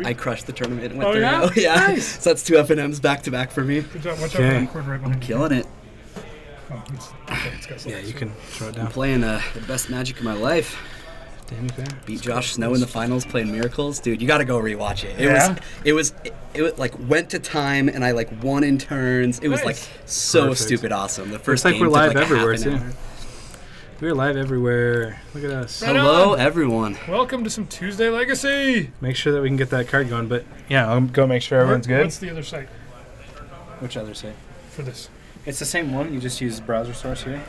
I crushed the tournament and went Oh, 3-0. yeah? Yeah. Nice. So that's 2 FNMs back to back for me. Good job. Watch out for that cord right behind you. Killing it. Oh, it's got Yeah, you can throw it I'm down. playing the best Magic of my life. Damn fair. Beat Josh Snow in the finals playing Miracles. Dude, you got to go rewatch it. It was like went to time and I like won in turns. It was like so Perfect. stupid awesome. The first Looks like game we're took, live like, everywhere, half an too. hour. We're live everywhere. Look at us. Right Hello, on. everyone. Welcome to some Tuesday Legacy. Make sure that we can get that card going. But yeah, I'll go make sure everyone's good. What's the other site Which other site? for this? It's the same one. You just use browser source here.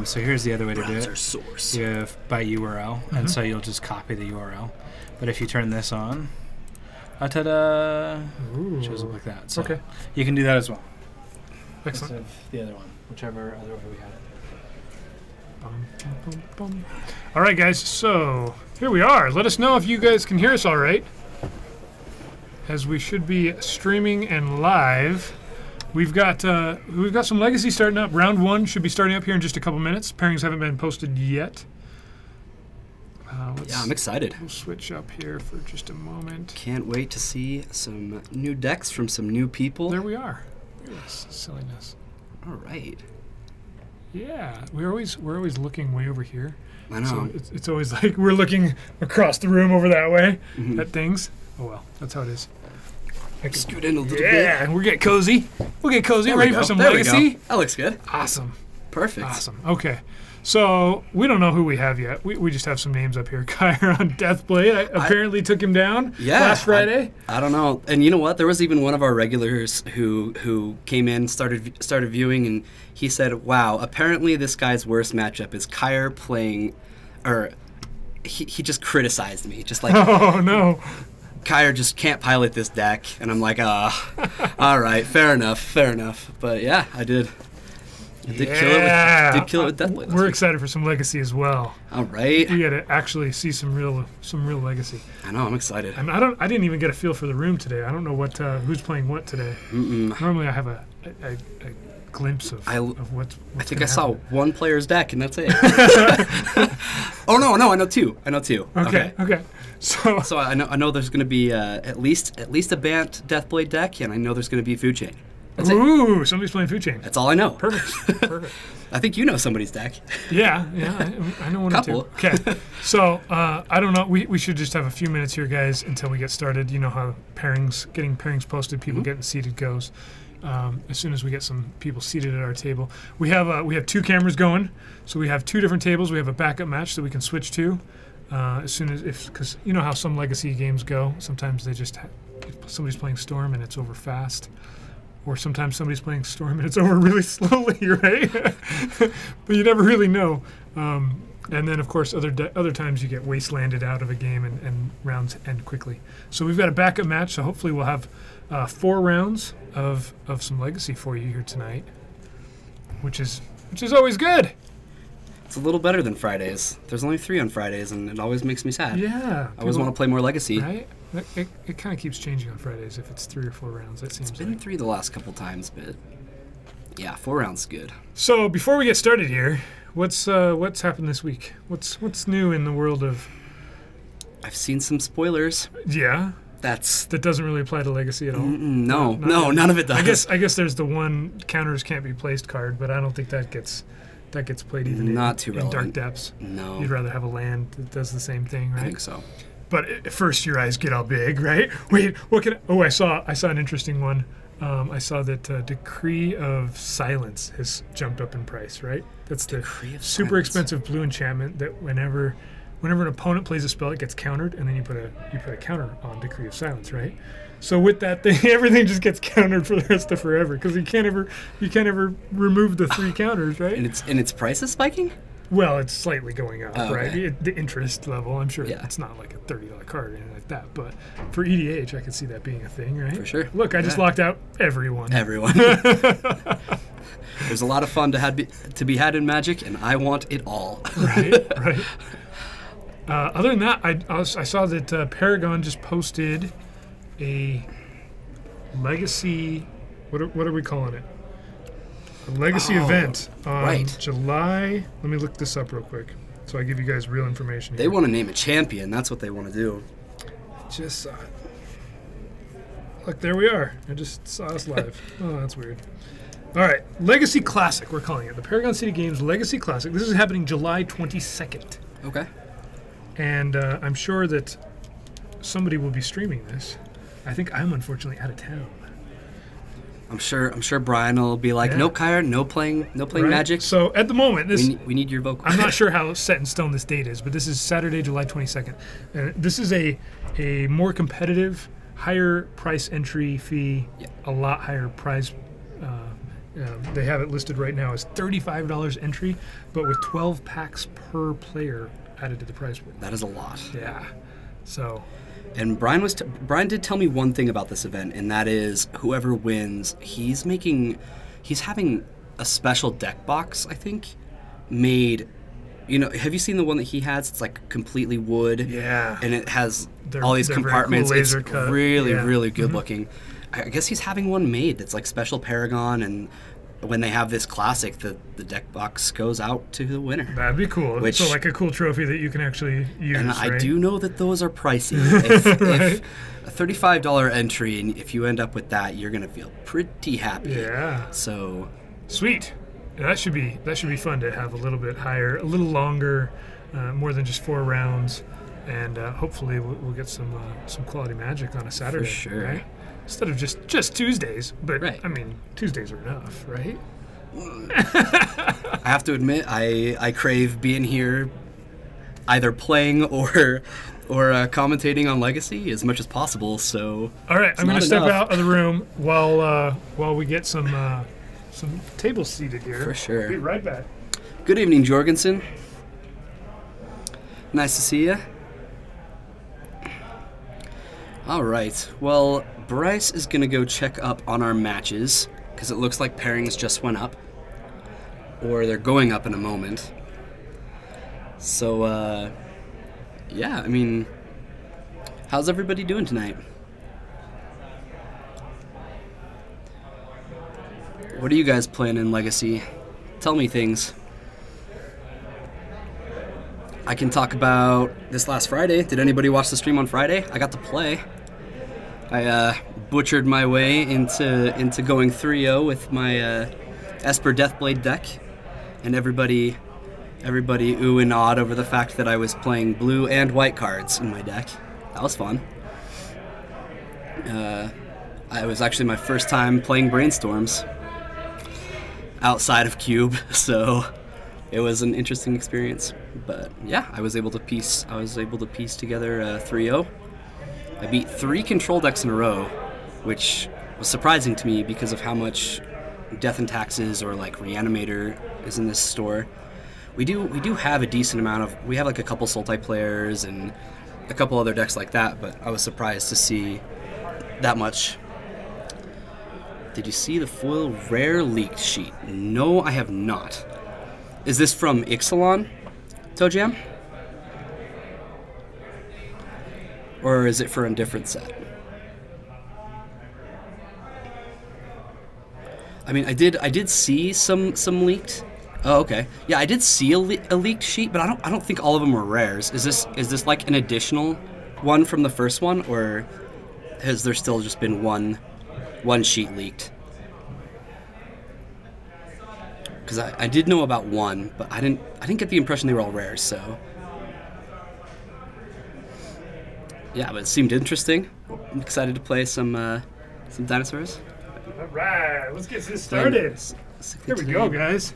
So here's the other way to do Browser it. source. You have by URL, and so you'll just copy the URL. But if you turn this on, ta-da! Ooh. It shows up like that. So Okay. you can do that as well. Excellent. Instead of the other one, whichever other way we had it. Bum, bum, bum, bum. All right, guys. So here we are. Let us know if you guys can hear us all right, as we should be streaming and live. We've got some Legacy starting up. Round 1 should be starting up here in just a couple minutes. Pairings haven't been posted yet. Yeah, I'm excited. We'll switch up here for just a moment. Can't wait to see some new decks from some new people. There we are. Look at this silliness. All right. Yeah, we're always looking way over here. I know. So it's always like we're looking across the room over that way Mhm. at things. Oh well, that's how it is. Scoot in a little bit. Yeah, and we'll get cozy. We'll get cozy. There we Ready go. for some There we Legacy? go. That looks good. Awesome. Perfect. Awesome. Okay. So we don't know who we have yet. We just have some names up here. Kyra on Deathblade. I apparently took him down last Friday. I don't know. And you know what? There was even one of our regulars who came in, started viewing, and he said, "Wow, apparently this guy's worst matchup is Kyra playing," or he just criticized me, just like, Oh no. Kyra just can't pilot this deck, and I'm like, all right, fair enough. But yeah, I did. I did kill it with Deathblade. We're excited for some Legacy as well. All right. We got to actually see some real Legacy. I know. I'm excited. I didn't even get a feel for the room today. I don't know what who's playing what today. Normally I have a glimpse of what's I think gonna I saw happen. one player's deck, and that's it. Oh no, I know two. Okay. So I know there's going to be at least a Bant Deathblade deck, and I know there's going to be Food Chain. That's it. Ooh, somebody's playing Food Chain. That's all I know. Perfect. I think you know somebody's deck. Yeah, I know one or two. Couple. Okay, so I don't know. We should just have a few minutes here, guys, until we get started. You know how getting pairings posted, people getting seated goes. As soon as we get some people seated at our table, we have 2 cameras going, so we have 2 different tables. We have a backup match that we can switch to as soon as because you know how some Legacy games go. Sometimes they just somebody's playing Storm and it's over fast. Or sometimes somebody's playing Storm and it's over really slowly, right? But you never really know. And then, of course, other times you get wastelanded out of a game and rounds end quickly. So we've got a backup match, so hopefully we'll have 4 rounds of some Legacy for you here tonight, which is always good. It's a little better than Fridays. There's only 3 on Fridays, and it always makes me sad. Yeah. I always want to play more Legacy. Right? It kind of keeps changing on Fridays if it's 3 or 4 rounds. That seems It's been 3 the last couple times, but yeah, 4 rounds is good. So before we get started here, what's happened this week? What's new in the world of? I've seen some spoilers. Yeah. That doesn't really apply to Legacy at all. No, none of it does. I guess there's the one counters can't be placed card, but I don't think that gets played even Not in too relevant. Dark Depths. No. You'd rather have a land that does the same thing, right? I think so. But at first your eyes get all big, right? Wait, what can? I saw an interesting one. I saw that Decree of Silence has jumped up in price, right? That's the super Silence. expensive blue enchantment that whenever an opponent plays a spell, it gets countered, and then you put a counter on Decree of Silence, right? So with that thing, everything just gets countered for the rest of forever because you can't ever remove the 3 counters, right? And its price is spiking? Well, it's slightly going up, Oh, right? okay. The interest level, I'm sure Yeah. it's not like a $30 card or anything like that, but for EDH, I could see that being a thing, right? For sure. Look, I just locked out everyone. There's a lot of fun to be had in Magic, and I want it all. Right. Other than that, I saw that Paragon just posted a Legacy. What are we calling it? A Legacy event on right. July. Let me look this up real quick. So I give you guys real information. They here. want to name a champion. That's what they want to do. Just saw it. Look, there we are. I just saw us live. Oh, that's weird. All right, Legacy Classic, we're calling it. The Paragon City Games Legacy Classic. This is happening July 22nd. Okay. And I'm sure that somebody will be streaming this. I think I'm unfortunately out of town. I'm sure Brian will be like, Yeah. no Kyra, no playing Right? Magic. So at the moment, this We need your vocal. I'm not sure how set in stone this date is, but this is Saturday, July 22nd. And this is a more competitive, higher price entry fee, Yeah. a lot higher prize. They have it listed right now as $35 entry, but with 12 packs per player added to the prize pool. That is a lot. Yeah. So And Brian did tell me one thing about this event, and that is whoever wins, he's having a special deck box, I think, made. You know, have you seen the one that he has? It's like completely wood. yeah. And it has They're- all these they're very cool, compartments. laser It's cut. really, Yeah. really good Mhm. looking. I guess he's having one made that's like special Paragon, and when they have this classic, the deck box goes out to the winner. That'd be cool. Which- So like a cool trophy that you can actually use. And I right? do know that those are pricey. If Right. a $35 entry, and if you end up with that, you're gonna feel pretty happy. Yeah. So Sweet. Yeah, that should be fun to have a little bit higher, a little longer, more than just 4 rounds, and hopefully we'll get some quality Magic on a Saturday. sure. Right? Instead of just Tuesdays, but Right. I mean Tuesdays are enough, right? I have to admit, I crave being here, either playing or commentating on Legacy as much as possible. So All right, I'm going not to step enough. out of the room while we get some tables seated here. For sure. Be right back. good evening, Jorgensen. Nice to see you. All right. Well, Bryce is gonna go check up on our matches because it looks like pairings just went up, or they're going up in a moment. So, yeah. I mean, how's everybody doing tonight? What are you guys playing in Legacy? Tell me things. I can talk about this last Friday. Did anybody watch the stream on Friday? I got to play. I butchered my way into going 3-0 with my Esper Deathblade deck, and everybody ooh and awed over the fact that I was playing blue and white cards in my deck. That was fun. It was actually my first time playing Brainstorms outside of Cube, so it was an interesting experience. But yeah, I was able to piece together 3-0. I beat 3 control decks in a row, which was surprising to me because of how much Death and Taxes or like Reanimator is in this store. We do have a decent amount of. We have like a couple Sultai players and a couple other decks like that, but I was surprised to see that much. Did you see the foil rare leaked sheet? No, I have not. Is this from Ixalan, ToeJam? Or is it for a different set? I mean, I did see some leaked. Oh, okay. Yeah, I did see a leaked sheet, but I don't think all of them were rares. Is this like an additional one from the first one, or has there still just been one sheet leaked? Because I did know about one, but I didn't get the impression they were all rares. So yeah, but it seemed interesting. I'm excited to play some dinosaurs. All right, let's get this started. Here we go, guys.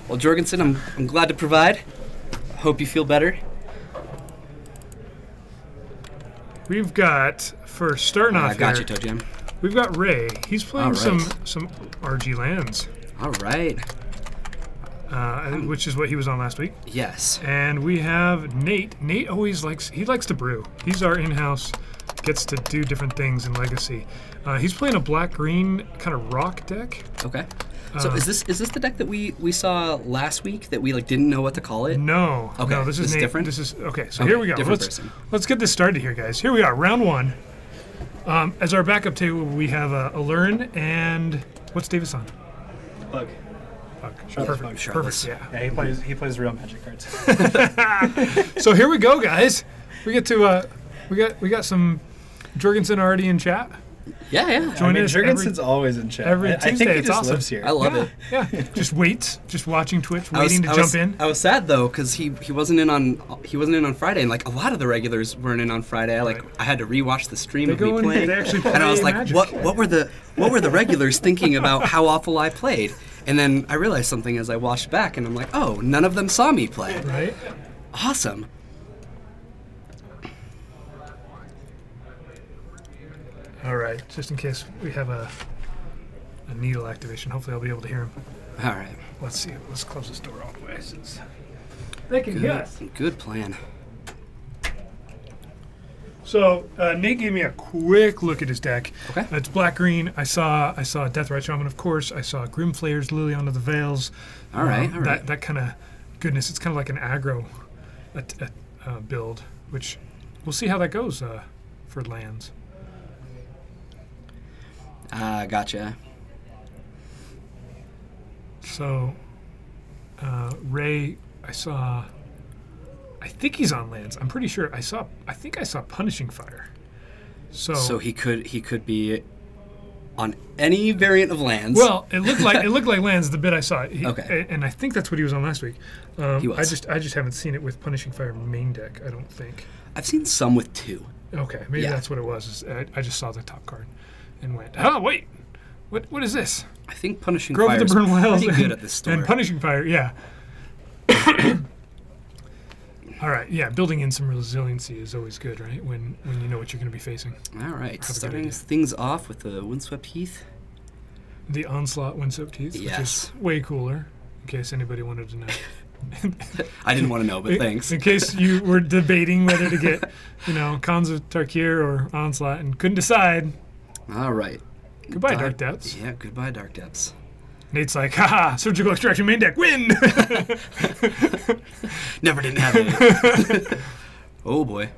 Well, Jorgensen, I'm glad to provide. Hope you feel better. We've got, for starting off I got here, you, ToeJam. we've got Ray. He's playing All right. some RG lands, All right. which is what he was on last week. Yes. And we have Nate. Nate always likes to brew. He's our in-house, gets to do different things in Legacy. He's playing a black-green kind of rock deck. Okay. So is this the deck that we saw last week that we like didn't know what to call it? No. Okay, No, this is this is Nate. different? This is okay. So Okay, here we go. different person. Let's get this started here, guys. Here we are, round 1. As our backup table, we have Alurin and what's Davis on? Bug. Perfect. Shardless. Yeah. Yeah, he plays real Magic cards. So here we go, guys. We get to we got some Jorgensen already in chat. Yeah. Join us Jurgensen's always in chat. every I think Tuesday. he It's just awesome. lives here. I love it. Yeah. Just watching Twitch, waiting to jump in. I was sad though because he wasn't in on Friday, and like a lot of the regulars weren't in on Friday. I had to rewatch the stream They of me go in, playing, they actually and I was play like, Magic. what were the regulars thinking about how awful I played? And then I realized something as I watched back, and I'm like, oh, none of them saw me play. Right? Awesome. All right. Just in case we have a needle activation, hopefully I'll be able to hear him. All right. Let's see. Let's close this door all the way since they can hear us. Good plan. So Nate gave me a quick look at his deck. Okay. It's black green. I saw Deathrite Shaman, of course. I saw Grimflayer's Liliana of the Veils. All right. That kind of goodness. It's kind of like an aggro build, which we'll see how that goes for lands. Gotcha. So Ray, I think he's on lands. I'm pretty sure. I think I saw Punishing Fire. So he could be on any variant of lands. Well, it looked like lands the bit I saw. Okay. And I think that's what he was on last week. He was. I just haven't seen it with Punishing Fire main deck. I don't think. I've seen some with 2. Okay, maybe Yeah. that's what it was. I just saw the top card and went, oh wait, what is this? I think Punishing Grove Fire of is the Burn Wilds pretty good at this store. and Punishing Fire, yeah. All right, yeah. Building in some resiliency is always good, right? When you know what you're going to be facing. All right, Have a good starting idea. things off with the Windswept Heath. The Onslaught Windsoap Teeth, which Yes. is way cooler. In case anybody wanted to know. I didn't want to know, but thanks. In case you were debating whether to get, Khans of Tarkir or Onslaught and couldn't decide. All right. Goodbye, Dark Depths. Yeah, goodbye, Dark Depths. Nate's like, haha, Surgical Extraction main deck, win! Never didn't have it. Oh boy.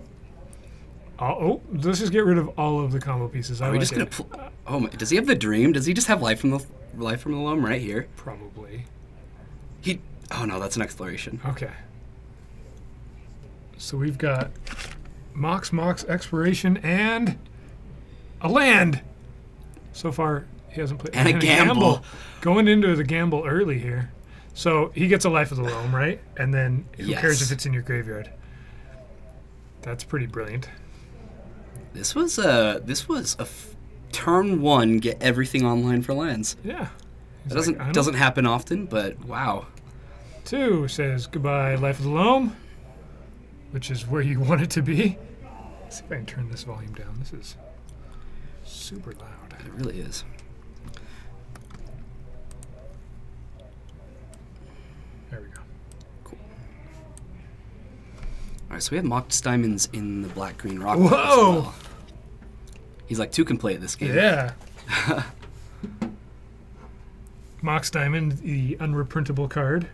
Let's just get rid of all of the combo pieces. I Are we like just gonna? it. Oh my! Does he have the dream? Does he just have life from the loam right here? Probably. Oh no, that's an exploration. Okay. So we've got Mox, Exploration, and a land. So far, he hasn't played. And a gamble. Going into the gamble early here. So he gets a Life of the Loam, right? And then who cares if it's in your graveyard? That's pretty brilliant. This was turn 1. Get everything online for lands. Yeah. That He's like, doesn't happen often, but wow. 2 says goodbye, Life of the Loam, which is where you want it to be. Let's see if I can turn this volume down. This is super loud. It really is. There we go. All right, so we have Mox Diamonds in the black-green rock. Whoa! as well. He's like 2 can play at this game. Yeah. Mox Diamond, the unreprintable card,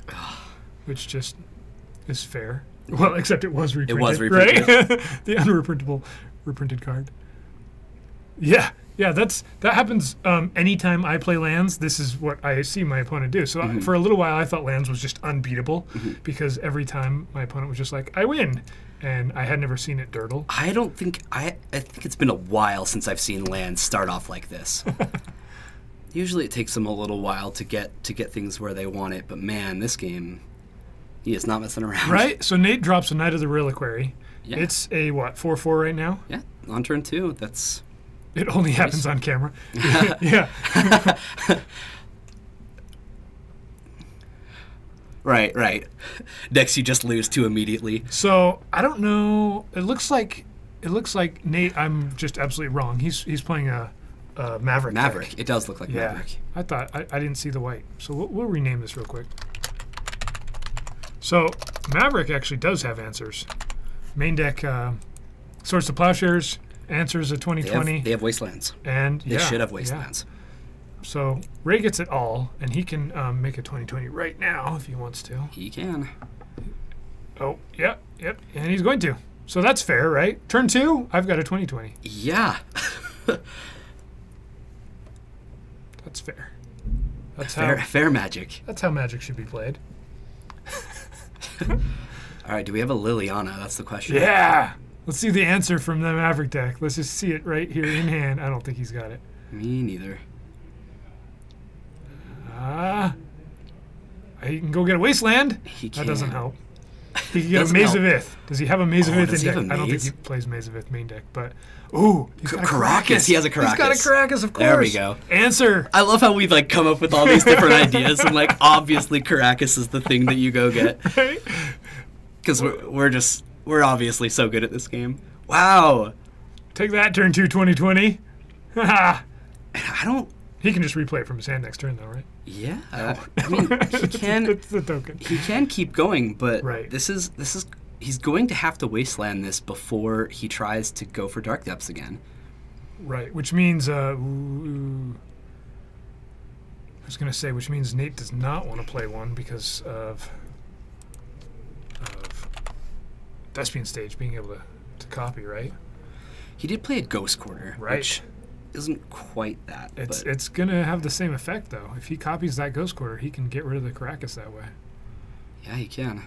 which just is fair. Well, except it was reprinted. It was reprinted. Right? The unreprintable reprinted card. Yeah. Yeah, that happens anytime I play lands. This is what I see my opponent do. So for a little while, I thought lands was just unbeatable because every time my opponent was just like, I win. And I had never seen it dirtle. I think it's been a while since I've seen lands start off like this. Usually it takes them a little while to get things where they want it, but man, this game, he is not messing around. Right? So Nate drops a Knight of the Reliquary. Yeah. It's a, 4/4 right now? Yeah, on turn 2, that's... It only happens on camera. Yeah. Right. Next you just lose 2 immediately. So I don't know. It looks like Nate. I'm just absolutely wrong. He's playing a Maverick. Maverick. deck. It does look like Yeah. Maverick. I thought I didn't see the white. So we'll rename this real quick. So Maverick actually does have answers. Main deck, Swords to Plowshares, answers of 2020. They have Wastelands. And They should have Wastelands. Yeah. So Ray gets it all, and he can make a 2020 right now if he wants to. He can. Oh, yep, and he's going to. So that's fair, right? Turn 2, I've got a 2020. Yeah. That's fair. That's Fair magic. That's how Magic should be played. All right, do we have a Liliana? That's the question. Yeah. Let's see the answer from the Maverick deck. Let's just see it right here in hand. I don't think he's got it. Me neither. He can go get a Wasteland. He can. That doesn't help. He can get a Doesn't Maze help. of Ith. Does he have a Maze of Ith does in he deck? have a I don't think Maze? he plays Maze of Ith main deck, but he's got a Caracas. He has a He's got a Caracas. Caracas, of course. There we go. Answer. I love how we've like come up with all these different ideas, and like obviously Caracas is the thing that you go get Right? because we're obviously so good at this game. Wow. Take that, turn 2, 2020. Haha. I don't. He can just replay it from his hand next turn, though, right? Yeah. I mean, he can. It's the token. He can keep going, but Right. this is he's going to have to wasteland this before he tries to go for Dark Depths again. Right, which means, I was going to say, which means Nate does not want to play one because of Thespian Stage being able to copy, right? He did play a Ghost Quarter, Right. which isn't quite that. It's but it's going to have the same effect, though. If he copies that Ghost Quarter, he can get rid of the Caracas that way. yeah, he can.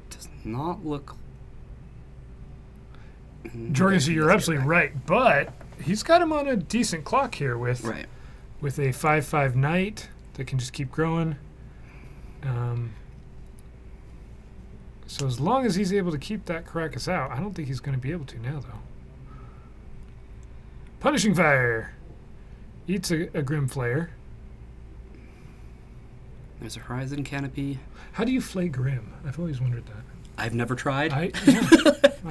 Does not look. Jorgensen, you're absolutely right, but he's got him on a decent clock here with Right. with a 5/5 Knight that can just keep growing. So as long as he's able to keep that Caracas out, I don't think he's going to be able to now, though. Punishing Fire eats a Grim Flayer. There's a Horizon Canopy. How do you flay Grim? I've always wondered that. I've never tried. I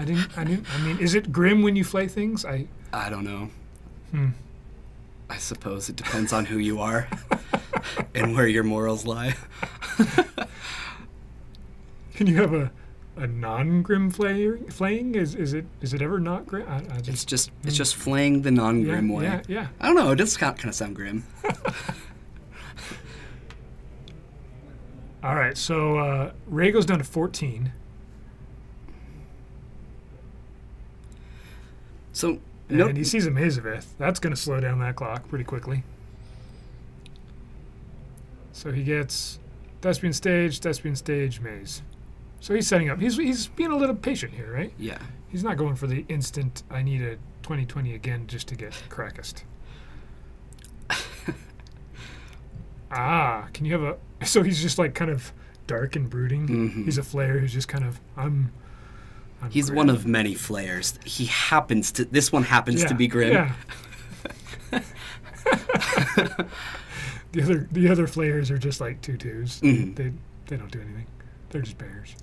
didn't. I mean, is it grim when you flay things? I don't know. Hmm. I suppose it depends on who you are and where your morals lie. Can you have a non-grim flaying? Is it ever not grim? It's just flaying the non-grim way. Yeah. I don't know. It does kind of sound grim. All right, so Ray goes down to 14. So And he sees a Maze of Ith. That's going to slow down that clock pretty quickly. So he gets Thespian Stage, Maze. So he's setting up. He's being a little patient here, right? Yeah. He's not going for the instant, I need a 2020 again just to get Caracas. Can you have a... So he's just like kind of dark and brooding. Mhm. He's a flayer who's just kind of, I'm He's grim. one of many flayers. This one happens to be grim. Yeah. The other flayers are just like 2/2s. Mhm. They don't do anything. They're just bears.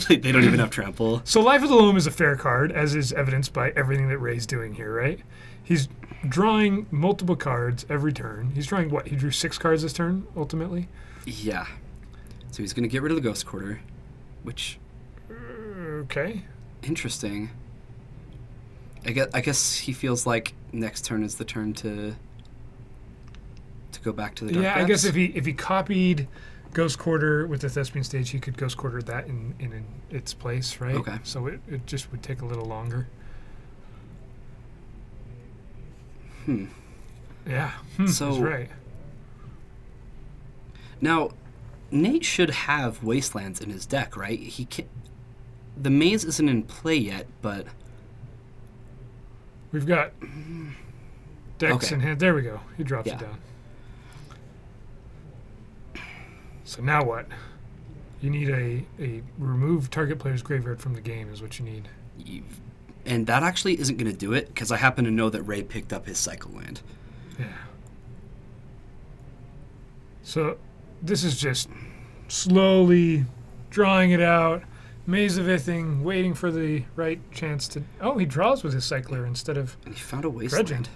They don't even have trample. So Life of the Loam is a fair card, as is evidenced by everything that Ray's doing here, right? He's drawing multiple cards every turn. He's drawing what? He drew 6 cards this turn, ultimately? Yeah. So he's going to get rid of the Ghost Quarter, which... Okay. Interesting. I guess he feels like next turn is the turn to go back to the Dark Yeah, I guess Depths. if he copied Ghost Quarter with the Thespian Stage, he could Ghost Quarter that in its place, right? Okay. So it just would take a little longer. Yeah. So- that's right. Now, Nate should have Wastelands in his deck, right? He can. The Maze isn't in play yet, but We've got decks Okay. in hand. There we go. He drops Yeah. it down. So now what? You need a remove target player's graveyard from the game is what you need. and that actually isn't going to do it because I happen to know that Ray picked up his Cycle Land. Yeah. So this is just slowly drawing it out, Maze of Ithing, waiting for the right chance to... Oh, he draws with his Cycler instead of... And he found a Wasteland. Dredging.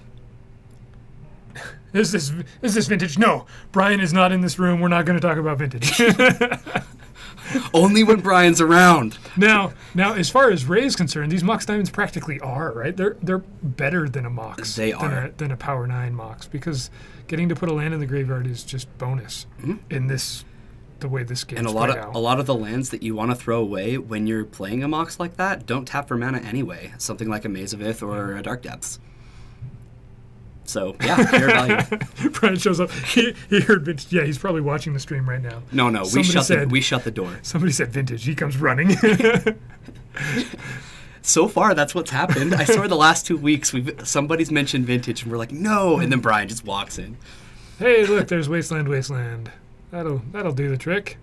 Is this vintage? No, Brian is not in this room. We're not going to talk about vintage. Only when Brian's around. Now, as far as Ray's concerned, these Mox Diamonds practically are, right? They're better than a Mox. They are. Than a Power 9 Mox, because getting to put a land in the graveyard is just bonus in the way this game And is a lot played out. of the lands that you want to throw away when you're playing a Mox like that don't tap for mana anyway. Something like a Maze of Ith or a Dark Depths. So yeah, fair value. Brian shows up. He heard vintage. Yeah, he's probably watching the stream right now. No, we shut the door. Somebody said vintage. He comes running. So far, that's what's happened. I swear the last 2 weeks, somebody's mentioned vintage, and we're like, no, and then Brian just walks in. Hey, look, there's Wasteland. That'll do the trick.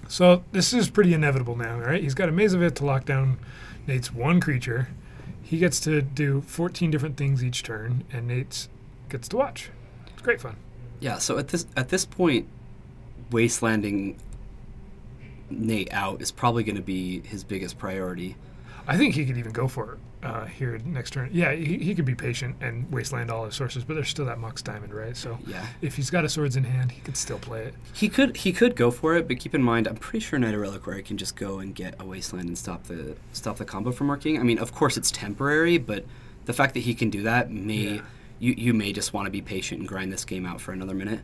So this is pretty inevitable now, right? He's got a Maze of It to lock down Nate's one creature. He gets to do 14 different things each turn, and Nate gets to watch. It's great fun. Yeah, so at this point, wastelanding Nate out is probably going to be his biggest priority. I think he could even go for it here next turn. Yeah, he could be patient and wasteland all his sources, but there's still that Mox Diamond, right? So yeah, if he's got a Swords in hand, he could still play it. He could go for it, but keep in mind, I'm pretty sure Knight of Reliquary can just go and get a wasteland and stop the combo from working. I mean, of course it's temporary, but the fact that he can do that may you may just want to be patient and grind this game out for another minute.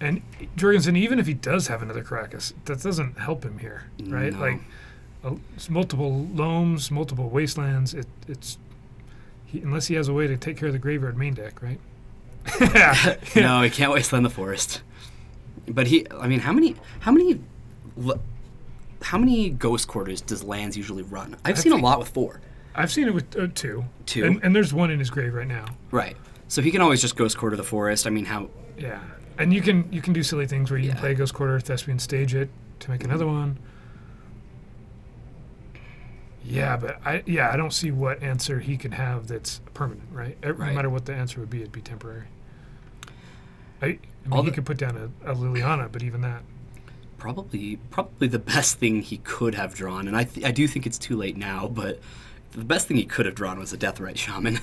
And Jorgensen, even if he does have another Caracas, that doesn't help him here, right? No. Like. It's multiple loams, multiple wastelands. Unless he has a way to take care of the graveyard main deck, right? No, he can't wasteland the forest. But how many ghost quarters does lands usually run? I've seen a lot with 4. I've seen it with 2. 2, and there's 1 in his grave right now. Right. So he can always just ghost quarter the forest. I mean, how? Yeah, and you can do silly things where you can play ghost quarter, Thespian stage it to make another one. Yeah, but I don't see what answer he can have that's permanent, right? No matter what the answer would be, it'd be temporary. I mean, he could put down a Liliana, but even that. Probably the best thing he could have drawn, and I do think it's too late now, but the best thing he could have drawn was a Deathrite Shaman.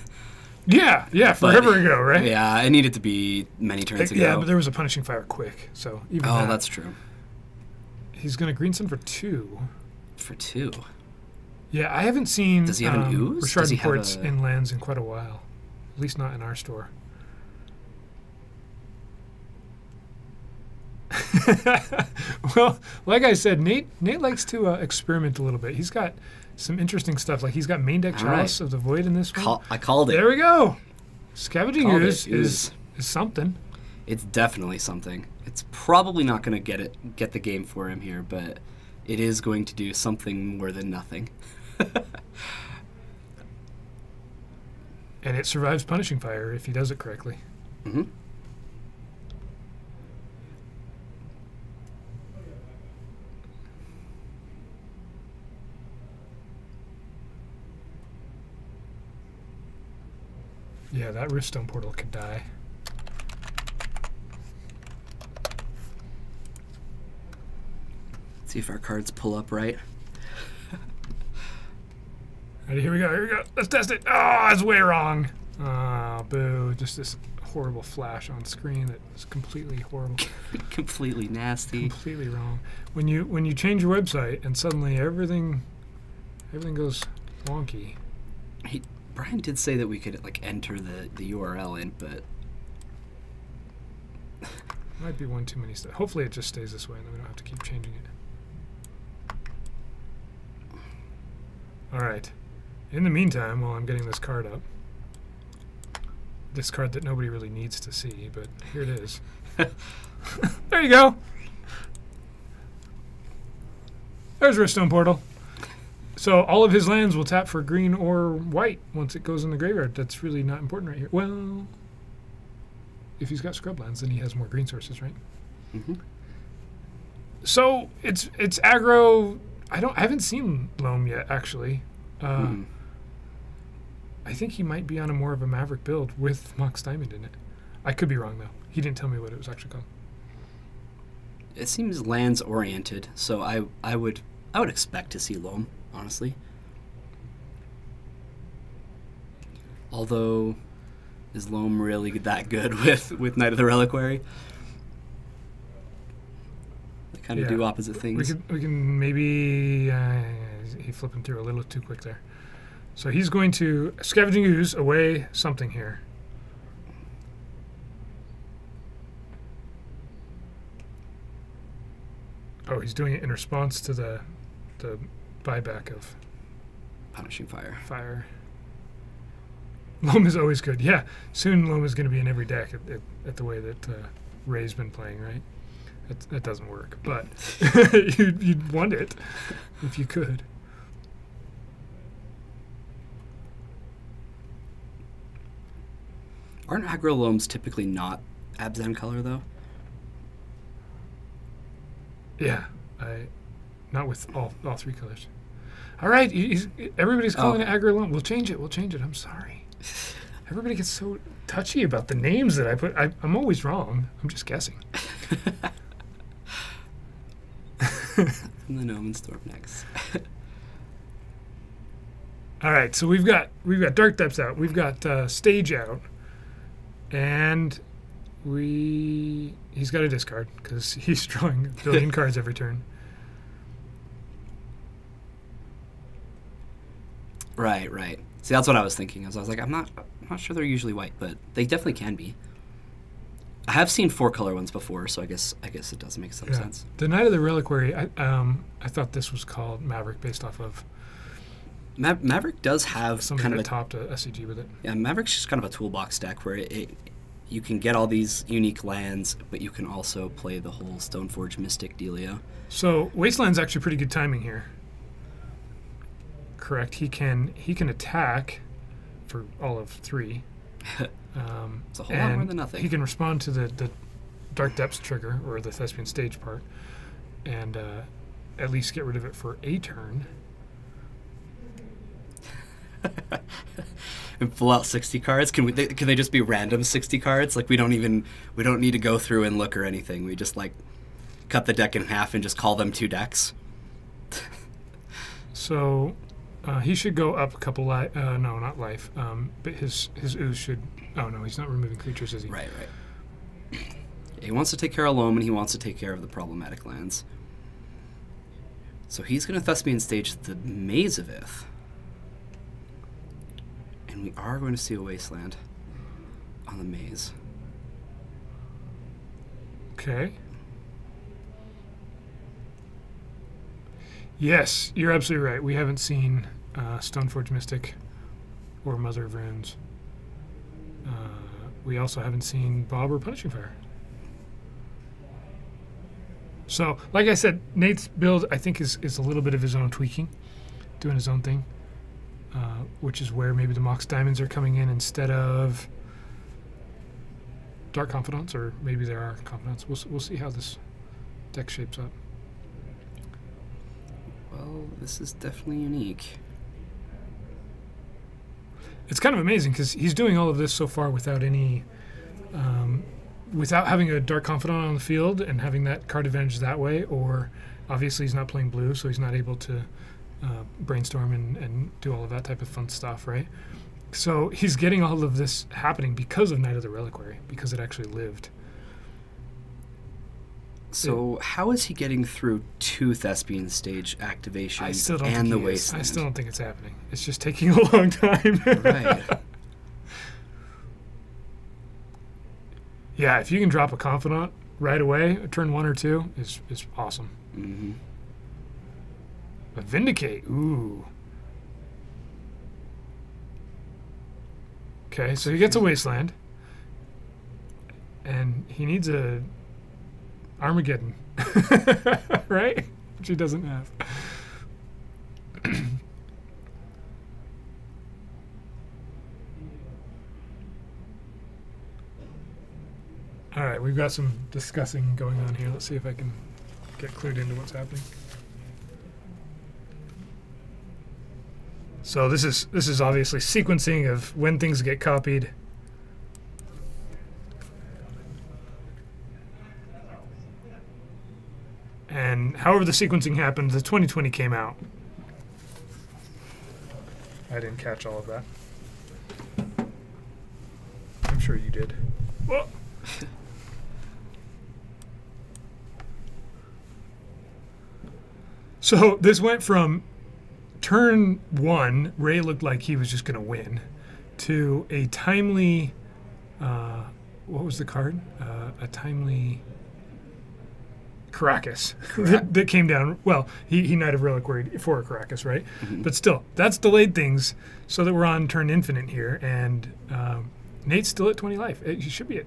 Yeah, forever ago, right? Yeah, it needed to be many turns ago. Yeah, but there was a Punishing Fire quick, so even that's true. He's going to green sun for 2. For 2? Yeah, I haven't seen Does he have an ooze? Richard Ports in lands in quite a while. At least not in our store. Well, like I said, Nate likes to experiment a little bit. He's got some interesting stuff. Like he's got main deck Chalice of the Void in this one. I called it. There we go. Scavenging Ooze is something. It's definitely something. It's probably not going to get the game for him here, but it is going to do something more than nothing. And it survives Punishing Fire if he does it correctly. Mm-hmm. Yeah, that Riftstone Portal could die. See if our cards pull up right. Ready, here we go. Let's test it. Oh, it's way wrong. Oh, boo. Just this horrible flash on screen that is completely horrible. Completely nasty. Completely wrong. When you change your website and suddenly everything goes wonky. Brian did say that we could enter the URL in, but might be one too many steps. Hopefully it just stays this way and then we don't have to keep changing it. All right. In the meantime, while I'm getting this card up, this card that nobody really needs to see, but here it is. There you go. There's Riftstone Portal. So all of his lands will tap for green or white once it goes in the graveyard. That's really not important right here. Well, if he's got scrub lands, then he has more green sources, right? Mm-hmm. So it's aggro. I haven't seen Loam yet, actually. I think he might be on more of a Maverick build with Mox Diamond in it. I could be wrong though. He didn't tell me what it was actually called. It seems lands oriented, so I would expect to see Loam, honestly. Although, is Loam really that good with Knight of the Reliquary? They kind of do opposite things. We can maybe he flipped him through a little too quick there. So he's going to Scavenging Ooze away something here. Oh, he's doing it in response to the buyback of Punishing Fire. Loam is always good. Yeah, soon Loam is going to be in every deck at the way that Ray's been playing, right? That doesn't work, but you'd want it if you could. Aren't aggro Loams typically not Abzan color, though? Yeah, not with all three colors. All right, everybody's calling it aggro Loam. We'll change it. I'm sorry. Everybody gets so touchy about the names that I put. I'm always wrong. I'm just guessing. From the Gnome and Storm next. All right, so we've got Dark Depths out. We've got Stage out, and he's got a discard because he's drawing a billion cards every turn. Right. See, that's what I was thinking. I was like, I'm not sure they're usually white, but they definitely can be. I have seen 4-color ones before, so I guess it does make some sense. The Knight of the Reliquary, I thought this was called Maverick based off of... Maverick does have somebody kind of that topped a SCG with it. Yeah, Maverick's just kind of a toolbox deck where you can get all these unique lands, but you can also play the whole Stoneforge Mystic dealio. So Wasteland's actually pretty good timing here. Correct. He can attack for all of 3. It's a whole lot more than nothing. He can respond to the Dark Depths trigger, or the Thespian Stage part, and at least get rid of it for a turn. And pull out 60 cards. Can they just be random 60 cards? Like we don't need to go through and look or anything. We just like cut the deck in half and just call them 2 decks. So he should go up a couple life. No, not life. But his ooze should. Oh no, he's not removing creatures, is he? Right. He wants to take care of Loam, and he wants to take care of the problematic lands. So he's going to Thespian Stage the Maze of Ith. And we are going to see a Wasteland on the Maze. Okay. Yes, you're absolutely right. We haven't seen Stoneforge Mystic or Mother of Runes. We also haven't seen Bob or Punishing Fire. So, like I said, Nate's build, I think, is a little bit of his own tweaking, doing his own thing, which is where maybe the Mox Diamonds are coming in instead of Dark Confidants, or maybe there are Confidants. We'll see how this deck shapes up. Well, this is definitely unique. It's kind of amazing because he's doing all of this so far without any, without having a Dark Confidant on the field and having that card advantage that way, or obviously he's not playing blue, so he's not able to brainstorm and do all of that type of fun stuff, right? So he's getting all of this happening because of Knight of the Reliquary, because it actually lived. So how is he getting through 2 Thespian Stage activations and the Wasteland? I still don't think it's happening. It's just taking a long time. Right. Yeah, if you can drop a Confidant right away, turn 1 or 2, is awesome. Mm-hmm. But Vindicate, ooh. Okay, so he gets a Wasteland. And he needs a Armageddon, right? Which he doesn't have. All right, we've got some discussing going on here. Let's see if I can get clued into what's happening. So this is obviously sequencing of when things get copied. And however the sequencing happened, the 2020 came out. I didn't catch all of that. I'm sure you did. Whoa. So this went from turn 1, Ray looked like he was just going to win, to a timely, what was the card? A timely Caracas that came down. Well, he Knight of Reliquary for Caracas, right? But still, that's delayed things so that we're on turn infinite here, and Nate's still at 20 life. He should be at...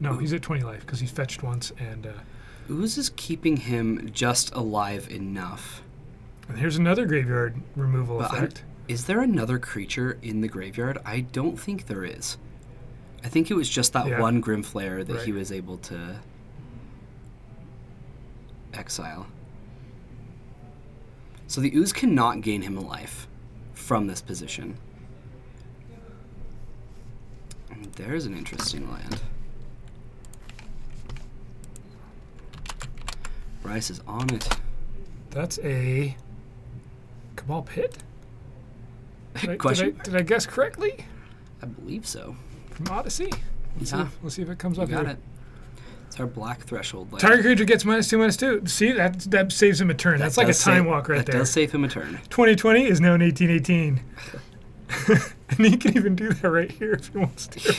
No, he's at 20 life because he's fetched once, and... Ooze is keeping him just alive enough. And here's another graveyard removal But effect. Is there another creature in the graveyard? I don't think there is. I think it was just that one Grimflare that he was able to exile. So the Ooze cannot gain him a life from this position. And there's an interesting land. Bryce is on it. That's a Cabal Pit? Question? Did I guess correctly? I believe so. From Odyssey? Let's see if it comes up You got here. it. It's our black threshold land. Target creature gets -2/-2. See, that saves him a turn. That's like a time walk right there. That does save him a turn. 2020 is now an 1818. And he can even do that right here if he wants to.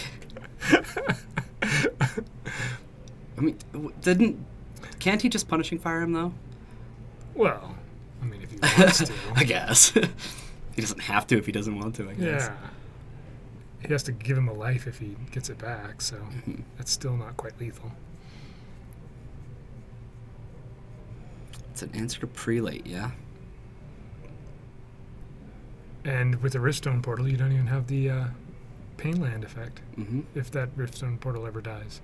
I mean, can't he just Punishing Fire him, though? Well, I mean, if he wants to. I guess. He doesn't have to if he doesn't want to, I guess. Yeah. He has to give him a life if he gets it back, so that's still not quite lethal. It's an answer to Prelate, yeah? And with the Riftstone Portal, you don't even have the Painland effect, if that Riftstone Portal ever dies.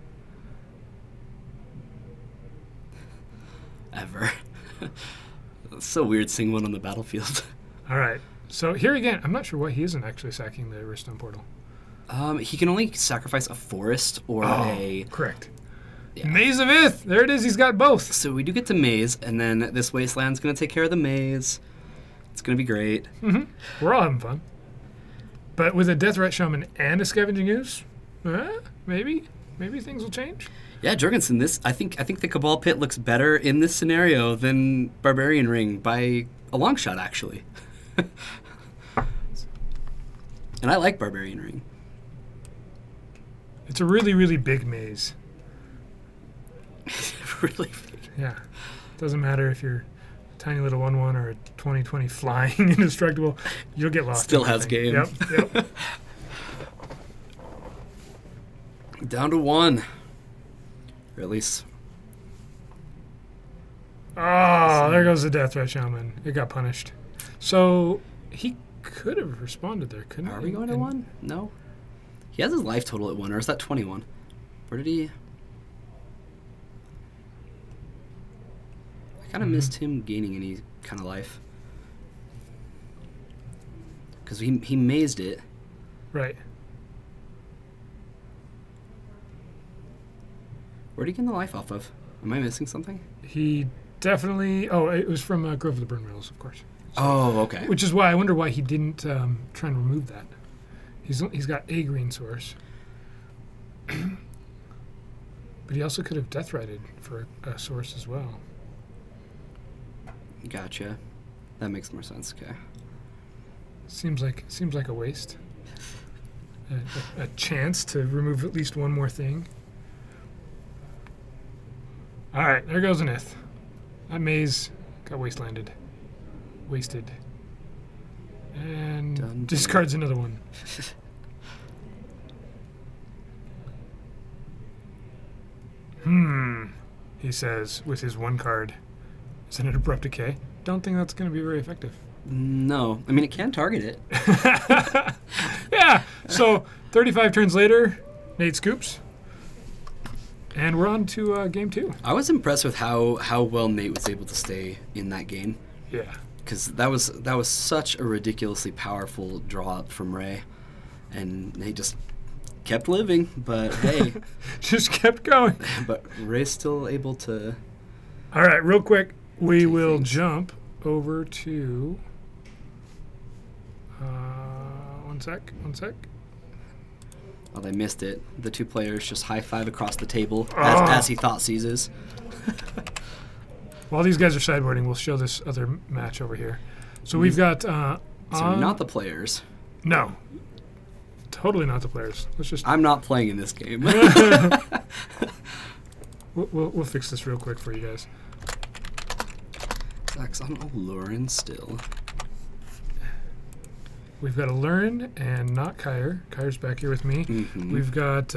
Ever. It's so weird seeing one on the battlefield. All right. So here again, I'm not sure why he isn't actually sacking the Riftstone Portal. He can only sacrifice a forest or a... Correct. Yeah. Maze of Ith! There it is, he's got both. So we do get to Maze, and then this Wasteland's going to take care of the Maze. It's going to be great. We're all having fun. But with a Death Rat Shaman and a Scavenging Ooze, maybe things will change. Yeah, Jorgensen, I think the Cabal Pit looks better in this scenario than Barbarian Ring by a long shot, actually. And I like Barbarian Ring. It's a really, really big maze. Really big. Yeah. Doesn't matter if you're a tiny little 1/1 or a 20/20 flying indestructible, you'll get lost. Still has game. Yep. Down to 1. Or at least... Oh, there goes the Death Rat Shaman. It got punished. So he could have responded there, couldn't he? Are we going to 1? No. He has his life total at 1, or is that 21? Where did he... I kind of missed him gaining any kind of life. Because he mazed it. Right. Where'd he get the life off of? Am I missing something? He definitely... Oh, it was from Grove of the Burn Rails, of course. So, oh, okay. Which is why I wonder why he didn't try and remove that. He's got a green source. But he also could have Death Ratted for a source as well. Gotcha. That makes more sense. Okay. Seems like a waste. A chance to remove at least one more thing. All right, there goes an Ith. That maze got wastelanded. Wasted. And Done. discards another one. He says with his 1 card. Is it an Abrupt Decay? Don't think that's going to be very effective. No. I mean, it can target it. Yeah. So 35 turns later, Nate scoops. And we're on to game 2. I was impressed with how well Nate was able to stay in that game. Yeah. Because that was such a ridiculously powerful draw up from Ray. And they just kept living, but hey. Just kept going. But Ray's still able to... All right, real quick, we take will things. jump over to... one sec. Well, they missed it. The 2 players just high-five across the table as he thought seizes. While these guys are sideboarding, we'll show this other match over here. So we've got... So not the players. No. Totally not the players. Let's just... I'm not playing in this game. We'll fix this real quick for you guys. Zach's on Aloran still. We've got Aloran and not Kyre. Kyre's back here with me. Mm-hmm. We've got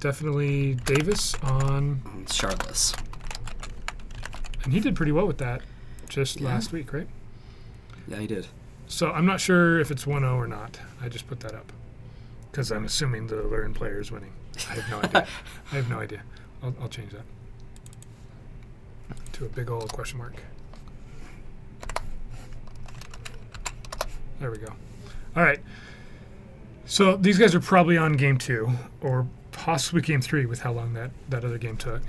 definitely Davis on... Charles. And he did pretty well with that just last week, right? Yeah, he did. So I'm not sure if it's 1-0 or not. I just put that up. Because I'm assuming the Aloran player is winning. I have no idea. I have no idea. I'll change that to a big old question mark. There we go. All right. So these guys are probably on game 2 or possibly game 3 with how long that other game took.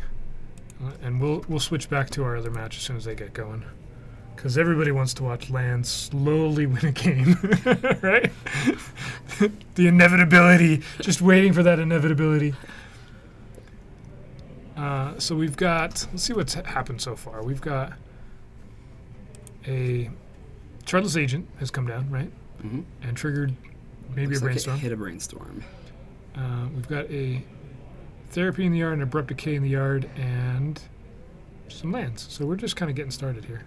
And we'll switch back to our other match as soon as they get going. Because everybody wants to watch Land slowly win a game, right? The inevitability, just waiting for that inevitability. So we've got, let's see what's happened so far. We've got a Chartless Agent has come down, right? Mm-hmm. And triggered maybe Looks a like brainstorm. it hit a brainstorm. We've got a Therapy in the Yard, an Abrupt Decay in the Yard, and some lands. So we're just kind of getting started here.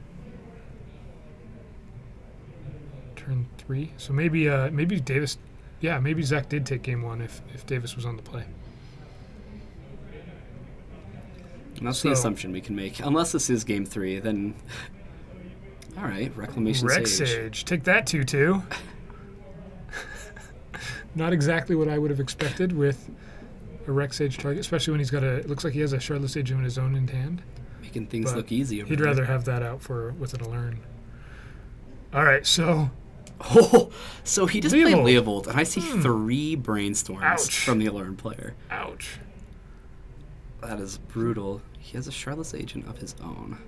Turn 3. So maybe Davis, yeah, maybe Zach did take game 1 if Davis was on the play. And that's the assumption we can make. Unless this is game 3, then... All right, Reclamation Rex Sage. Sage. Take that, 2-2. Not exactly what I would have expected with a Rex Sage target, especially when he's got a... It looks like he has a Chartless Sage in his own in hand. Making things But look easy over He'd there. rather have that out with an Alern. All right, so... Oh, so he just played Leovold. Leovold, and I see 3 brainstorms Ouch. from the Alern player. Ouch. That is brutal. He has a Chartless Agent of his own.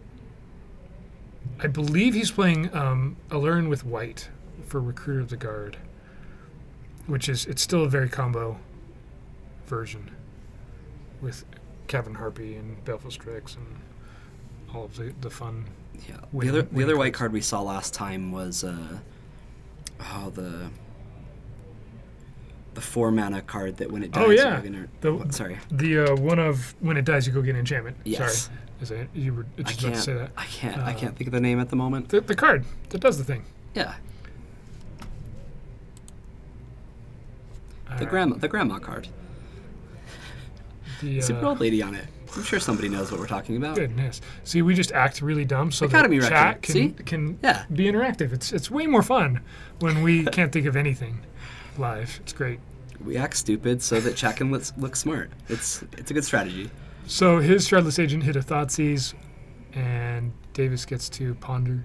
I believe he's playing Alern with white for Recruiter of the Guard, which is, it's still a very combo version with Cavern Harpy and Baleful Strix and all of the fun. Yeah. Winning- The other winning white cards. card we saw last time was the 4-mana card that when it dies, Oh, yeah. you're gonna, The- sorry. The one of when it dies, you go get an enchantment. Yes. Sorry. Is it, you were I just about to say that. I can't think of the name at the moment. The card that does the thing. Yeah. All The right. grandma card. The, Super old lady on it. I'm sure somebody knows what we're talking about. Goodness. See, we just act really dumb so Academy that record. chat See? can Yeah. be interactive. It's way more fun when we can't think of anything live. It's great. We act stupid so that chat can look smart. It's a good strategy. So his Chartless Agent hit a Thoughtseize, and Davis gets to ponder.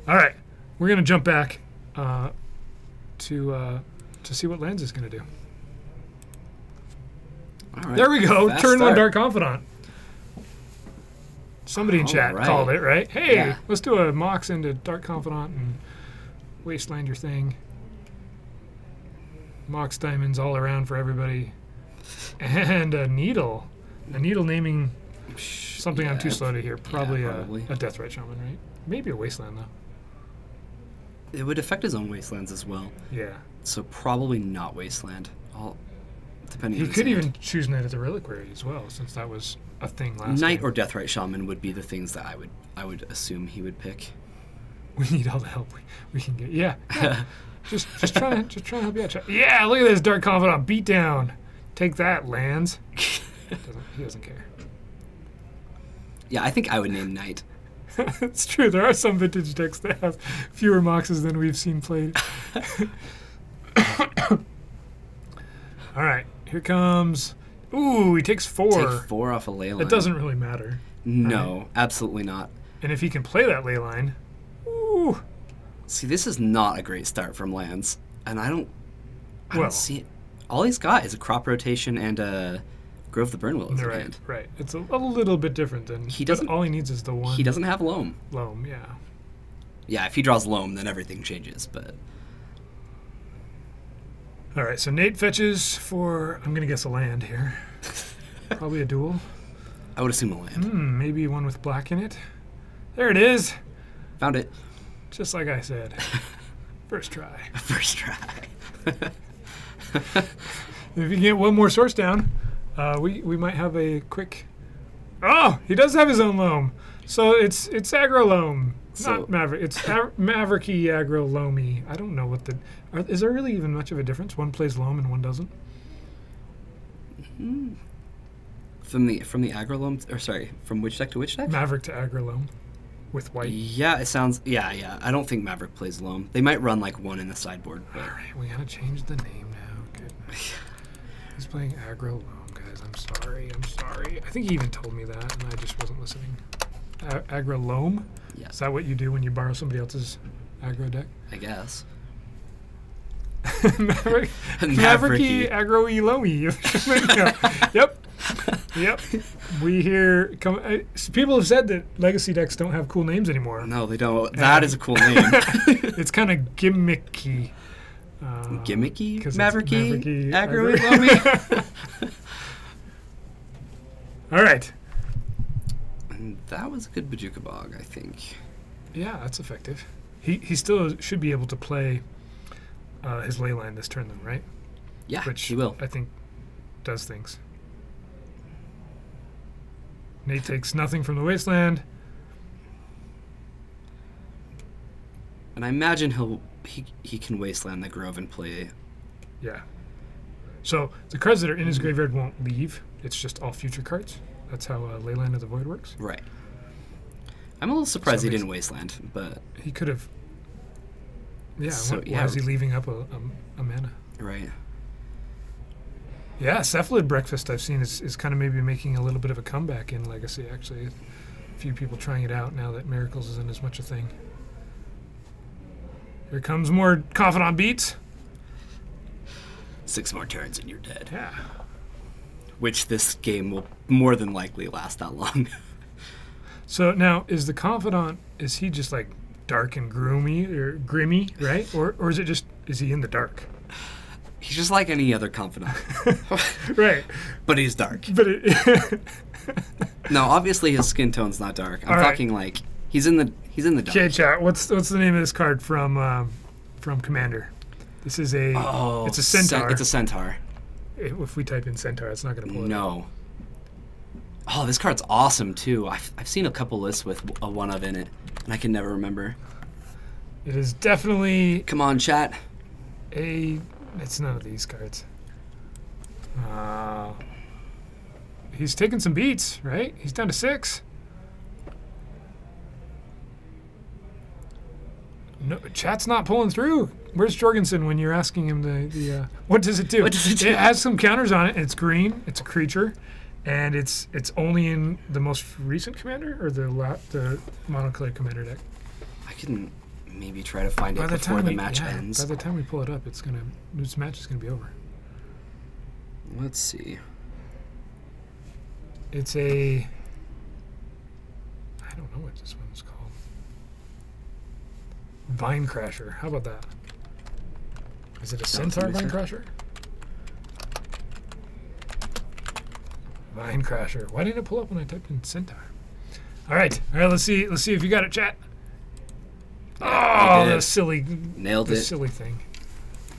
All right, we're gonna jump back to see what Lands is gonna do. All right. There we go. Fast Turn 1 start. Dark Confidant. Somebody in All chat right. called it, right? Hey, Yeah. let's do a Mox into Dark Confidant and Wasteland your thing. Mox diamonds all around for everybody. And a Needle. A Needle naming something I'm too Yeah. slow to hear. Probably, probably. a Deathrite Shaman, right? Maybe a Wasteland, though. It would affect his own wastelands as well. Yeah. So probably not Wasteland. Depending He on his could hand. even choose Knight of the Reliquary as well, since that was a thing last Knight game. or Deathrite Shaman would be the things that I would assume he would pick. We need all the help we can get. Yeah. just trying to help you out. Yeah, look at this Dark Confidant beatdown. Take that, Lands. He doesn't care. Yeah, I think I would name Knight. It's true. There are some vintage decks that have fewer moxes than we've seen played. All right, here comes. Ooh, he takes 4. Take 4 off a Leyline. It doesn't really matter. No, absolutely not. And if he can play that ley line, ooh. See, this is not a great start from lands, and I don't Well. see it. All he's got is a crop rotation and a Grove the Burnwell in his Right, hand. right. It's a little bit different than. He but doesn't- all he needs is the one. He doesn't have Loam. Loam, yeah. Yeah, if he draws Loam, then everything changes. But All right, so Nate fetches for. I'm gonna guess a land here. Probably a duel. I would assume a land. Maybe one with black in it. There it is. Found it. Just like I said. First try. First try. If you get one more source down, we might have a quick. Oh, he does have his own loam. So it's aggro loam, So- not maverick. It's mavericky aggro loamy. I don't know what the. Is there really even much of a difference? One plays loam and one doesn't. From the agrolome, or sorry, from which deck to which deck? Maverick to aggro loam, with white. Yeah, it sounds. Yeah. I don't think Maverick plays loam. They might run like one in the sideboard, but All right, we gotta change the name now. Goodness. He's playing aggro loam, guys. I'm sorry. I think he even told me that, and I just wasn't listening. Aggro loam? yeah, Is that what you do when you borrow somebody else's aggro deck? I guess. Maverick, Mavericky. Mavericky aggro loamy. Yep. We hear. People have said that legacy decks don't have cool names anymore. No, they don't. That is a cool name. It's kind of gimmicky. Gimmicky? 'Cause it's Mavericky? Mavericky Aggro? All right. And that was a good Bajuka Bog, I think. Yeah, that's effective. He still should be able to play his Leyline this turn, though, right? Yeah, Which he will. I think does things. Nate takes nothing from the Wasteland. And I imagine he can Wasteland the Grove and play. Yeah. So the cards that are in his graveyard won't leave. It's just all future cards. That's how Leyline of the Void works. Right. I'm a little surprised he makes- didn't Wasteland, but He could have. Yeah. So, Why is he leaving up a mana? right. Yeah, Cephalid Breakfast I've seen is kind of maybe making a little bit of a comeback in Legacy, actually. A few people trying it out now that Miracles isn't as much a thing. Here comes more Confidant Beats. 6 more turns and you're dead. Yeah. Which this game will more than likely last that long. So now, is the Confidant, is he just like dark and grimmy, right? Or is it just, is he in the dark? He's just like any other confidant, Right. but he's dark. But it, No, obviously his skin tone's not dark. I'm All right. talking like he's in the dark. okay, chat. What's the name of this card from Commander? This is a. Oh, it's a centaur. It's a centaur. If we type in centaur, it's not going to pull it up. No. Oh, this card's awesome too. I've seen a couple lists with a one of in it, and I can never remember. It is definitely Come on, chat. a. It's none of these cards. He's taking some beats, right? He's down to 6. No, chat's not pulling through. Where's Jorgensen when you're asking him the what does it do? What does it do? It has some counters on it. It's green. It's a creature, and it's only in the most recent commander or the monocolored commander deck. I can maybe try to find it before the match ends. By the time we pull it up, this match is gonna be over. Let's see. It's a. I don't know what this one's called. Vine Crasher. How about that? Is it a Centaur Vine Crasher? Vine Crasher. Why didn't it pull up when I typed in Centaur? All right. Let's see if you got it, chat. Yeah, Oh, you did. the silly, Nailed the it. silly thing,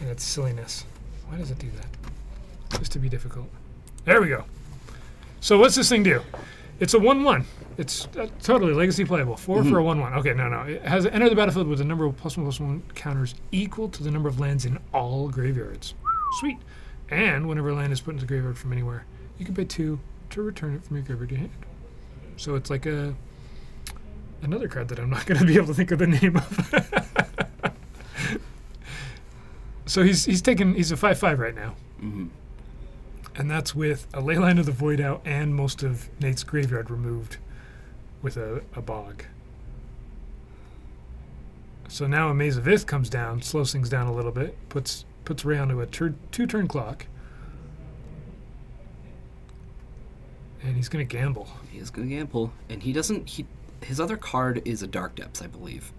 and its silliness. Why does it do that? Just to be difficult. There we go. So what's this thing do? It's a 1/1. It's totally legacy playable. 4 for a 1/1. Okay, no. It has enter the battlefield with a number of +1/+1 counters equal to the number of lands in all graveyards. Sweet. And whenever a land is put into the graveyard from anywhere, you can pay 2 to return it from your graveyard to your hand. So it's like another card that I'm not going to be able to think of the name of. So he's a 5/5 right now. Mhm. And that's with a Leyline of the Void out and most of Nate's graveyard removed with a bog. So now a Maze of Ith comes down, slows things down a little bit, puts Ray onto a 2-turn clock. And he's going to gamble. He is going to gamble, and his other card is a Dark Depths, I believe.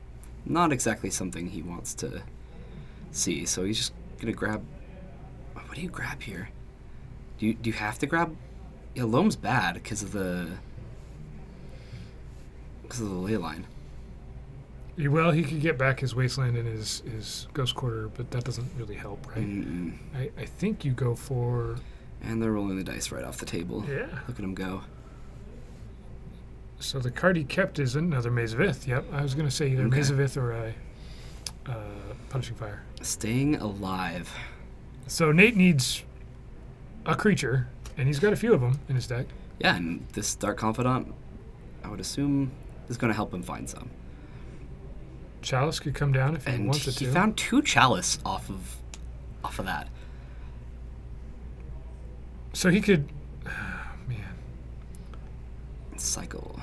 Not exactly something he wants to see, so he's just going to grab. What do you grab here? Do you have to grab? Yeah, Loam's bad because of the ley line. Well, he could get back his Wasteland and his Ghost Quarter, but that doesn't really help, right? Mm-mm. I think you go for... And they're rolling the dice right off the table. Yeah. Look at him go. So the card he kept is another Maze of Ith. Yep, I was going to say either Okay. Maze of Ith or a Punishing Fire. Staying alive. So Nate needs a creature, and he's got a few of them in his deck. Yeah, and this Dark Confidant, I would assume, is going to help him find some. Chalice could come down if he And wants it he to. found 2 Chalice off of that. So he could... man. Cycle.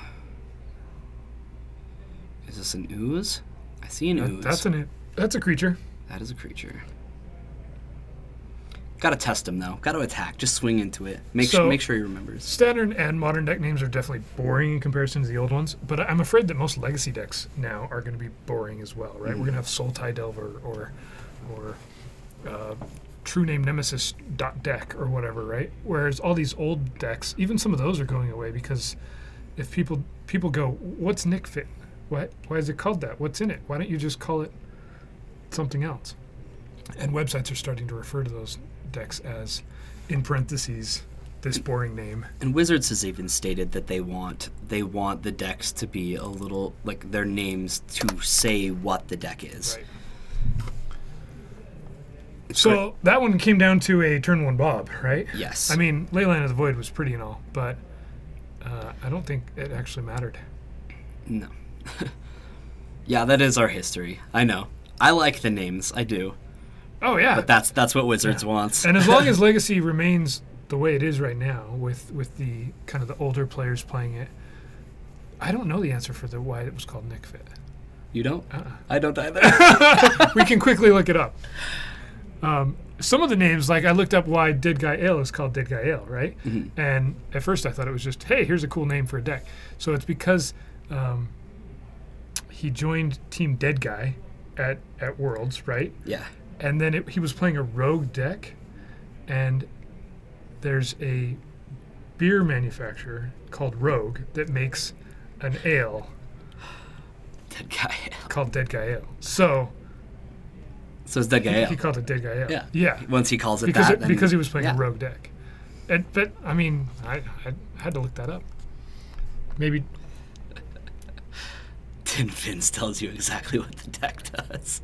Is this an ooze? I see an ooze. That's a creature. That is a creature. Gotta test him though. Gotta attack. Just swing into it. Make sure he remembers. Standard and modern deck names are definitely boring in comparison to the old ones, but I'm afraid that most legacy decks now are going to be boring as well, right? We're going to have Soul Tie Delver or True Name Nemesis deck or whatever, right? Whereas all these old decks, even some of those are going away because if people go, what's Nick Fit? Why is it called that? What's in it? Why don't you just call it something else? And websites are starting to refer to those decks as, in parentheses, this boring name. And Wizards has even stated that they want the decks to be a little like their names to say what the deck is. Right. It's So great. that one came down to a turn 1 Bob, right? Yes. I mean, Leyline of the Void was pretty and all, but I don't think it actually mattered. No. Yeah, that is our history. I know. I like the names. I do. Oh yeah. But that's what Wizards wants. And as long as Legacy remains the way it is right now, with the kind of the older players playing it, I don't know the answer for why it was called Nick Fit. You don't? Uh-uh. I don't either. We can quickly look it up. Some of the names, like I looked up why Dead Guy Ale is called Dead Guy Ale, right? Mm-hmm. And at first I thought it was just, hey, here's a cool name for a deck. So it's because he joined Team Dead Guy at Worlds, right? Yeah. And then he was playing a rogue deck, and there's a beer manufacturer called Rogue that makes an ale Dead Guy. called Dead Guy Ale. So It's Dead Guy. he called it Dead Guy Ale. Yeah. Yeah. Once he calls it Because that, then, because he was playing yeah. a rogue deck. But I mean, I had to look that up. Maybe. Tin Fins tells you exactly what the deck does.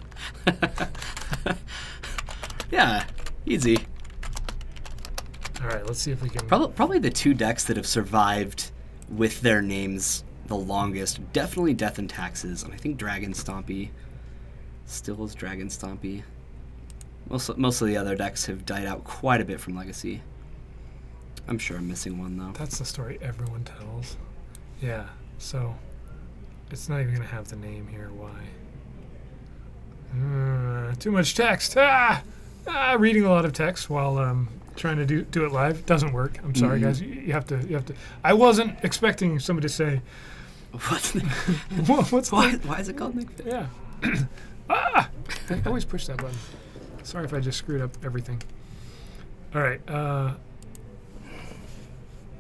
Yeah, easy. All right, let's see if we can. Probably the 2 decks that have survived with their names the longest. Definitely Death and Taxes, and I think Dragon Stompy still is Dragon Stompy. Most of the other decks have died out quite a bit from Legacy. I'm sure I'm missing one though. That's the story everyone tells. Yeah. So it's not even gonna have the name here. Why? Too much text. Reading a lot of text while trying to do it live doesn't work. I'm sorry, guys. You have to. I wasn't expecting somebody to say, What's "What's why the-" is it called Nick Fit? Yeah. I always push that button. Sorry if I just screwed up everything. All right.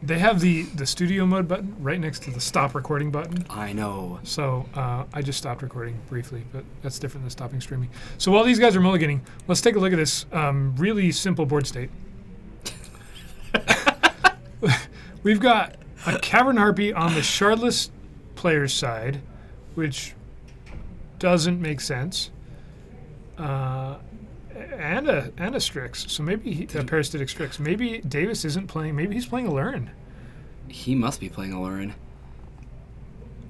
They have the studio mode button right next to the stop recording button. I know. So I just stopped recording briefly, but that's different than stopping streaming. So while these guys are mulliganing, let's take a look at this really simple board state. We've got a Cavern Harpy on the Shardless player's side, which doesn't make sense. And a Strix. So maybe a Parasitic Strix. Maybe Davis isn't playing. Maybe he's playing Alurin. He must be playing Alurin.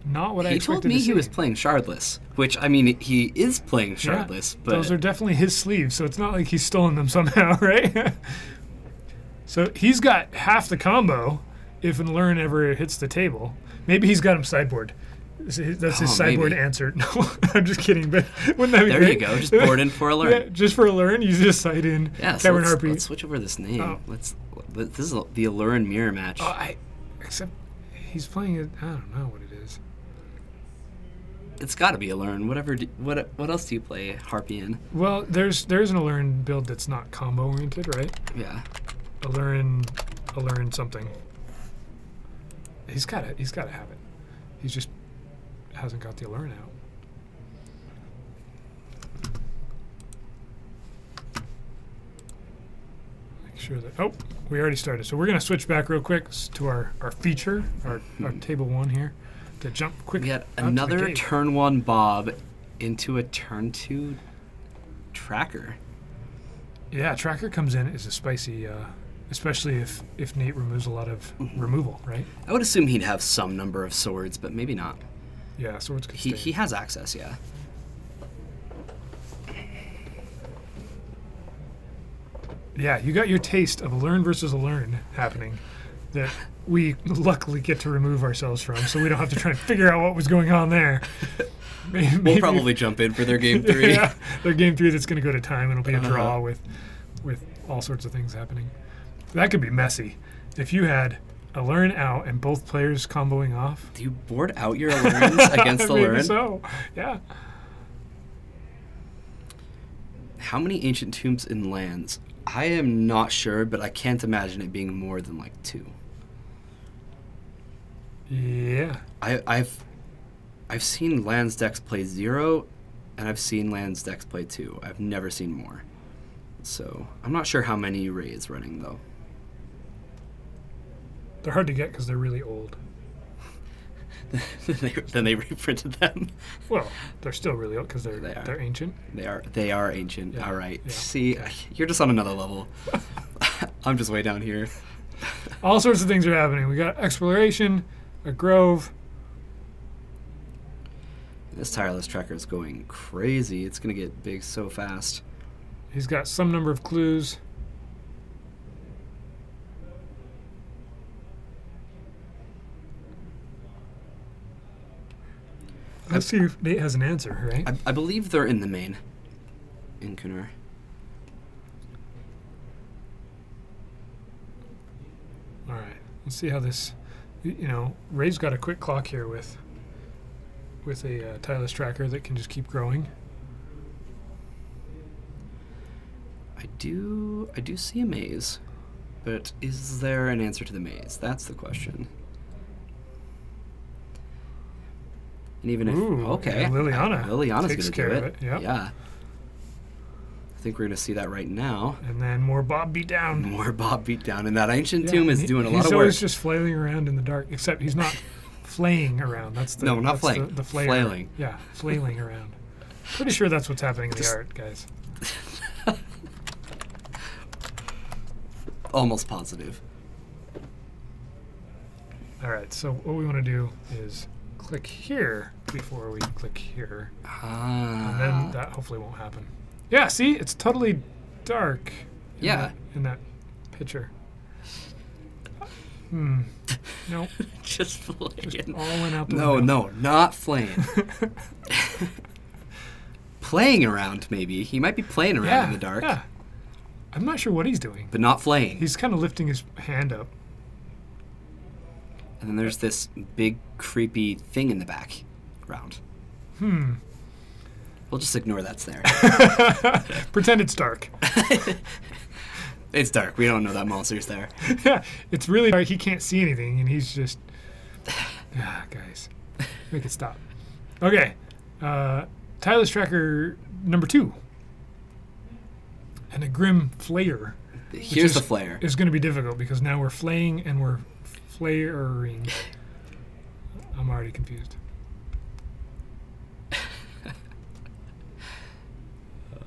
Not what I He expected told me to see. he was playing Shardless, which, I mean, he is playing Shardless, but... Those are definitely his sleeves, so it's not like he's stolen them somehow, right? So he's got half the combo if an Alurin ever hits the table. Maybe he's got him sideboard. That's his sideboard maybe. answer. No, I'm just kidding, but wouldn't that be There great? you go, just board in for Alurin. Yeah, just for Alurin, you just side in Yeah, so Cavern let's, Harpy. let's switch over this name. Oh. This is the Alurin mirror match. Except he's playing it. I don't know what it is. It's got to be Alurin. What else do you play Harpy in? Well, there's an Alurin build that's not combo oriented, right? Yeah. Alurin something. He's got to have it. He's just hasn't got the Alurin out. sure that. Oh, we already started. So we're going to switch back real quick to our feature, our table 1 here, to jump quick. We had out to the another gate. turn 1 Bob into a turn 2 tracker. Yeah, tracker comes in as a spicy, especially if Nate removes a lot of removal, right? I would assume he'd have some number of swords, but maybe not. Yeah, swords could He stay. has access, yeah. Yeah, you got your taste of a learn versus a learn happening that we luckily get to remove ourselves from, so we don't have to try and figure out what was going on there. We'll probably jump in for their game 3. Yeah, their game 3 that's going to go to time, and it'll be a draw with all sorts of things happening. That could be messy. If you had a learn out and both players comboing off. Do you board out your learns against the Maybe learn? so, yeah. How many ancient tombs in lands? I am not sure, but I can't imagine it being more than like 2. Yeah. I've seen lands decks play 0, and I've seen lands decks play 2. I've never seen more. So I'm not sure how many Ray is running though. They're hard to get because they're really old. Then they reprinted them. Well, they're still really old because They are. they're ancient. They are ancient. Yeah. All right. Yeah. See, Okay. you're just on another level. I'm just way down here. All sorts of things are happening. We got exploration, a grove. This tireless tracker is going crazy. It's gonna get big so fast. He's got some number of clues. Let's see if Nate has an answer, right? I believe they're in the main. In Kunar. All right. Let's see how this. You know, Ray's got a quick clock here with a tireless tracker that can just keep growing. I do see a maze, but is there an answer to the maze? That's the question. And even if Ooh, okay, and Liliana Liliana's takes gonna care do of it. it, yep. Yeah. I think we're gonna see that right now. And then more Bob beat down. More Bob beat down, and that ancient Yeah, tomb is and doing a lot he's of work. always just flailing around in the dark, except he's not flaying around. That's the No, not that's flaying. The flair. Flailing. Yeah, flailing around. Pretty sure that's what's happening in the art, guys. Almost positive. All right, so what we want to do is click here before we click here, and then that hopefully won't happen. Yeah, see, it's totally dark. Yeah. In that picture. No, Just flaying. just all went out the No, window. no, not flaying. Playing around, maybe. He might be playing around Yeah, in the dark, yeah. I'm not sure what he's doing. but not flaying. He's kind of lifting his hand up. And then there's this big, creepy thing in the background. We'll just ignore that's there. Pretend it's dark. It's dark. We don't know that monster's there. Yeah, it's really dark. He can't see anything, and he's just... guys. Make it stop. Okay. Tireless Tracker number 2. And a Grim Flayer. Here's the flare. Is going to be difficult because now we're flaying and we're flaring. I'm already confused.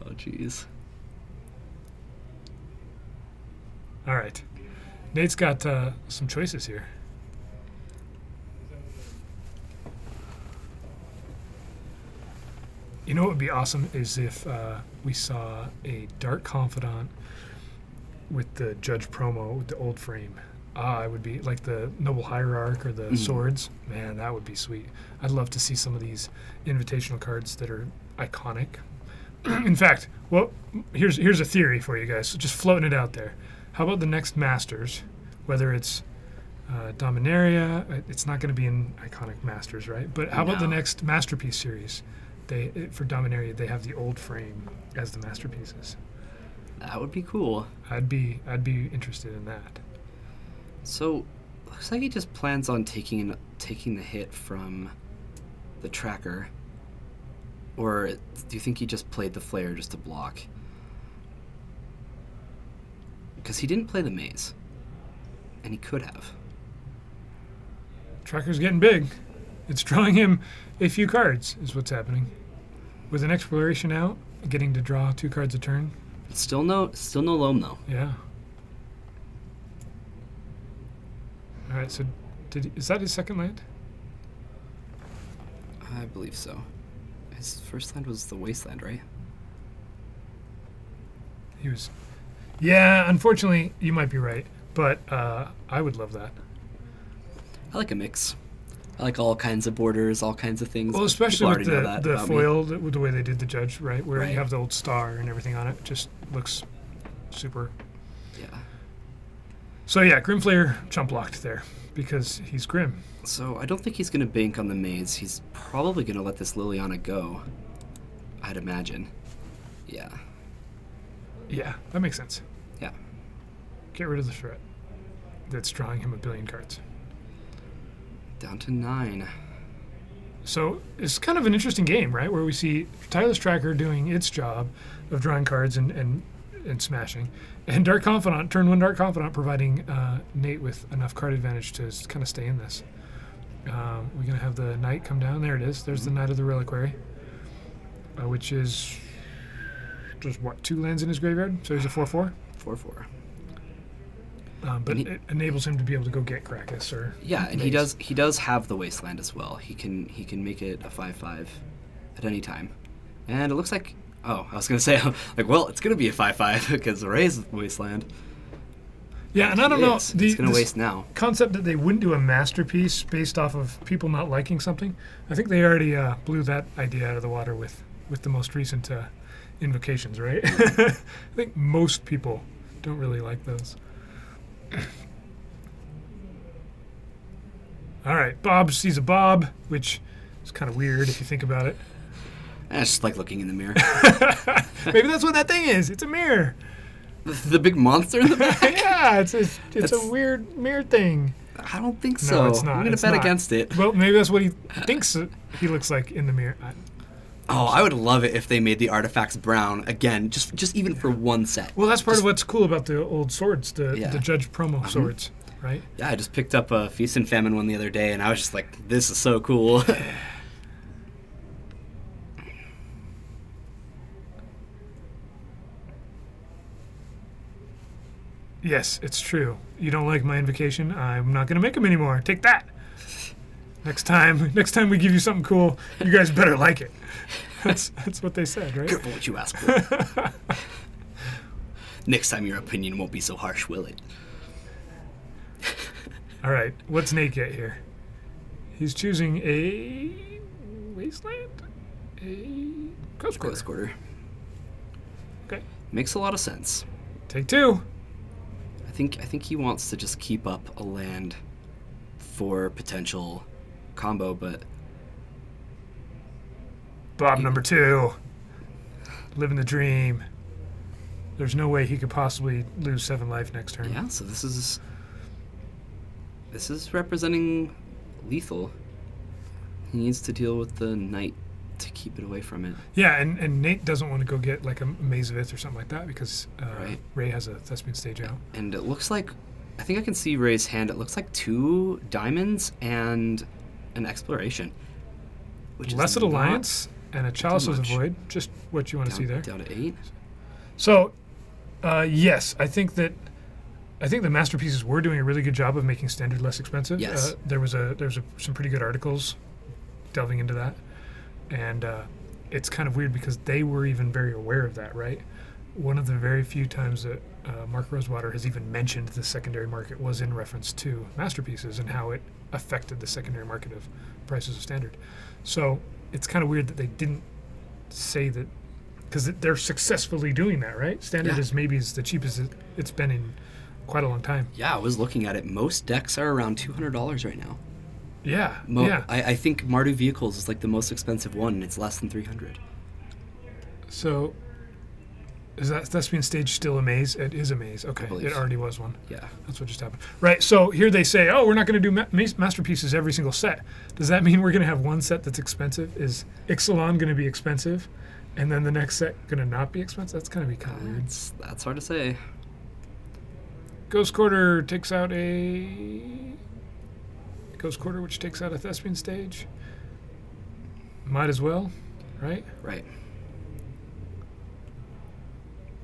Oh, jeez. All right. Nate's got some choices here. You know what would be awesome is if we saw a Dark Confidant with the Judge promo with the old frame. It would be like the Noble Hierarch or the swords. Man, that would be sweet. I'd love to see some of these invitational cards that are iconic. In fact, well, here's a theory for you guys. So just floating it out there. How about the next Masters, whether it's Dominaria, it's not going to be in iconic Masters, right? But how about the No. next Masterpiece series? For Dominaria, they have the old frame as the masterpieces. That would be cool. I'd be interested in that. So, looks like he just plans on taking the hit from the tracker. Or do you think he just played the flare just to block? Because he didn't play the maze. And he could have. Tracker's getting big. It's drawing him a few cards, is what's happening. With an exploration out, getting to draw 2 cards a turn. Still no loam, though. Yeah. All right, so is that his second land? I believe so. His first land was the Wasteland, right? He was... Yeah, unfortunately, you might be right. But I would love that. I like a mix. I like all kinds of borders, all kinds of things. Well, especially People with already know that the about foil, me. the way they did the Judge, right? Where Right. you have the old star and everything on it. Just looks super. Yeah. So yeah, Grimflayer chump blocked there because he's Grim. So I don't think he's going to bank on the maze. He's probably going to let this Liliana go. I'd imagine. Yeah. Yeah, that makes sense. Yeah. Get rid of the threat that's drawing him a billion cards. Down to 9. So it's kind of an interesting game, right? Where we see Tireless Tracker doing its job of drawing cards and smashing, and Dark Confidant, turn 1 Dark Confidant, providing Nate with enough card advantage to kind of stay in this. We're going to have the Knight come down. There it is. There's the Knight of the Reliquary, which is just, what, 2 lands in his graveyard? So he's a 4/4? 4/4. But it enables him to be able to go get Krakus or Yeah, and Maze. he does have the Wasteland as well. He can make it a 5/5 at any time. And it looks like, oh, I was going to say, like, well, it's going to be a 5/5 because Ray's Wasteland. Yeah, and I don't know. It's going to this waste now. concept that they wouldn't do a masterpiece based off of people not liking something, I think they already blew that idea out of the water with the most recent invocations, right? I think most people don't really like those. All right, Bob sees a Bob, which is kind of weird if you think about it. It's just like looking in the mirror. Maybe that's what that thing is. It's a mirror. The big monster in the back? Yeah, it's a That's- weird mirror thing. I don't think so. No, it's not. I'm going It's to bet not. against it. Well, maybe that's what he thinks he looks like in the mirror. Oh, I would love it if they made the artifacts brown again, just even for one set. Well, that's part of what's cool about the old swords, the Yeah. Judge promo swords, right? Yeah, I just picked up a Feast and Famine one the other day, and I was just like, this is so cool. Yes, it's true. You don't like my invocation? I'm not going to make them anymore. Take that. Next time we give you something cool, you guys better like it. That's what they said, right? Careful what you ask for. Next time your opinion won't be so harsh, will it? All right, what's Nate get here? He's choosing a Wasteland? A Ghost Quarter. Ghost Quarter. Okay. Makes a lot of sense. Take 2. I think he wants to just keep up a land for potential combo, but Bob number 2. Living the dream. There's no way he could possibly lose 7 life next turn. yeah, so this is representing lethal. He needs to deal with the knight to keep it away from it. Yeah, and Nate doesn't want to go get like a Maze of Ith or something like that because Right. Ray has a Thespian stage out. And it looks like, I think I can see Ray's hand. It looks like 2 diamonds and an exploration. Which Blessed is Alliance and a Chalice of the much. Void. Just what you want to see there. Down to 8. So, yes, I think the masterpieces were doing a really good job of making standard less expensive. Yes. There was some pretty good articles delving into that, and it's kind of weird because they were even very aware of that, right? One of the very few times that Mark Rosewater has even mentioned the secondary market was in reference to masterpieces and how it affected the secondary market of prices of standard. So it's kind of weird that they didn't say that, because they're successfully doing that, right? Standard Yeah. is maybe the cheapest it's been in quite a long time. Yeah, I was looking at it. Most decks are around $200 right now. Yeah, yeah. I think Mardu Vehicles is like the most expensive one, and it's less than 300. So is that Thespian stage still a maze? It is a maze. Okay, believe it so. already was one. Yeah. That's what just happened. Right, so here they say, oh, we're not going to do masterpieces every single set. Does that mean we're going to have one set that's expensive? Is Ixalan going to be expensive, and then the next set going to not be expensive? That's going to be kind of weird. That's hard to say. Ghost Quarter takes out a Ghost Quarter, which takes out a Thespian stage. Might as well, right? Right.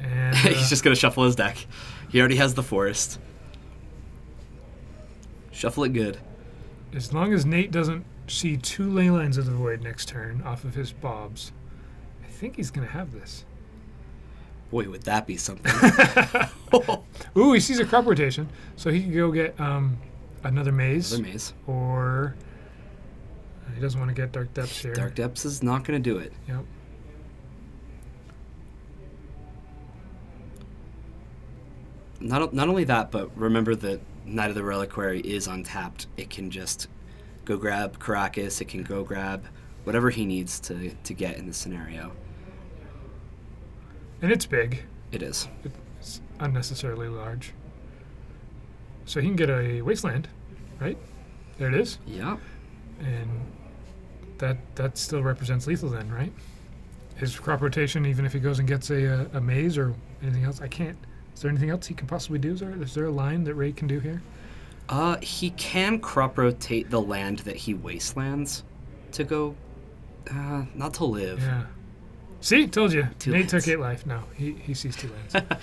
And He's just gonna shuffle his deck. He already has the forest. Shuffle it good. as long as Nate doesn't see 2 Ley Lines of the Void next turn off of his Bobs, I think he's gonna have this. Boy, would that be something. Ooh, he sees a crop rotation, so he can go get another maze. Another maze. Or he doesn't want to get Dark Depths here. Dark Depths is not going to do it. Yep. Not only that, but remember that Knight of the Reliquary is untapped. It can just go grab Caracas. It can go grab whatever he needs to get in the scenario. And it's big. It is. It's unnecessarily large. So he can get a Wasteland, right? There it is. Yeah. And that still represents lethal then, right? His crop rotation, even if he goes and gets a maze or anything else, I can't. Is there anything else he can possibly do? Is there a line that Ray can do here? He can crop rotate the land that he wastelands to go, not to live. Yeah. See, told you. 2 Nate lands. took 8 life. No, he sees 2 lands.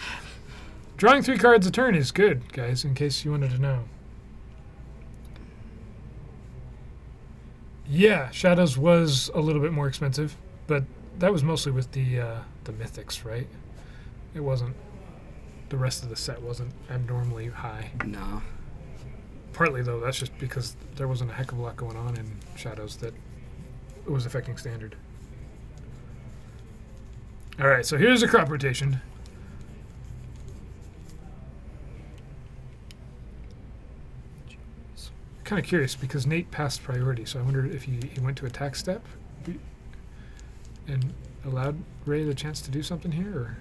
Drawing 3 cards a turn is good, guys, in case you wanted to know. Yeah, Shadows was a little bit more expensive, but that was mostly with the mythics, right? It wasn't. The rest of the set wasn't abnormally high. No. Partly, though, that's just because there wasn't a heck of a lot going on in Shadows that it was affecting Standard. All right, so here's a crop rotation. Kind of curious because Nate passed priority, so I wonder if he went to attack step and allowed Ray the chance to do something here, or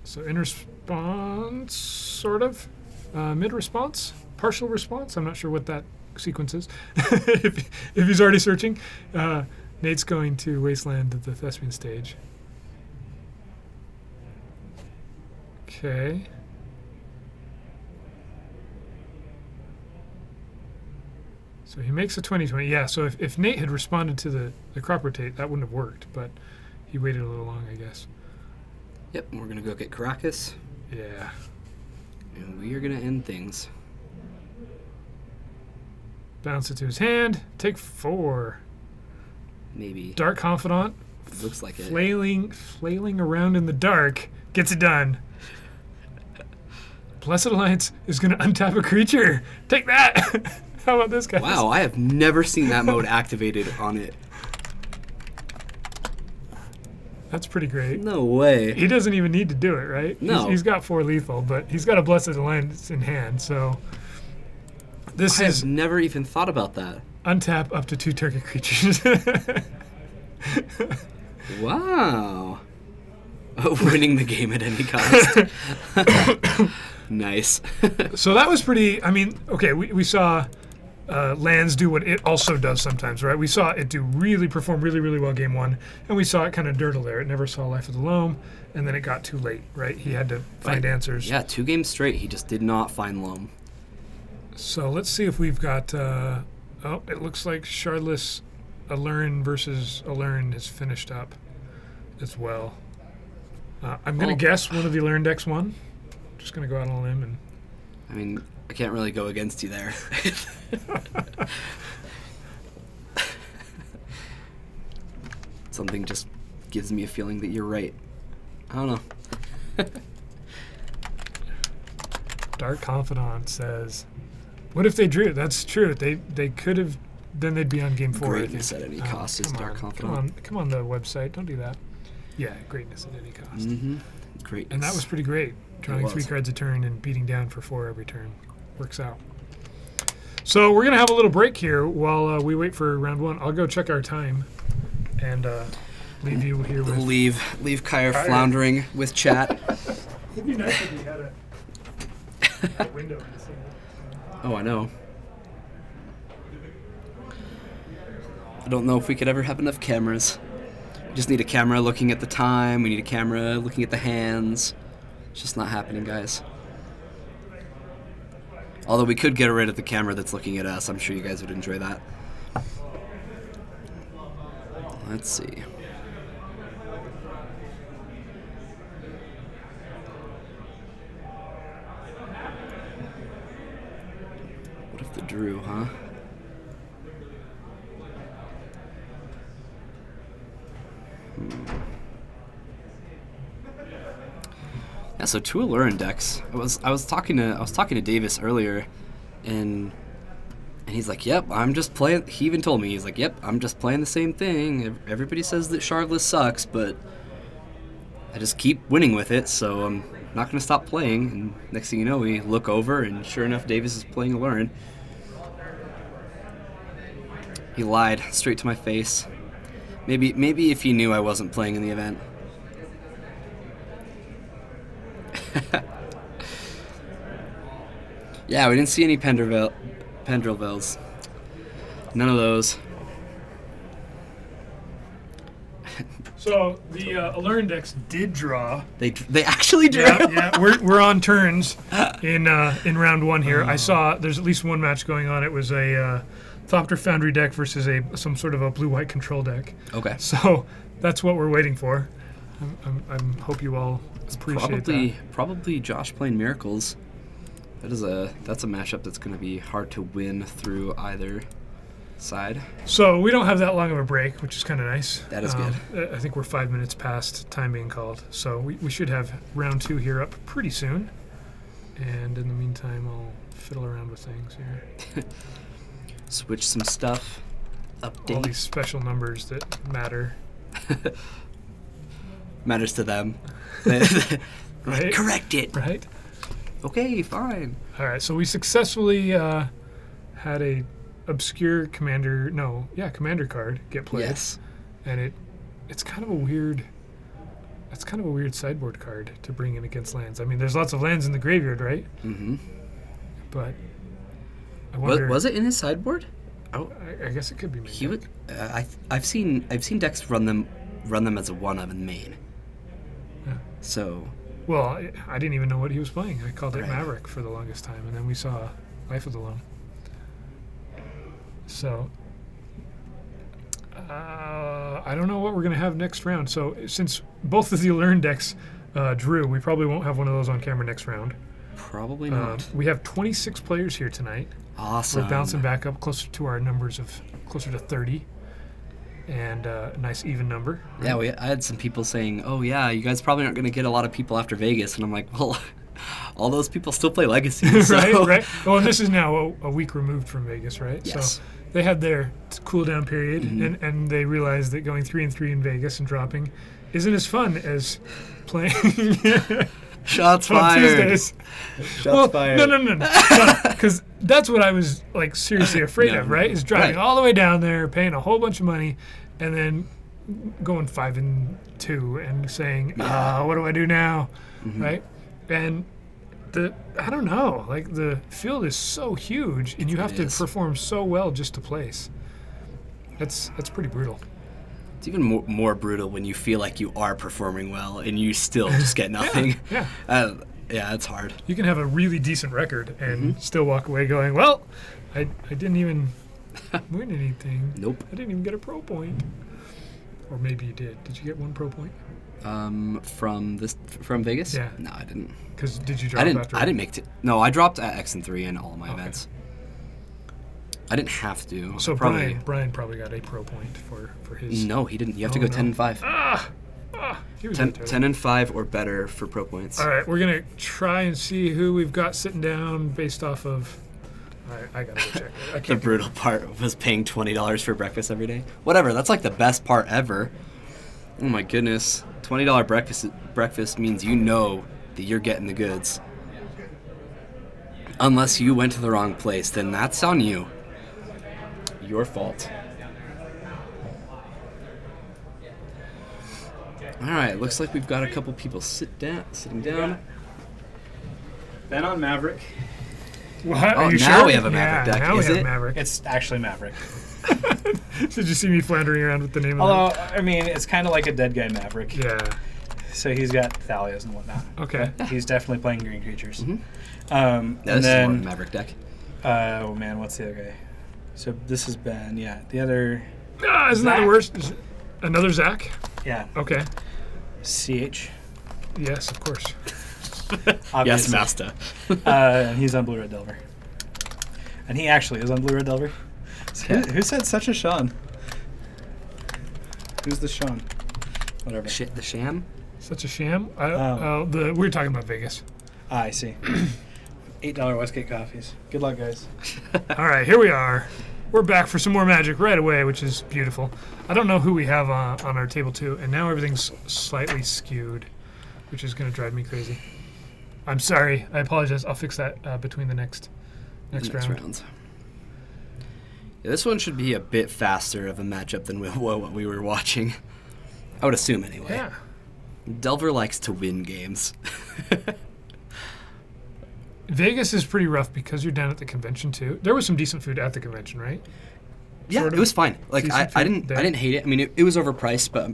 so in response, sort of mid response, partial response. I'm not sure what that sequence is. if he's already searching, Nate's going to Wasteland at the Thespian stage. Okay. So he makes a 20-20. Yeah, so if Nate had responded to the crop rotate, that wouldn't have worked, but he waited a little long, I guess. Yep, we're going to go get Caracas, Yeah. and we are going to end things. Bounce it to his hand. Take 4. Maybe. Dark Confidant. Looks like it. Flailing around in the dark. Gets it done. Blessed Alliance is going to untap a creature. Take that! How about this, guys? Wow, I have never seen that mode activated on it. That's pretty great. No way. He doesn't even need to do it, right? No. He's got 4 lethal, but he's got a Blessed Alliance in hand, so this I is have never even thought about that. untap up to 2 target creatures. Wow. Winning the game at any cost. Nice. So that was pretty. I mean, okay, we saw lands do what it also does sometimes, right? We saw it perform really well game 1, and we saw it kind of dirtle there. It never saw Life of the Loam, and then it got too late, right? He had to find answers. Yeah, 2 games straight, he just did not find Loam. So let's see if we've got. Oh, it looks like Shardless Allurin versus Allurin is finished up as well. I'm going to guess one of the Allurin decks won. Just going to go out on a limb and. I mean, I can't really go against you there. Something just gives me a feeling that you're right. I don't know. Dark Confidant says, "What if they drew?" That's true. They could have. Then they'd be on game 4. Greatness at any cost is Dark Confidant. Come on the website. Don't do that. Yeah, greatness at any cost. Mm-hmm. Greatness. And that was pretty great. Drawing was. 3 cards a turn and beating down for 4 every turn. Works out. So we're going to have a little break here while we wait for round 1. I'll go check our time and leave you here with... Leave Kyra floundering with chat. It'd be nice if we had a window in the same. Oh, I know. I don't know if we could ever have enough cameras. Just need a camera looking at the time. We need a camera looking at the hands. It's just not happening, guys. Although we could get rid of the camera that's looking at us. I'm sure you guys would enjoy that. Let's see. What if the Drew, huh? Yeah, so two Allurin decks. I was talking to Davis earlier, and he's like, "Yep, I'm just playing." He even told me, he's like, "Yep, I'm just playing the same thing. Everybody says that Shardless sucks, but I just keep winning with it, so I'm not gonna stop playing." And next thing you know, we look over, and sure enough, Davis is playing Allurin. He lied straight to my face. Maybe if he knew I wasn't playing in the event. Yeah, we didn't see any Pendrelvels. None of those. So the Allurin decks did draw. They actually drew. Yeah, we're on turns in round one here. I saw there's at least one match going on. It was a Thopter Foundry deck versus some sort of a blue-white control deck. Okay. So that's what we're waiting for. I hope you all appreciate that. Probably Josh playing Miracles. That's a matchup that's going to be hard to win through either side. So we don't have that long of a break, which is kind of nice. That is good. I think we're 5 minutes past time being called. So we should have round two here up pretty soon. And in the meantime, I'll fiddle around with things here. Switch some stuff. Update. All these special numbers that matter. Matters to them. Right? Correct it. Right? Okay, fine. All right, so we successfully had a obscure commander card get played. Yes. And it's kind of a weird sideboard card to bring in against lands. I mean, there's lots of lands in the graveyard, right? Mm-hmm. But I wonder, was it in his sideboard? Oh, I guess it could be. He would. I've seen decks run them as a 1-of in main. Yeah. So. Well, I didn't even know what he was playing. I called it Right. Maverick for the longest time, and then we saw Life of the Loam. So, I don't know what we're going to have next round. So, since both of the Allurin decks drew, we probably won't have one of those on camera next round. Probably not. We have 26 players here tonight. Awesome. We're bouncing back up closer to our numbers of closer to 30. And a nice even number. Right? Yeah, I had some people saying, "Oh yeah, you guys probably aren't going to get a lot of people after Vegas," and I'm like, "Well, all those people still play Legacy." So. Right. Well, and this is now a week removed from Vegas, right? Yes. So they had their cool down period, Mm-hmm. and they realized that going 3-3 in Vegas and dropping isn't as fun as playing. Shots on fired. Tuesdays. Shots fired. No. Because that's what I was like seriously afraid No. of, right? Is driving Right. all the way down there, paying a whole bunch of money, and then going 5-2 and saying, what do I do now? Mm-hmm. Right? And I don't know, like the field is so huge, and you have to perform so well just to place. That's pretty brutal. It's even more brutal when you feel like you are performing well and you still just get nothing. Yeah. Yeah, it's hard. You can have a really decent record and still walk away going, well, I didn't even win anything. Nope. I didn't even get a pro point. Or maybe you did. Did you get one pro point? From Vegas? Yeah. No, I didn't. Because did you drop after? I didn't make it. No, I dropped at X and 3 in all of my events. I didn't have to. So Brian probably got a pro point for his. No, he didn't. You have to go 10 and 5. He was 10 and 5 or better for pro points. All right, we're gonna try and see who we've got sitting down based off of. I gotta go check it. The brutal part was paying $20 for breakfast every day. Whatever, that's like the best part ever. Oh my goodness. $20 breakfast means you know that you're getting the goods. Unless you went to the wrong place, then that's on you. Your fault. Alright, looks like we've got a couple people sitting down. Then on Maverick. What? Are you now sure? we have a Maverick deck. Now Is we have it? Maverick. It's actually Maverick. Did you see me floundering around with the name of Although, I mean, it's kind of like a dead guy Maverick. it? Yeah. So he's got Thalias and whatnot. Okay. But he's definitely playing green creatures. Mhm. And This is more then, Maverick deck. oh man, what's the other guy? So this has been, yeah, the other, Ah, isn't that the Zach. worst? Another Zach? yeah, Okay. CH. Yes, of course. Yes, Obviously. Master. And he's on Blue Red Delver. And he actually is on Blue Red Delver. So who said such a Sean? Who's the Sean? Whatever. Shit, the sham? Such a sham. Oh. We're talking about Vegas. Ah, I see. $8 Westgate coffees. Good luck, guys. All right, here we are. We're back for some more Magic right away, which is beautiful. I don't know who we have on our table too, and now everything's slightly skewed, which is going to drive me crazy. I'm sorry. I apologize. I'll fix that between the next round. rounds. Yeah, this one should be a bit faster of a matchup than what we were watching. I would assume anyway. Yeah. Delver likes to win games. Vegas is pretty rough because you're down at the convention too. There was some decent food at the convention, right? Yeah, Sort it of was fine. Like decent I food didn't there. hate it. I mean, it was overpriced, but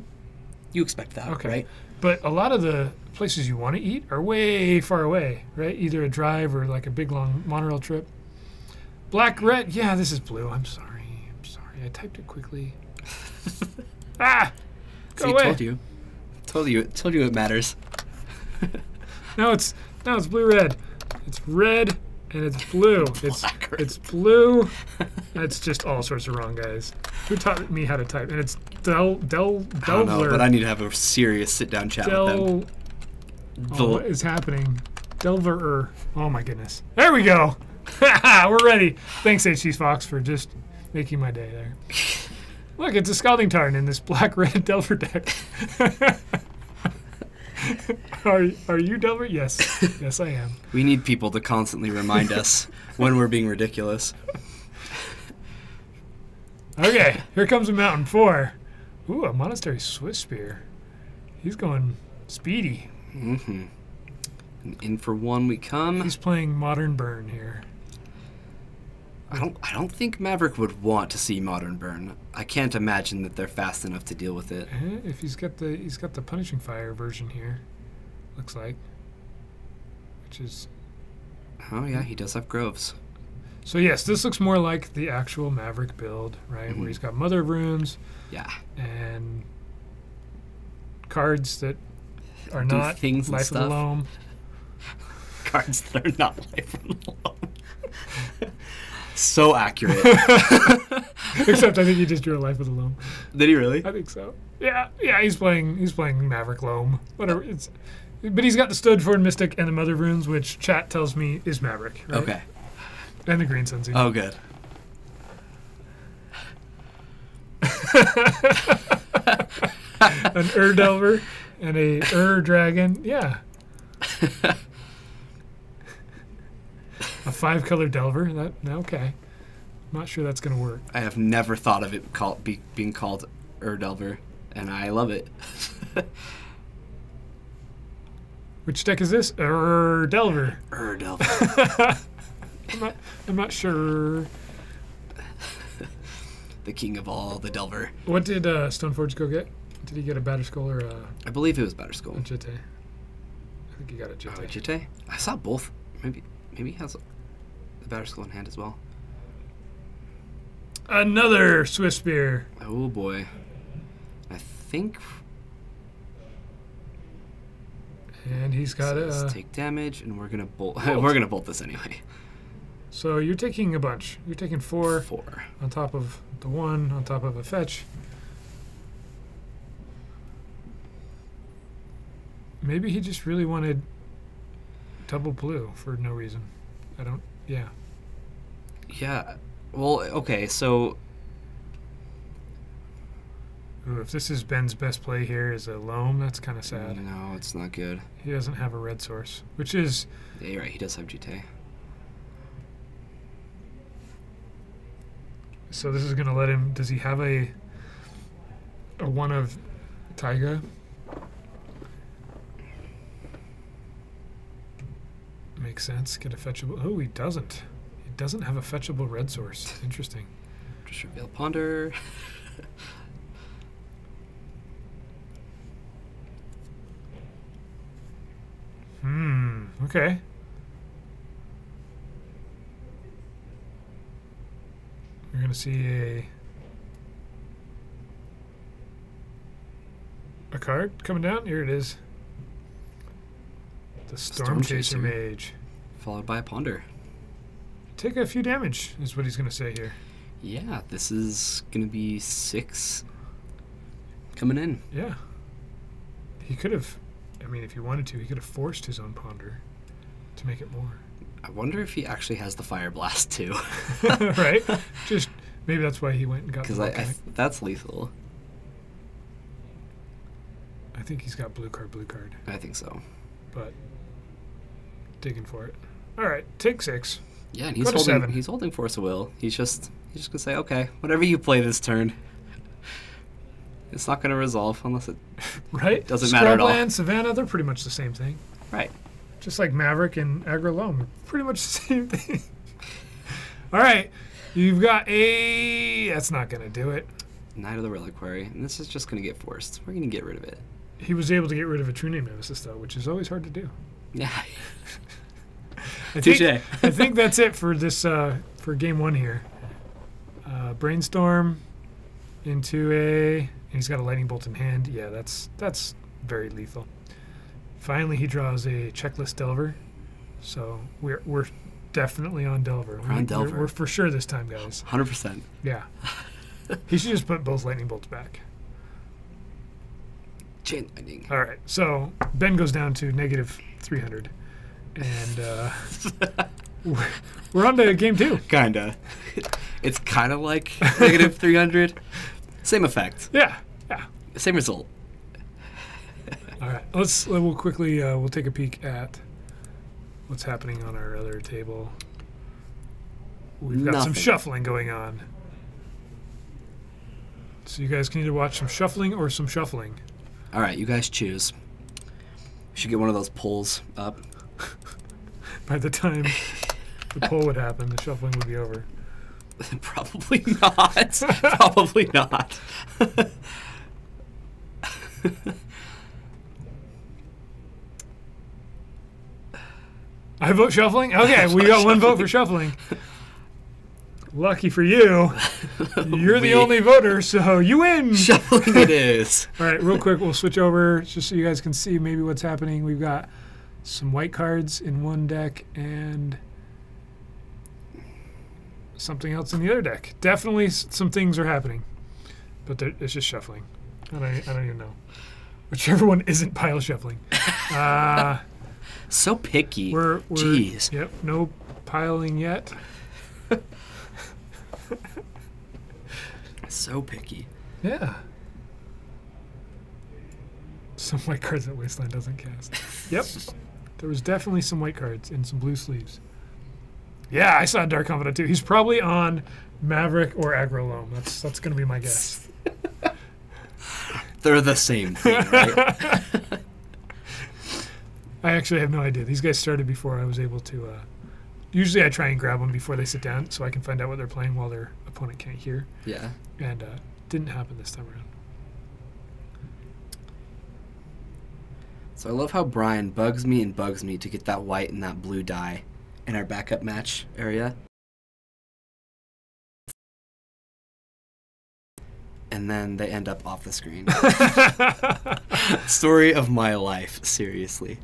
you expect that, Okay. right? But a lot of the places you want to eat are way far away, right? Either a drive or like a big long monorail trip. Black, red. Yeah, this is blue. I'm sorry. I typed it quickly. Ah! Go See, away. told you it matters. Now it's blue red. It's red and it's blue. Black, red. It's blue. That's just all sorts of wrong, guys. Who taught me how to type? And it's I don't know, Delver. but I need to have a serious sit-down chat with them. Oh, what is happening? Delver. Oh my goodness. There we go. We're ready. Thanks, HC Fox, for just making my day there. Look, it's a Scalding Tarn in this black-red Delver deck. Are you Delver? Yes. Yes, I am. We need people to constantly remind us when we're being ridiculous. Okay, here comes a Mountain 4. Ooh, a Monastery Swiss Spear. He's going speedy. Mm-hmm. And in for one we come. He's playing Modern Burn here. I don't think Maverick would want to see Modern Burn. I can't imagine that they're fast enough to deal with it. If he's got the Punishing Fire version here, looks like, which is Oh yeah, he does have Groves. so. Yes, this looks more like the actual Maverick build, right? Where he's got Mother of Runes Yeah. and cards that are Do not things and Life of the stuff. Loam. Cards that are not Life of the Loam. So accurate. Except I think he just drew a Life of the Loam. Did he really? I think so. Yeah. He's playing Maverick Loam. Whatever. But he's got the Stoodford Mystic and the Mother of Runes, which chat tells me is Maverick. Right? Okay. And the Green Sunzy. Oh, good. An Delver and a Dragon. Yeah. A 5-color Delver. Okay. I'm not sure that's going to work. I have never thought of it being called Delver, and I love it. Which deck is this? Delver. Delver. I'm not sure. The king of all the Delver. What did Stoneforge go get? Did he get a Batterskull or a I believe it was Batterskull. Jitte? I think he got a Jitte. Oh, Jitte? I saw both. Maybe he has the Batterskull in hand as well. Another Swiss Spear. Oh boy. I think And he's got let's a. take damage, and we're gonna bolt. Bolt. We're gonna bolt this anyway. So you're taking a bunch. You're taking 4 4. on top of the 1 on top of a fetch. Maybe he just really wanted double blue for no reason. I don't. Yeah. Yeah. Well, okay. So Ooh, if this is Ben's best play here is a Loam, that's kind of sad. no, it's not good. He doesn't have a red source, which is Yeah, you're right. He does have Jitte. so. This is gonna let him. Does he have a one of Taiga? Makes sense. Get a fetchable. Oh, he doesn't. He doesn't have a fetchable red source. Interesting. Travail Ponder. Okay. You're going to see a card coming down. Here it is. The Storm Chaser Mage. Followed by a Ponder. Take a few damage, is what he's going to say here. Yeah, this is going to be 6 coming in. Yeah. He could have, I mean, if he wanted to, he could have forced his own Ponder to make it more. I wonder if he actually has the Fire Blast too. Right? Just, maybe that's why he went and got the Because that's lethal. I think he's got blue card. I think so. But digging for it. All right, take 6. Yeah, and Go to 7. he's holding Force of Will. He's just gonna say, okay, whatever you play this turn, it's not gonna resolve unless it Right? doesn't matter at all. Scrubland, Savannah, they're pretty much the same thing. Right. Just like Maverick and Agrolome, pretty much the same thing. All right, you've got that's not gonna do it. Knight of the Reliquary, and this is just gonna get forced. We're gonna get rid of it. He was able to get rid of a True Name Nemesis though, which is always hard to do. Yeah. Touche. Touche. I think that's it for this for game 1 here. Brainstorm into and he's got a Lightning Bolt in hand. Yeah, that's very lethal. Finally, he draws a Checklist Delver, so we're definitely on Delver. We're on Delver. We're for sure this time, guys. 100%. Yeah. He should just put both Lightning Bolts back. Chain Lightning. All right, so Ben goes down to negative 300, and we're on to game 2. Kinda. It's kind of like negative 300. Same effect. Yeah. Same result. All right, we'll quickly we'll take a peek at what's happening on our other table. We've got some Nothing. shuffling going on, so you guys can either watch some shuffling or some shuffling. All right, you guys choose. We should get one of those polls up. By the time the poll would happen, the shuffling would be over. Probably not. Probably not. I vote shuffling? Okay, we got one vote for shuffling. Lucky for you. You're the only voter, so you win. Shuffling it is. All right, real quick, we'll switch over just so you guys can see maybe what's happening. We've got some white cards in one deck and something else in the other deck. Definitely some things are happening, but it's just shuffling. I don't even know. Whichever one isn't pile shuffling. So picky. We're Jeez. Yep, no piling yet. So picky. Yeah. Some white cards that Wasteland doesn't cast. Yep. There was definitely some white cards and some blue sleeves. Yeah, I saw Dark Confidant too. He's probably on Maverick or Agrolome. That's going to be my guess. They're the same thing, right? I actually have no idea. These guys started before I was able to... usually I try and grab them before they sit down so I can find out what they're playing while their opponent can't hear. Yeah. And didn't happen this time around. So I love how Brian bugs me to get that white and that blue die in our backup match area. And then they end up off the screen. Story of my life, seriously.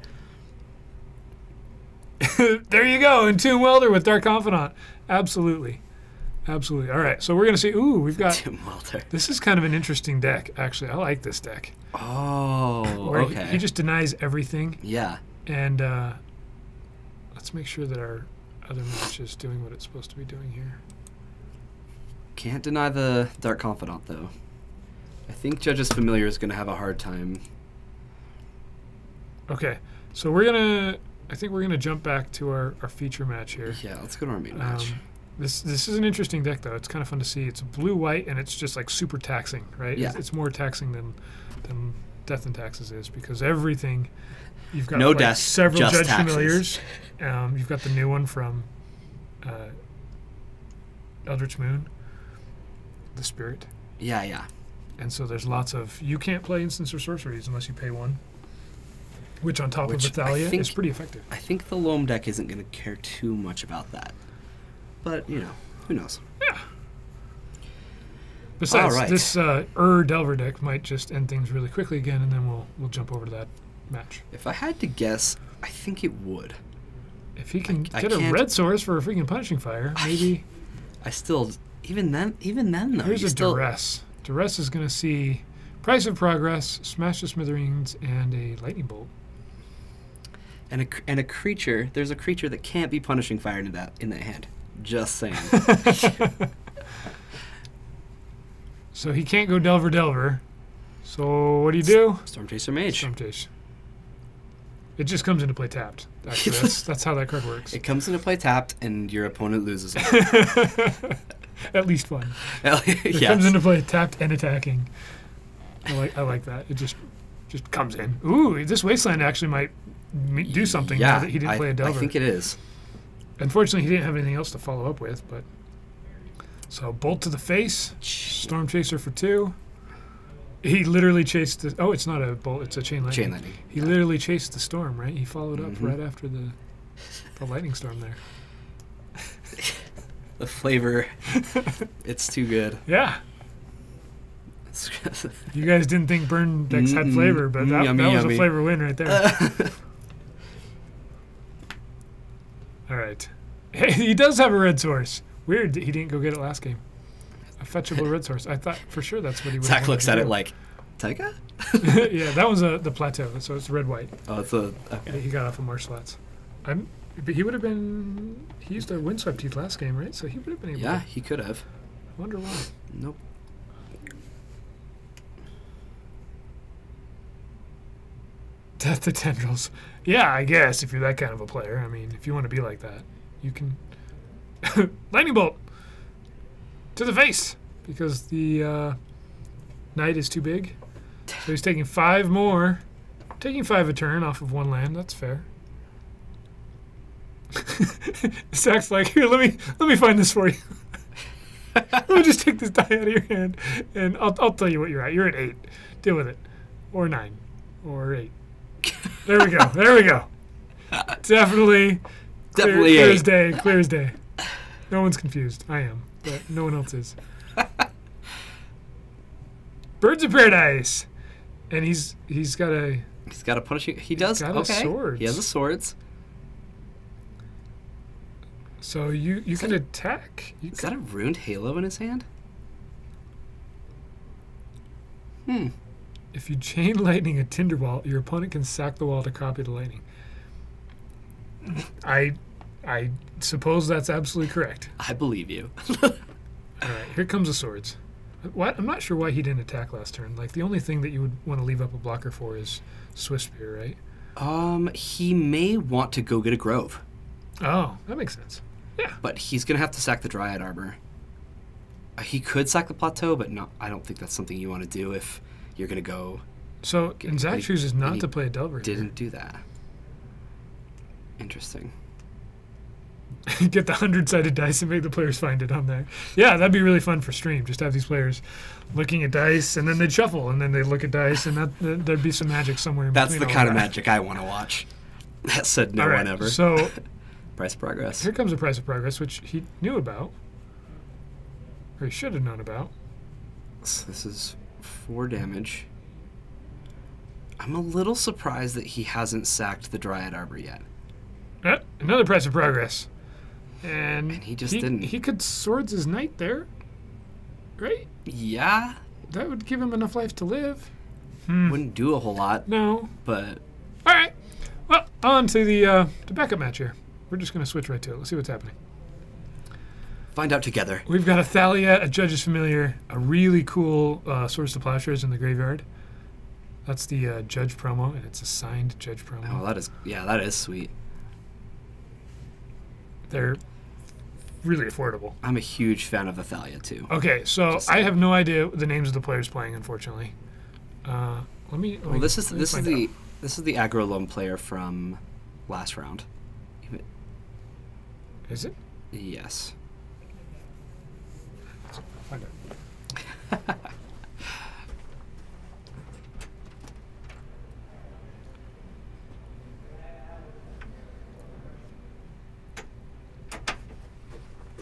There you go, Entomb Welder with Dark Confidant. Absolutely. Absolutely. All right, so we're going to see... Ooh, we've got... Tim Welder. This is kind of an interesting deck, actually. I like this deck. Oh, Where okay. he just denies everything. Yeah. And let's make sure that our other match is doing what it's supposed to be doing here. Can't deny the Dark Confidant, though. I think Judge's Familiar is going to have a hard time. Okay, so we're going to... I think we're going to jump back to our feature match here. Yeah, let's go to our main match. This is an interesting deck, though. It's kind of fun to see. It's blue-white, and it's just, like, super taxing, right? Yeah. It's more taxing than Death and Taxes is, because everything... You've got No like, death, several just Judge taxes. Familiars. You've got the new one from Eldritch Moon. the spirit. Yeah, yeah. And so there's lots of... You can't play instants or sorceries unless you pay 1. Which on top of Athalia is pretty effective. I think the Loam deck isn't going to care too much about that. But, you know, who knows? Yeah. Besides, All right. this Delver deck might just end things really quickly again, and then we'll jump over to that match. If I had to guess, I think it would. If he can I get a can't- red source for a freaking Punishing Fire, maybe... I still... Even then though. Here's you a still, Duress. Duress is going to see Price of Progress, Smash to Smithereens, and a Lightning Bolt. And a creature... There's a creature that can't be Punishing Fire in that hand. Just saying. So he can't go Delver. So what do you do? Storm Chaser Mage. Storm Chase. It just comes into play tapped. Actually, that's how that card works. It comes into play tapped, and your opponent loses it. At least one. It Yes. comes into play tapped and attacking. I like that. It just comes in. Ooh, this Wasteland actually might do something now that he didn't play a Delver. I think it is. Unfortunately, he didn't have anything else to follow up with. But so Bolt to the face, Storm Chaser for 2. He literally chased the... Oh, it's not a bolt. It's a Chain Lightning. Chain Lightning. He literally chased the storm, right? He followed up right after the lightning storm there. The flavor, it's too good. Yeah. You guys didn't think burn decks had flavor, but that was yummy. a flavor win right there. All right. Hey, he does have a red source. Weird that he didn't go get it last game. A fetchable red source. I thought for sure that's what he would. Zach looks at it like, Tyga? Yeah, that was the plateau, so it's red-white. Oh, it's a... Okay. He got off of Marshallats. But he would have been... He used a Windswept Teeth last game, right? So he would have been able Yeah, to... he could have. I wonder why. Nope. Death to Tendrils. Yeah, I guess, if you're that kind of a player. I mean, if you want to be like that, you can... Lightning Bolt! To the face! Because the Knight is too big. So he's taking 5 more. Taking 5 a turn off of 1 land. That's fair. Zach's like, here, let me find this for you. Let me just take this die out of your hand, and I'll tell you what you're at. You're at 8. Deal with it. Or 9. Or 8. There we go. There we go. Definitely clear 8. as day. Clear as day. No one's confused. I am, but no one else is. Birds of Paradise, and he's got a punishing. He does. got a Okay. swords. He has a swords. So you can attack. Is that a ruined halo in his hand? If you chain lightning a Tinderwall, your opponent can sack the wall to copy the lightning. I suppose that's absolutely correct. I believe you. All right, here comes the swords. What? I'm not sure why he didn't attack last turn. Like, the only thing that you would want to leave up a blocker for is Swift Spear, right? He may want to go get a grove, Oh, that makes sense. Yeah. but he's gonna have to sack the Dryad Arbor. He could sack the Plateau, but no, I don't think that's something you want to do if you're gonna go. So, and Zach he- chooses and not he to play a Delver here. Didn't do that. Interesting. Get the 100-sided dice and make the players find it on there. Yeah, that'd be really fun for stream. Just have these players looking at dice, and then they'd shuffle, and then they'd look at dice, and there'd be some magic somewhere in That's between. the all kind of that. magic I want to watch. That said no All right, one ever. So Price of Progress. here comes the Price of Progress, which he knew about, or he should have known about. So this is 4 damage. I'm a little surprised that he hasn't sacked the Dryad Arbor yet. Another Price of Progress. And he just didn't. He could Swords his Knight there, right? Yeah, That would give him enough life to live. wouldn't do a whole lot, No. but All right. Well, on to the backup match here. We're just going to switch right to it. Let's see what's happening. find out together. We've got a Thalia, a Judge's Familiar, a really cool Swords to Plowshares in the graveyard. That's the Judge promo, and it's a signed Judge promo. Oh, that is sweet. They're really affordable. I'm a huge fan of Athalia too. Okay, so Just I have no idea the names of the players playing, unfortunately. Let me. Well, this is let me find out. the aggro loam player from last round. Is it? Yes. Find out.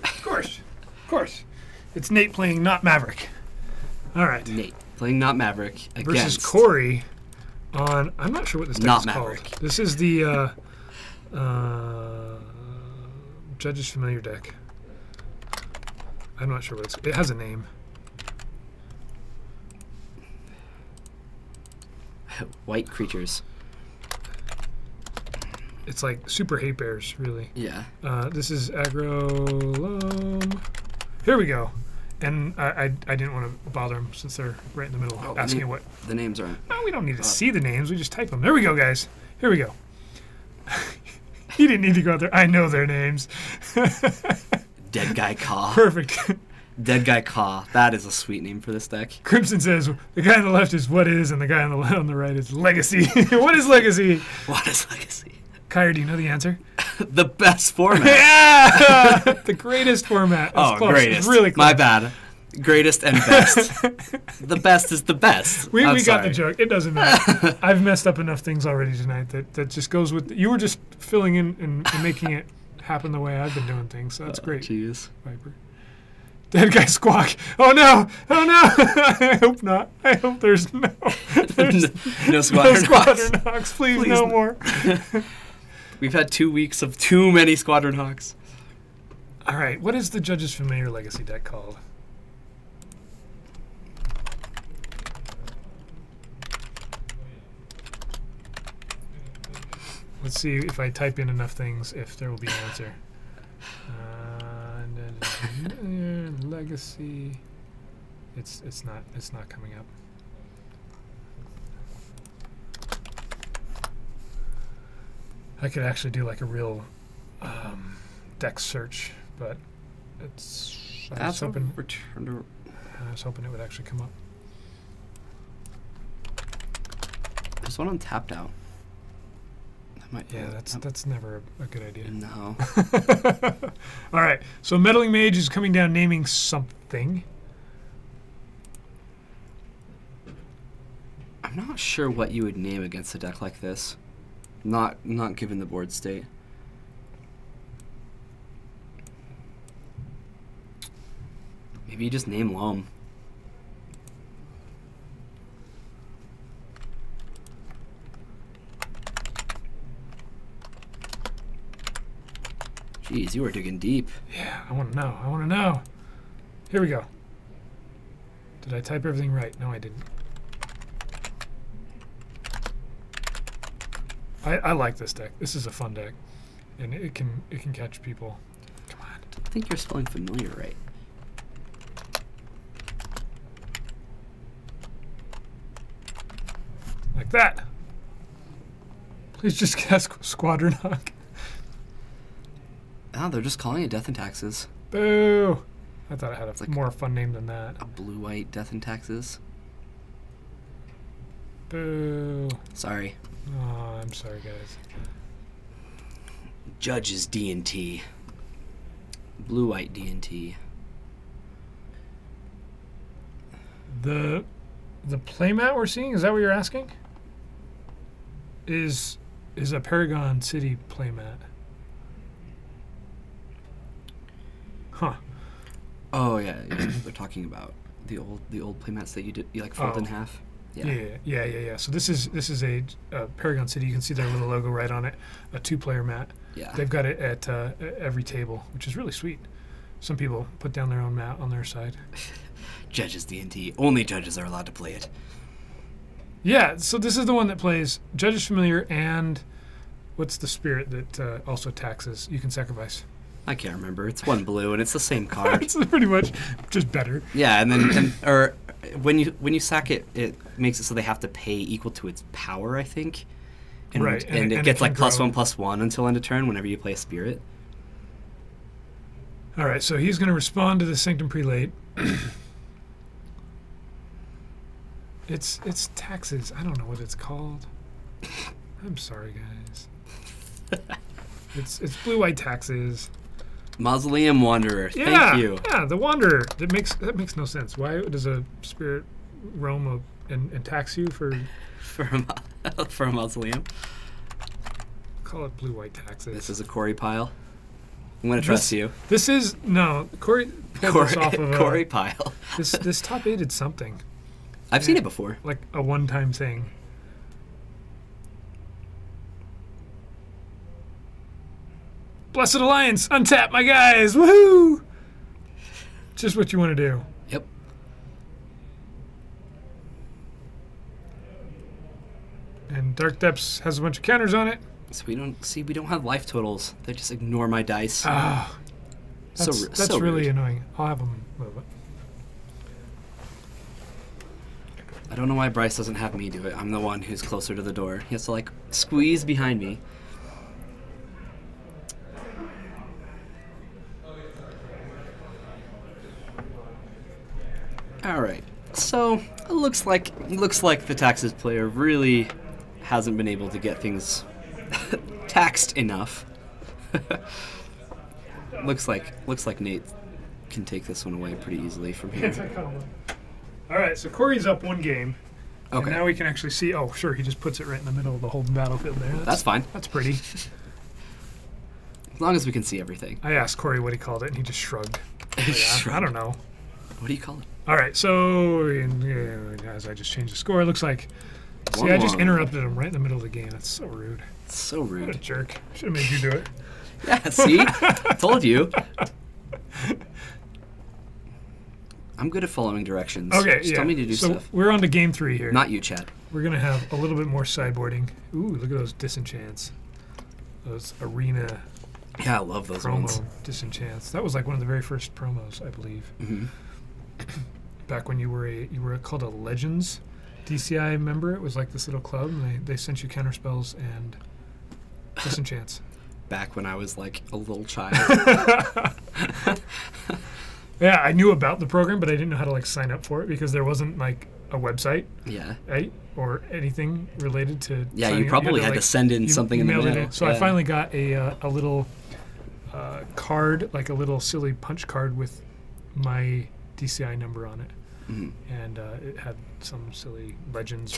Of course. It's Nate playing not Maverick. All right. Nate playing not Maverick Versus against Corey on, I'm not sure what this deck Not is Maverick. called. This is the Judge's Familiar deck. I'm not sure what it has a name. white creatures. It's like super hate bears, really. Yeah. This is aggro loam. Here we go. And I didn't want to bother them since they're right in the middle, asking what. The names aren't. No, we don't need to see the names. We just type them. There we go, guys. Here we go. He didn't need to go out there. I know their names. Dead Guy Caw. Perfect. Dead Guy Caw. That is a sweet name for this deck. Crimson says the guy on the left is what is, and the guy on the right is legacy. What is legacy? What is Legacy? Kyra, do you know the answer? The best format. Yeah, the greatest format. It's Oh, close. greatest. It's really close. My bad. Greatest and best. The best is the best. We got the sorry. joke. It doesn't matter. I've messed up enough things already tonight that just goes with. You were just filling in and making it happen the way I've been doing things. So that's great. Jeez. Viper. Dead guy squawk. Oh no! Oh no! I hope not. I hope there's no No Squadron Hawks. Hawks. Please, Please no no. more. We've had 2 weeks of too many Squadron Hawks. All right. What is the Judge's Familiar Legacy deck called? Let's see if I type in enough things, if there will be an answer. Legacy. It's not coming up. I could actually do like a real deck search, but it's. I was hoping it would actually come up. There's one on Tapped Out. Yeah, that's never a good idea. No. All right, so Meddling Mage is coming down naming something. I'm not sure what you would name against a deck like this. Not given the board state. Maybe you just name Loam. Jeez, you were digging deep. Yeah, I want to know. I want to know. Here we go. Did I type everything right? No, I didn't. I like this deck. This is a fun deck, and it can catch people. Come on. I think you're spelling familiar right. Like that. Please just cast Squadron Hawk. Oh, they're just calling it Death and Taxes. Boo! I thought it had a like more fun name than that. A blue-white Death and Taxes. Boo! Sorry. Oh, I'm sorry, guys. Judge's D&T. Blue-white D&T. The playmat we're seeing, is that what you're asking? Is a Paragon City playmat. Huh. Oh yeah, they're talking about the old playmats that you like fold in half. Yeah. So this is a Paragon City. You can see their little logo right on it. A 2-player mat. Yeah. They've got it at every table, which is really sweet. Some people put down their own mat on their side. Judge's D&T. Only judges are allowed to play it. Yeah. So this is the one that plays Judge's Familiar and what's the spirit that also taxes? You can sacrifice. I can't remember. It's one blue and it's the same card. It's pretty much just better. Yeah, and then or when you sack it, it makes it so they have to pay equal to its power, I think. And, Right, And it and gets it like can grow. +1/+1 until end of turn whenever you play a spirit. All right, so he's going to respond to the Sanctum Prelate. It's taxes. I don't know what it's called. I'm sorry, guys. It's blue-white taxes. Mausoleum Wanderer. Yeah, Thank you. yeah, the Wanderer. That makes no sense. Why does a spirit roam and tax you for For a mausoleum. call it blue-white taxes? This is a Corey pile. I'm gonna trust you. This is no Corey. Pulled this off of Corey pile. This top 8 did something I've seen it before. like a one-time thing. Blessed Alliance, untap my guys, woohoo! Just what you want to do. Yep. And Dark Depths has a bunch of counters on it. So we don't have life totals. They just ignore my dice. Ah, that's so really rude. annoying. I'll have them move it. I don't know why Bryce doesn't have me do it. I'm the one who's closer to the door. He has to like squeeze behind me. All right. So it looks like the taxes player really hasn't been able to get things taxed enough. looks like Nate can take this one away pretty easily from here. All right, so Corey's up one game. Okay. And now we can actually see. Oh, sure, he just puts it right in the middle of the whole battlefield there. That's fine. That's pretty. As long as we can see everything. I asked Corey what he called it, and he just shrugged. I don't know. What do you call it? All right, so as I just changed the score, it looks like. See, I just 1-1. interrupted him right in the middle of the game. That's so rude. It's so What a rude. jerk. Should have made you do it. Yeah, see? Told you. I'm good at following directions. Okay, Just yeah. tell me to do so stuff. we're on to game 3 here. Not you, Chad. We're going to have a little bit more sideboarding. Ooh, look at those disenchants. Those arena Yeah, I love those ones. promo disenchants. That was like one of the very first promos, I believe. Hmm. Back when you were called a Legends DCI member. It was like this little club, and they sent you counterspells and disenchants. Back when I was like a little child. Yeah, I knew about the program, but I didn't know how to like sign up for it because there wasn't like a website, Yeah. right, or anything related to. Yeah, signing you up. probably had to like, send in you something in the mailed it mail. So I Yeah. finally got a little card, like a little silly punch card with my DCI number on it. Mhm. And it had some silly Legends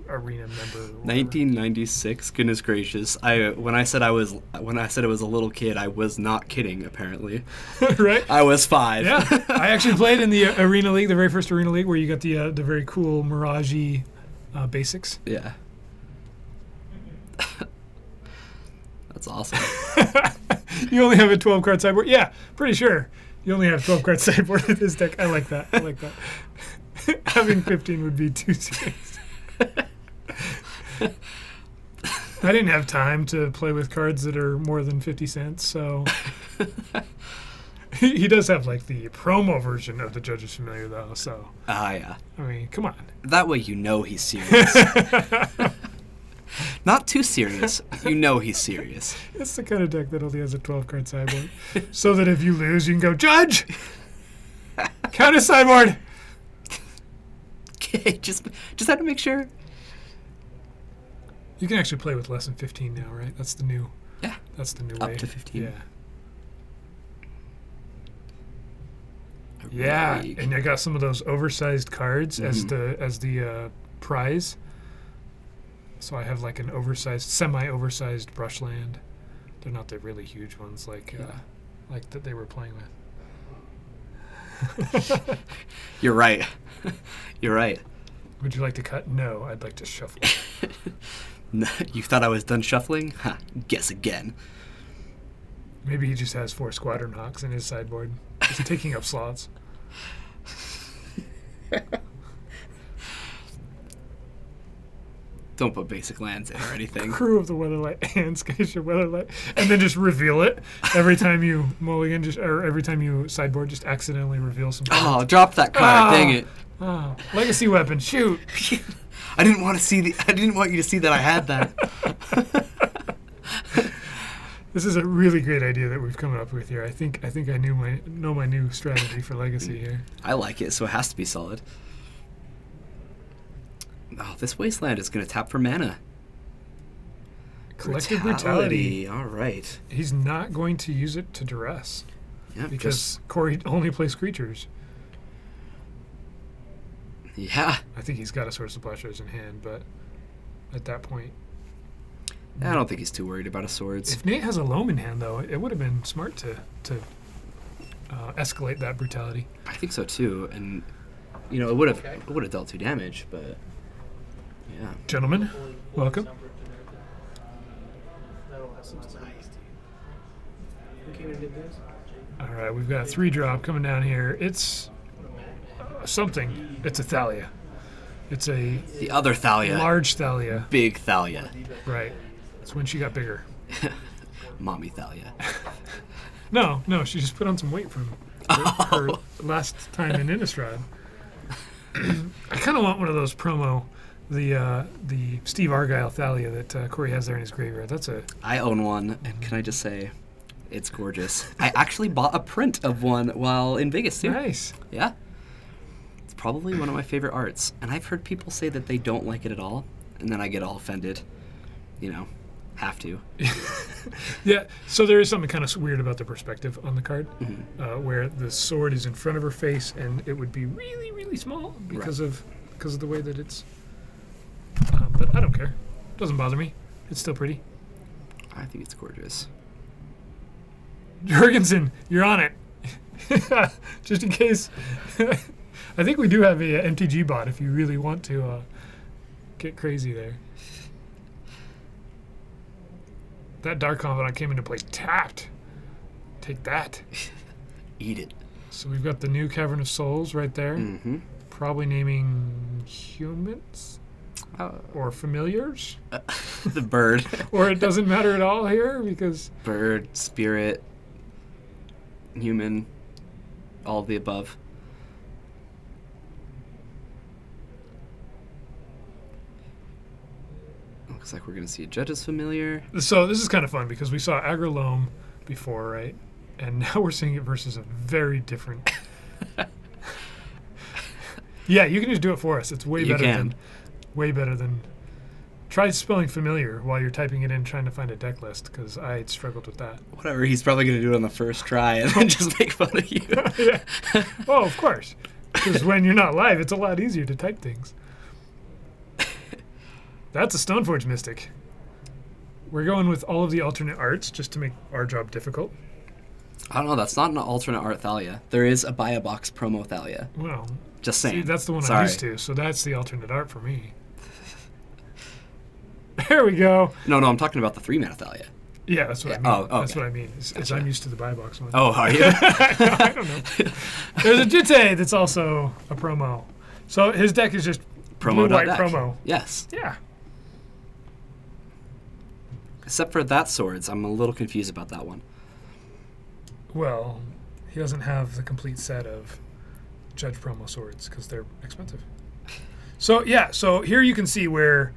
arena member. or whatever. 1996. Goodness gracious! When I said it was a little kid, I was not kidding. Apparently, Right? I was 5. Yeah, I actually played in the Arena League, the very first Arena League, where you got the very cool Mirage basics. Yeah. That's awesome. You only have a 12-card sideboard? Yeah, pretty sure. You only have 12-card sideboard in this deck. I like that. I like that. Having 15 would be too serious. I didn't have time to play with cards that are more than 50 cents, so... He does have, like, the promo version of the Judge's Familiar, though, so... Yeah. I mean, come on. That way you know he's serious. Not too serious. You know he's serious. It's the kind of deck that only has a 12-card sideboard. So that if you lose, you can go, Judge! Counter sideboard! Okay, just have to make sure. You can actually play with less than 15 now, right? That's the new... Yeah. That's the new Up way. to 15. Yeah. A Yeah, league. and I got some of those oversized cards as the prize. So I have like an oversized, semi-oversized brushland. They're not the really huge ones like that they were playing with. You're right. You're right. Would you like to cut? No, I'd like to shuffle. You thought I was done shuffling? Ha, guess again. Maybe he just has 4 Squadron Hawks in his sideboard, just taking up slots. Don't put basic lands in or anything. Crew of the Weatherlight and Skyship Weatherlight, and then just reveal it every time you mulligan, or every time you sideboard, just accidentally reveal some cards. Oh, drop that card. Dang it. Oh, legacy weapon, shoot! I didn't want you to see that I had that. This is a really great idea that we've come up with here. I think I know my new strategy for legacy here. I like it, so it has to be solid. Oh, this wasteland is going to tap for mana. Collective Brutality. All right. He's not going to use it to duress Yeah. because Corey only plays creatures. Yeah. I think he's got a Swords to Plowshares in hand, but at that point, I don't think he's too worried about his swords. if Nate has a loam in hand, though, it would have been smart to escalate that brutality. I think so too, and you know it would have dealt 2 damage, but yeah. Gentlemen, welcome. All right, we've got a 3-drop coming down here. It's something. It's a Thalia. It's a The other Thalia, large Thalia. big Thalia, Right. It's when she got bigger. mommy Thalia. No, she just put on some weight from her last time in Innistrad. I kind of want one of those promo, the Steve Argyle Thalia that Corey has there in his graveyard. That's a I own one, and can I just say, it's gorgeous. I actually bought a print of one while in Vegas too. nice. Yeah. It's probably one of my favorite arts, and I've heard people say that they don't like it at all, and then I get all offended. You know, have to. Yeah, so there is something kind of weird about the perspective on the card, Mm-hmm. where the sword is in front of her face, and it would be really, really small because of the way that it's. But I don't care. Doesn't bother me. It's still pretty. I think it's gorgeous. Jorgensen, you're on it. Just in case. I think we do have a MTG bot if you really want to get crazy there. That Dark Confidant came into play tapped. Take that. Eat it. So we've got the new Cavern of Souls right there. Mm-hmm. Probably naming humans or familiars. The bird. Or it doesn't matter at all here because... Bird, spirit, human, all of the above. Looks like we're going to see a Judge's Familiar. So this is kind of fun because we saw Agrolome before, right? And now we're seeing it versus a very different... Yeah, you can just do it for us. It's way You better can. way better than... Try spelling familiar while you're typing it in trying to find a deck list because I struggled with that. Whatever, he's probably going to do it on the first try and then just make fun of you. Yeah. Oh, of course. Because when you're not live, it's a lot easier to type things. That's a Stoneforge Mystic. We're going with all of the alternate arts just to make our job difficult. I don't know, that's not an alternate art Thalia. There is a buy a box promo Thalia. Well, Just saying. see, that's the one Sorry. I'm used to, so that's the alternate art for me. There we go. No, I'm talking about the 3-mana Thalia. Yeah, that's what I mean. Oh, okay. That's what I mean. Is Gotcha. I'm used to the buy box one. Oh, are you? No, I don't know. There's a Jitte that's also a promo. So his deck is just Promo blue-white deck. promo. Yes. Yeah. Except for that swords, I'm a little confused about that one. Well, he doesn't have the complete set of Judge promo swords because they're expensive. So, yeah, so here you can see where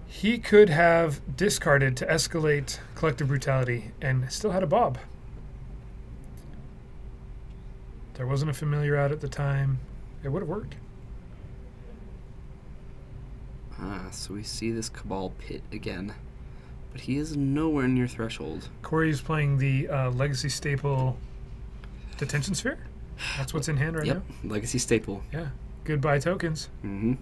he could have discarded to escalate Collective Brutality and still had a Bob. There wasn't a familiar out at the time. It would have worked. So we see this Cabal Pit again. But he is nowhere near threshold. Corey's playing the Legacy Staple Detention Sphere. That's what's in hand right Yep, Legacy Staple. now. Yeah. Goodbye tokens. Mm-hmm.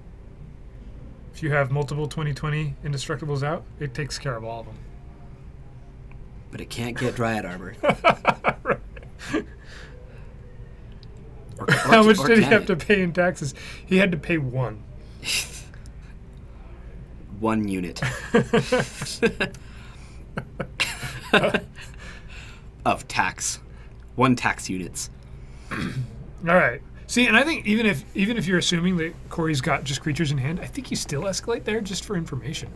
If you have multiple 2020 Indestructibles out, it takes care of all of them. But it can't get Dryad Arbor. Right. Or How much did he can have it? to pay in taxes? He had to pay one. 1 unit. Of tax. 1 tax units. All right. See, and I think even if you're assuming that Corey's got just creatures in hand, I think you still escalate there just for information.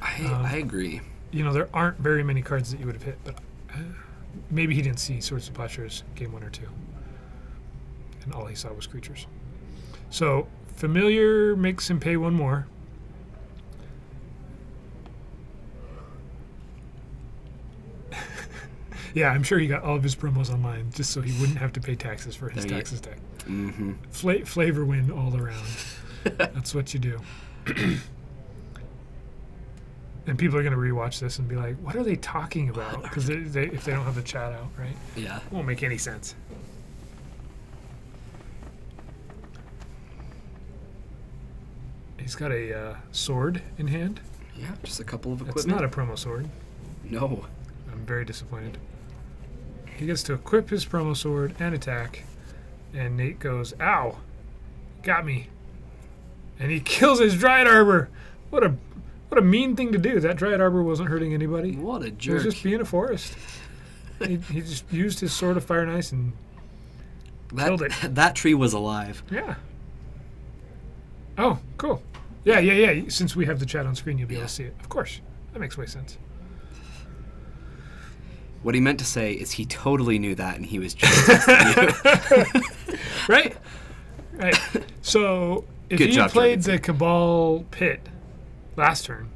I agree. You know, there aren't very many cards that you would have hit, but maybe he didn't see Swords of Plowshares game 1 or 2. And all he saw was creatures. So, Familiar makes him pay 1 more. Yeah, I'm sure he got all of his promos online just so he wouldn't have to pay taxes for his There you- taxes deck. Mm-hmm. Flavor win all around. That's what you do. And people are going to rewatch this and be like, what are they talking about? Because if they don't have the chat out, right? Yeah. It won't make any sense. He's got a sword in hand. Yeah, just a couple of equipment. It's not a promo sword. No. I'm very disappointed. He gets to equip his promo sword and attack. And Nate goes, ow, got me. And he kills his Dryad Arbor. What a mean thing to do. That Dryad Arbor wasn't hurting anybody. What a He jerk. was just being a forest. he just used his sword of fire and ice and killed it. That tree was alive. Yeah. Oh, cool. Yeah. Since we have the chat on screen, you'll be able to see it. Of course. That makes way sense. What he meant to say is he totally knew that, and he was just testing you. Right? Right. So, if Good he job, had played Jorgensen. the Cabal Pit last turn,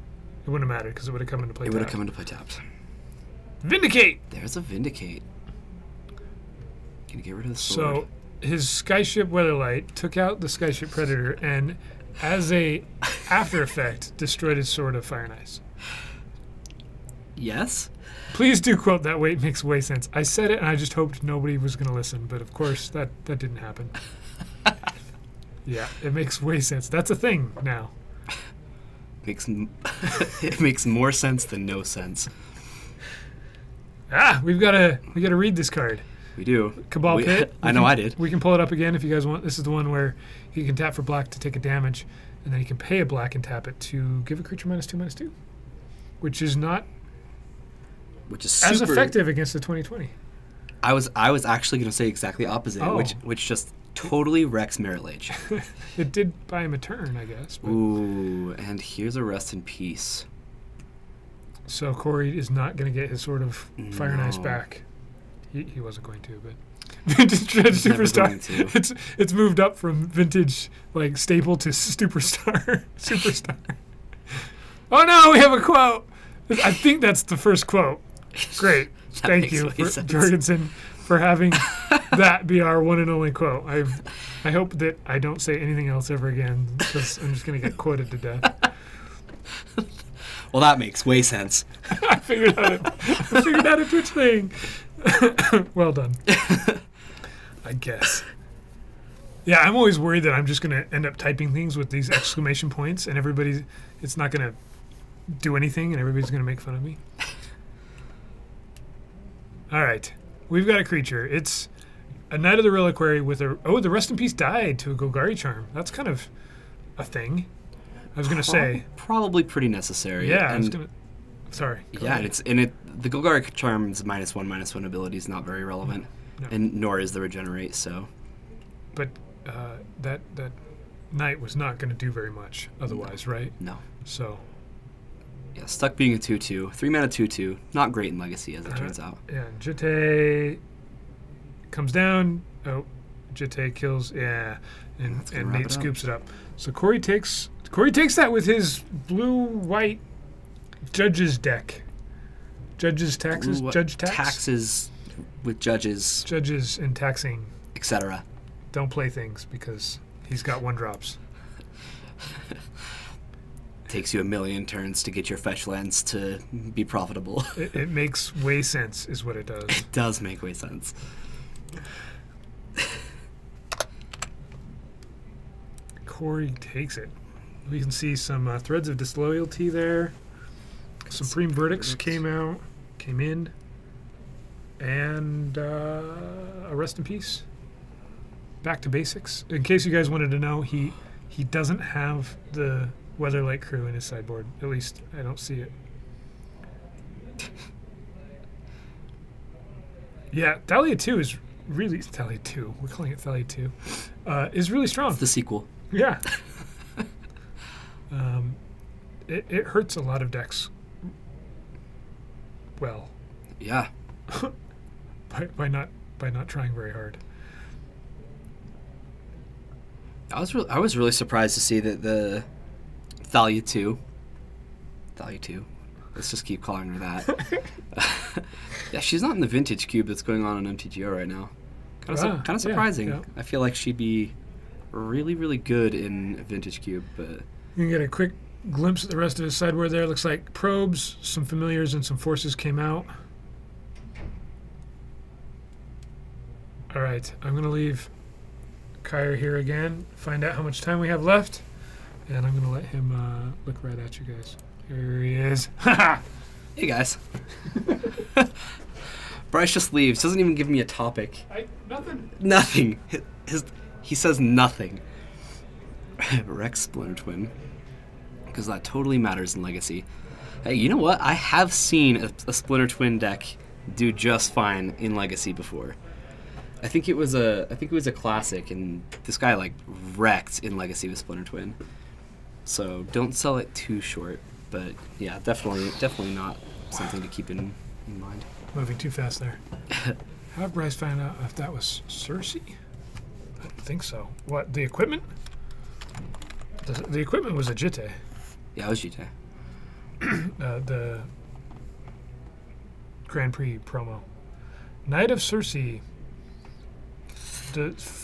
it wouldn't have mattered because it would have come into play. It would have tapped. come into play tapped. Vindicate! There's a Vindicate. Gonna get rid of the sword. So, his Skyship Weatherlight took out the Skyship Predator and, as a after effect, destroyed his sword of fire and ice. Yes? Please do quote that way. It makes way sense. I said it and I just hoped nobody was going to listen, but of course that didn't happen. Yeah, it makes way sense. That's a thing now. It makes more sense than no sense. We gotta read this card. We do. Cabal Pit. I know I did. We can pull it up again if you guys want. This is the one where he can tap for black to take a damage, and then he can pay a black and tap it to give a creature -2/-2, which is not Which is super as effective against the 2020. I was actually going to say exactly opposite, Oh. which just totally wrecks Merit Lage. It did buy him a turn, I guess. But Ooh, and here's a rest in peace. so Corey is not going to get his sort of fire and ice No. back. He wasn't going to, but Vintage Dredge He's never Superstar. going to. It's moved up from vintage like staple to superstar. Superstar. Oh no, we have a quote. I think that's the first quote. Great. That Thank makes you, way sense. Jorgensen, for having that be our one and only quote. I hope that I don't say anything else ever again, because I'm just going to get quoted to death. Well, that makes way sense. I figured out a Twitch thing. Well done. I guess. Yeah, I'm always worried that I'm just going to end up typing things with these exclamation points, and it's not going to do anything, and everybody's going to make fun of me. All right. We've got a creature. It's a Knight of the Reliquary with a... Oh, the Rest in Peace died to a Golgari Charm. That's kind of a thing. I was going to say... Probably pretty necessary. Yeah, I and was going to... Sorry. Go yeah, ahead. and the Golgari Charm's -1/-1 ability is not very relevant, No. and nor is the Regenerate. So But that Knight was not going to do very much otherwise, right? no. So... Yeah, stuck being a 2/2, 3-mana 2/2, not great in Legacy as it turns out. Yeah, Jete comes down. Oh, Jete kills. Yeah, and That's gonna and wrap Nate it up. scoops it up. So Corey takes that with his blue-white Judges deck. Judges taxes, Ooh, Judge tax, taxes with judges, Judges and taxing. etc. Don't play things because he's got 1-drops. Takes you a million turns to get your fetch lands to be profitable. It makes way sense, is what it does. It does make way sense. Corey takes it. We can see some threads of disloyalty there. Supreme Verdicts came in, and a Rest in Peace. Back to basics. In case you guys wanted to know, he doesn't have the Weatherlight crew in his sideboard. At least I don't see it. Yeah, Thalia 2 is really... Thalia 2. We're calling it Thalia 2. Is really strong. It's the sequel. Yeah. It hurts a lot of decks. Well, Yeah. by not trying very hard. I was really surprised to see that the Thalia 2. Let's just keep calling her that. Yeah, she's not in the vintage cube that's going on MTGO right now. Kind of surprising. yeah. I feel like she'd be really, really good in a vintage cube, but You can get a quick glimpse at the rest of his sideboard there. Looks like probes, some familiars, and some forces came out. All right, I'm going to leave Kyre here again, find out how much time we have left, and I'm going to let him look right at you guys. Here he is. Hey, guys. Bryce just leaves. Doesn't even give me a topic. Nothing. Nothing. He says nothing. Rex Splinter Twin. Because that totally matters in Legacy. Hey, you know what? I have seen a Splinter Twin deck do just fine in Legacy before. I think it was a classic, and this guy like wrecked in Legacy with Splinter Twin. So don't sell it too short. But yeah, definitely not something to keep in mind. Moving too fast there. Have Bryce find out if that was Cersei? I don't think so. What, the equipment? The equipment was a Jitte. Yeah, it was Jite. The Grand Prix promo. Knight of Cersei.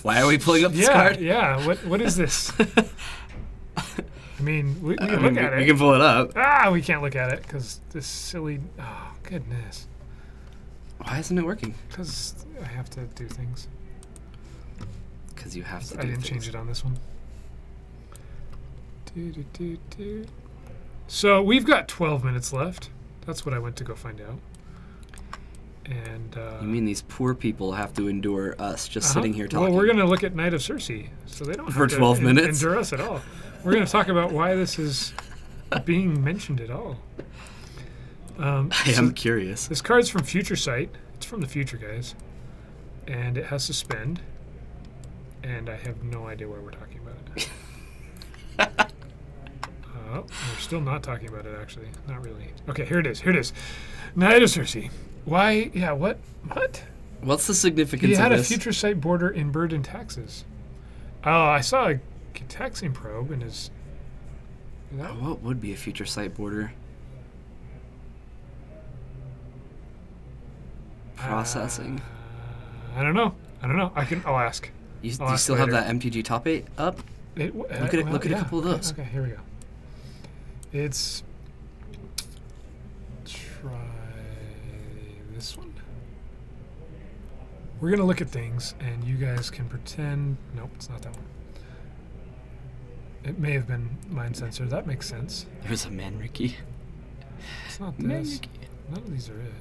Why are we pulling up this card? Yeah, what is this? I mean, we can look at it. We can pull it up. We can't look at it because this silly... Oh, goodness. Why isn't it working? Because I have to do things. Because you have to do I didn't things. change it on this one. So we've got 12 minutes left. That's what I went to go find out. And you mean these poor people have to endure us just sitting here talking? Well, we're going to look at Knight of Cersei, so they don't For have to 12 minutes? endure us at all. We're going to talk about why this is being mentioned at all. I am curious. This card's from Future Sight. It's from the future, guys. And it has Suspend. And I have no idea why we're talking about it. We're still not talking about it, actually. Not really. Okay, here it is. Here it is. Knight of Cersei. Why? Yeah, what? What's the significance He of had this? a Future Sight border in Bird and Taxes. Oh, I saw a taxing probe in his... What would be a Future Sight border? Processing. I don't know. I'll ask. You I'll ask still have later. that MTG top 8 up? Look at a couple of those. Okay, here we go. It's... Try this one. We're going to look at things, and you guys can pretend... Nope, it's not that one. It may have been Mind Sensor. That makes sense. There's a Manrique. It's not this. None of these are it.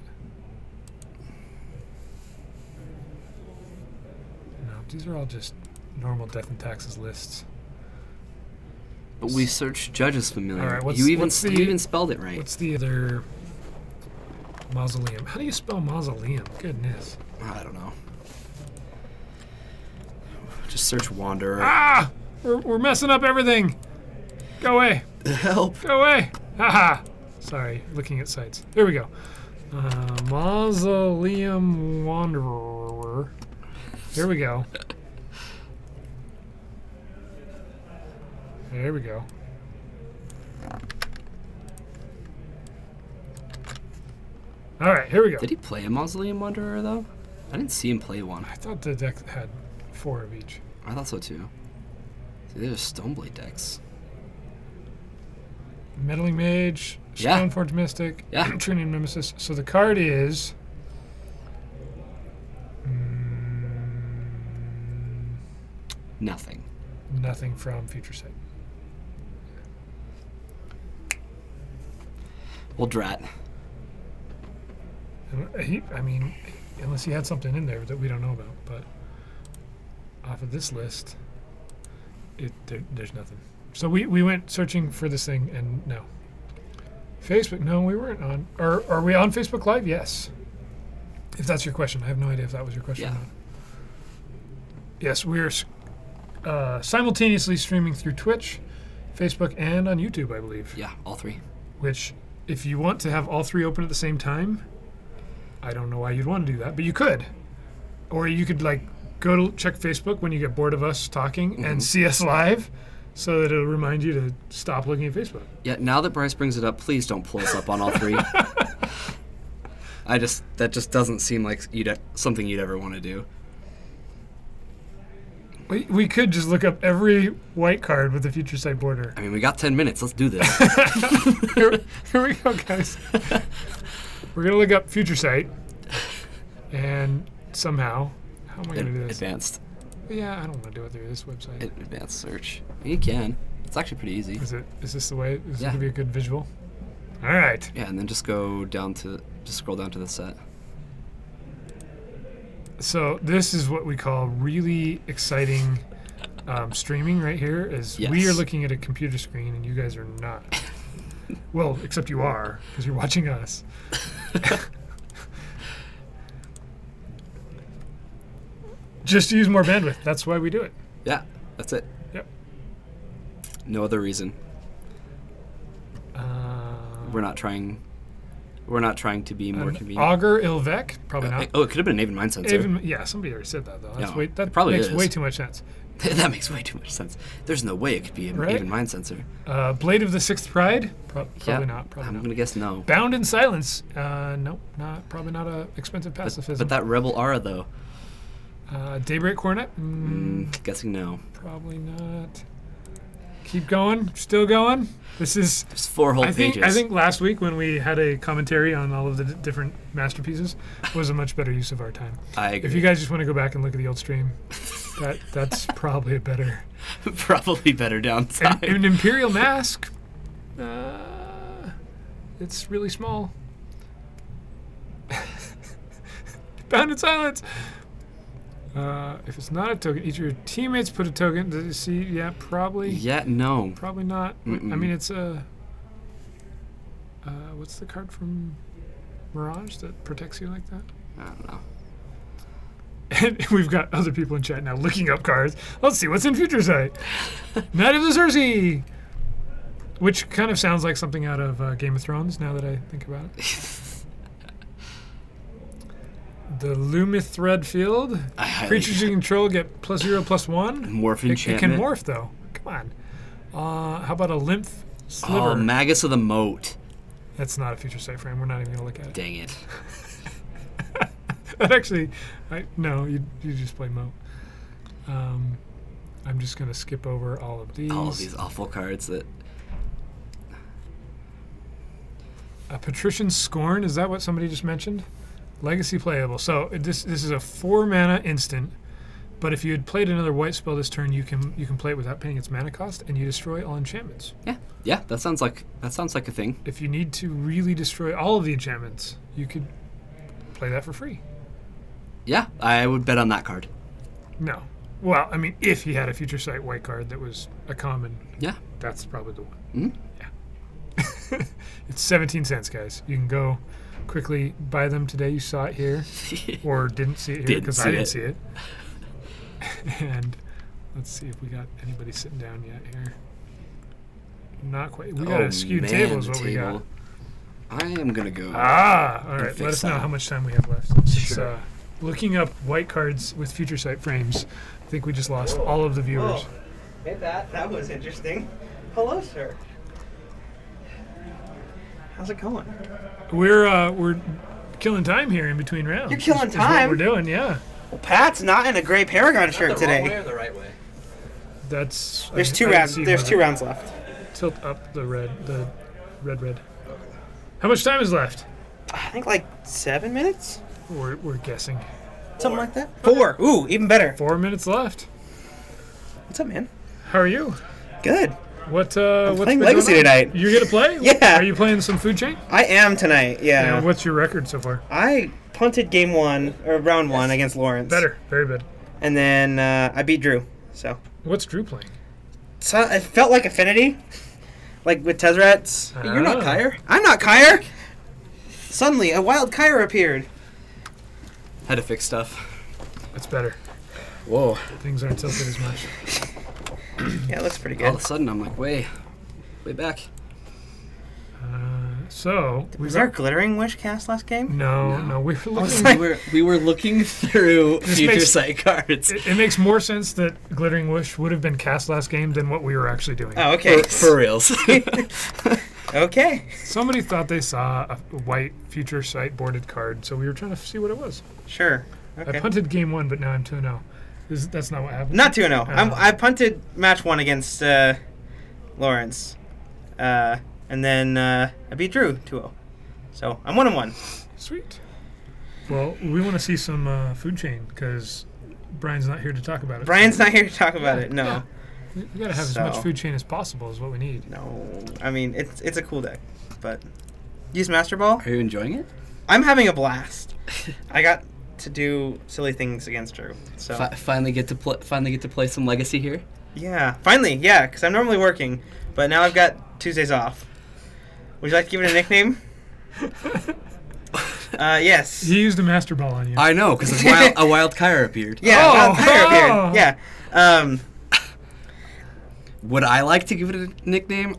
No, these are all just normal Death and Taxes lists. But we searched Judge's Familiar. All right, you even spelled it right. What's the other... Mausoleum. How do you spell mausoleum? Goodness. I don't know. Just search Wanderer. Ah! We're messing up everything. Go away. Help. Go away. Haha. Sorry, looking at sites. There we go. Mausoleum Wanderer. Here we go. There we go. All right, here we go. Did he play a Mausoleum Wanderer, though? I didn't see him play one. I thought the deck had 4 of each. I thought so, too. See, these are Stoneblade decks. Meddling Mage, Yeah. Stoneforge Mystic, Yeah. Trinium Nemesis. So the card is... Nothing. Nothing from Future Sight. Well, Drat. I mean, unless he had something in there that we don't know about, but off of this list, there's nothing. So we went searching for this thing, and no. Facebook, no, we weren't on. Are we on Facebook Live? Yes. If that's your question. I have no idea if that was your question or not. Yes, we're simultaneously streaming through Twitch, Facebook, and on YouTube, I believe. Yeah, all 3. Which, if you want to have all 3 open at the same time, I don't know why you'd want to do that, but you could. Or you could, like, go to check Facebook when you get bored of us talking and see us live, so that it'll remind you to stop looking at Facebook. Yeah, now that Bryce brings it up, please don't pull us up on all 3. That just doesn't seem like something you'd ever want to do. We could just look up every white card with a future sight border. I mean, we got 10 minutes. Let's do this. Here we go, guys. We're going to look up future sight. And somehow, how am I going to do this? Advanced. Yeah, I don't want to do it through this website. Advanced search. You can. It's actually pretty easy. Is this the way? Is this Yeah. going to be a good visual? All right. Yeah, and then just scroll down to the set. So this is what we call really exciting streaming right here. Is we are Yes. looking at a computer screen and you guys are not. Well, except you are because you're watching us. Just to use more bandwidth. That's why we do it. Yeah, that's it. Yep. No other reason. We're not trying to be more convenient. Augur Ilvec, probably not. Oh, it could have been an Aven Mind Sensor. Yeah, somebody already said that though. No, That probably makes is. way too much sense. That makes way too much sense. There's no way it could be an Right? Aven Mind Sensor. Blade of the Sixth Pride, probably not. Probably I'm not. gonna guess no. Bound in Silence, no, probably not a expensive pacifism. But that Rebel Aura though. Daybreak Coronet, Guessing no. probably not. Keep going, still going. This is. There's 4 whole pages. I think last week when we had a commentary on all of the different masterpieces was a much better use of our time. I agree. If you guys just want to go back and look at the old stream, that's probably a better. Probably better downside. An Imperial Mask. It's really small. Bound in Silence. If it's not a token, each of your teammates put a token. Does you see? Yeah, probably. Yeah, no. Probably not. Mm-mm. I mean, it's a. What's the card from Mirage that protects you like that? I don't know. And we've got other people in chat now looking up cards. Let's see what's in Future Sight. Knight of the Cersei, which kind of sounds like something out of Game of Thrones. Now that I think about it. The Lumith Thread Field. Creatures you control get +0/+1. Morph It enchantment. can morph though. Come on. How about a Lymph Sliver? Oh, Magus of the Moat. That's not a Future Sight frame. We're not even gonna look at it. Dang it. That actually, no, you just play Moat. I'm just gonna skip over all of these. All of these awful cards that. A Patrician Scorn. Is that what somebody just mentioned? Legacy playable. So this is a 4-mana instant, but if you had played another white spell this turn, you can play it without paying its mana cost, and you destroy all enchantments. Yeah. That sounds like a thing. If you need to really destroy all of the enchantments, you could play that for free. Yeah, I would bet on that card. No. Well, I mean, if he had a Future Sight white card that was a common, Yeah. that's probably the one. Hmm? Yeah. It's 17 cents, guys. You can go quickly buy them today. You saw it here, or didn't see it here because I didn't see it. And let's see if we got anybody sitting down yet here. Not quite. We got a skewed table is what we got. I am gonna go. All right. fix Let us know that. how much time we have left. Sure. Looking up white cards with Future Sight frames. I think we just lost all of the viewers. Oh. Hey, that was interesting. Hello, sir. How's it going? We're killing time here in between rounds. You're killing is what time? we're doing, yeah. Well, Pat's not in a gray Paragon shirt the wrong way today. or the right way? That's There's I two didn't rounds. see There's whether- 2 rounds left. Tilt up the red. How much time is left? I think like 7 minutes, We're guessing. something like that. 4. Ooh, even better. 4 minutes left. What's up, man? How are you? Good. What's playing been Legacy going on? tonight. You get to play? Yeah. Are you playing some food chain? I am tonight. Yeah. And what's your record so far? I punted game 1 or round 1 against Lawrence. Better, very good. And then I beat Drew. So. What's Drew playing? So it felt like Affinity, like with Tezzerats. You're not Kyre? I'm not Kyre. Suddenly, a wild Kyre appeared. Had to fix stuff. That's better. Whoa. Things aren't tilted as much. Yeah, it looks pretty All good. of a sudden, I'm like, way back. So Was there a Glittering Wish cast last game? No, we were looking. We were looking through This Future makes- Sight cards. It makes more sense that Glittering Wish would have been cast last game than what we were actually doing. Oh, okay. For reals. Okay. Somebody thought they saw a white Future Sight boarded card, so we were trying to see what it was. Sure. I Okay. punted game 1, but now I'm 2-0. That's not what happened. Not 2-0. Oh. I punted match 1 against Lawrence, and then I beat Drew 2-0. So I'm 1-1. Sweet. Well, we want to see some food chain because Brian's not here to talk about it. Brian's not here to talk about it. No. Yeah. We got to have as much food chain as possible is what we need. No. I mean, it's a cool deck, but use Master Ball. Are you enjoying it? I'm having a blast. I got to do silly things against Drew. So Finally get to play some Legacy here. yeah, finally, yeah, because I'm normally working, but now I've got Tuesdays off. Would you like to give it a nickname? Yes. He used a master ball on you. I know, because a wild Kyra appeared. Yeah, Oh. Wild Kyra appeared. Yeah. Would I like to give it a nickname?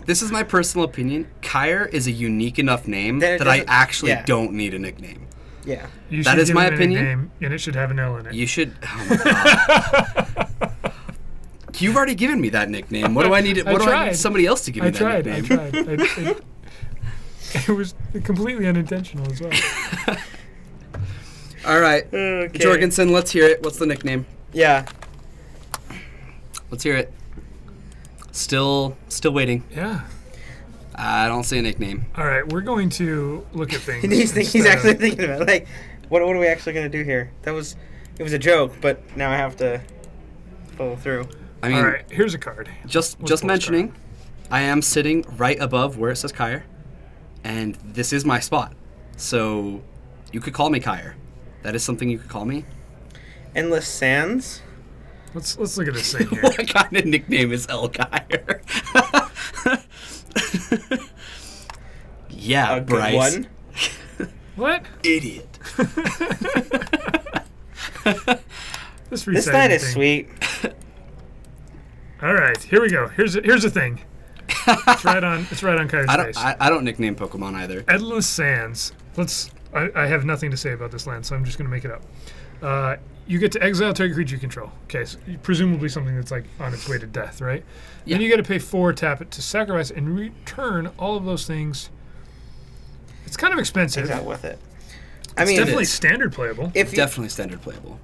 This is my personal opinion. Kyra is a unique enough name That it that I doesn't- actually yeah. don't need a nickname. Yeah. You That should is give my it a opinion. nickname, and it should have an L in it. You should. Oh my god. You've already given me that nickname. What do I need? What do I need somebody else to give me that nickname? I tried. It was completely unintentional as well. All right, Okay. Jorgensen, let's hear it. What's the nickname? Yeah. Let's hear it. Still waiting. Yeah. I don't see a nickname. All right, we're going to look at things. He's instead actually of- thinking about it. Like, what are we actually going to do here? It was a joke, but now I have to follow through. I mean, All right, here's a card. just Let's mentioning, I am sitting right above where it says Kyre, and this is my spot. So you could call me Kyre. That is something you could call me. Endless Sands. Let's look at this thing here. What kind of nickname is El Kyre? Yeah, A good Bryce. one. What? Idiot. This This night is thing. sweet. All right, here we go. Here's the thing. It's right on Kyre's face. I don't nickname Pokemon either. Endless Sands. I have nothing to say about this land, so I'm just going to make it up. You get to exile target creature you control. Okay, so presumably something that's like on its way to death, right? Yeah. Then you got to pay 4, tap it to sacrifice, and return all of those things. It's kind of expensive. Is that with it? I It's mean, definitely is. standard playable. if you, Definitely standard playable.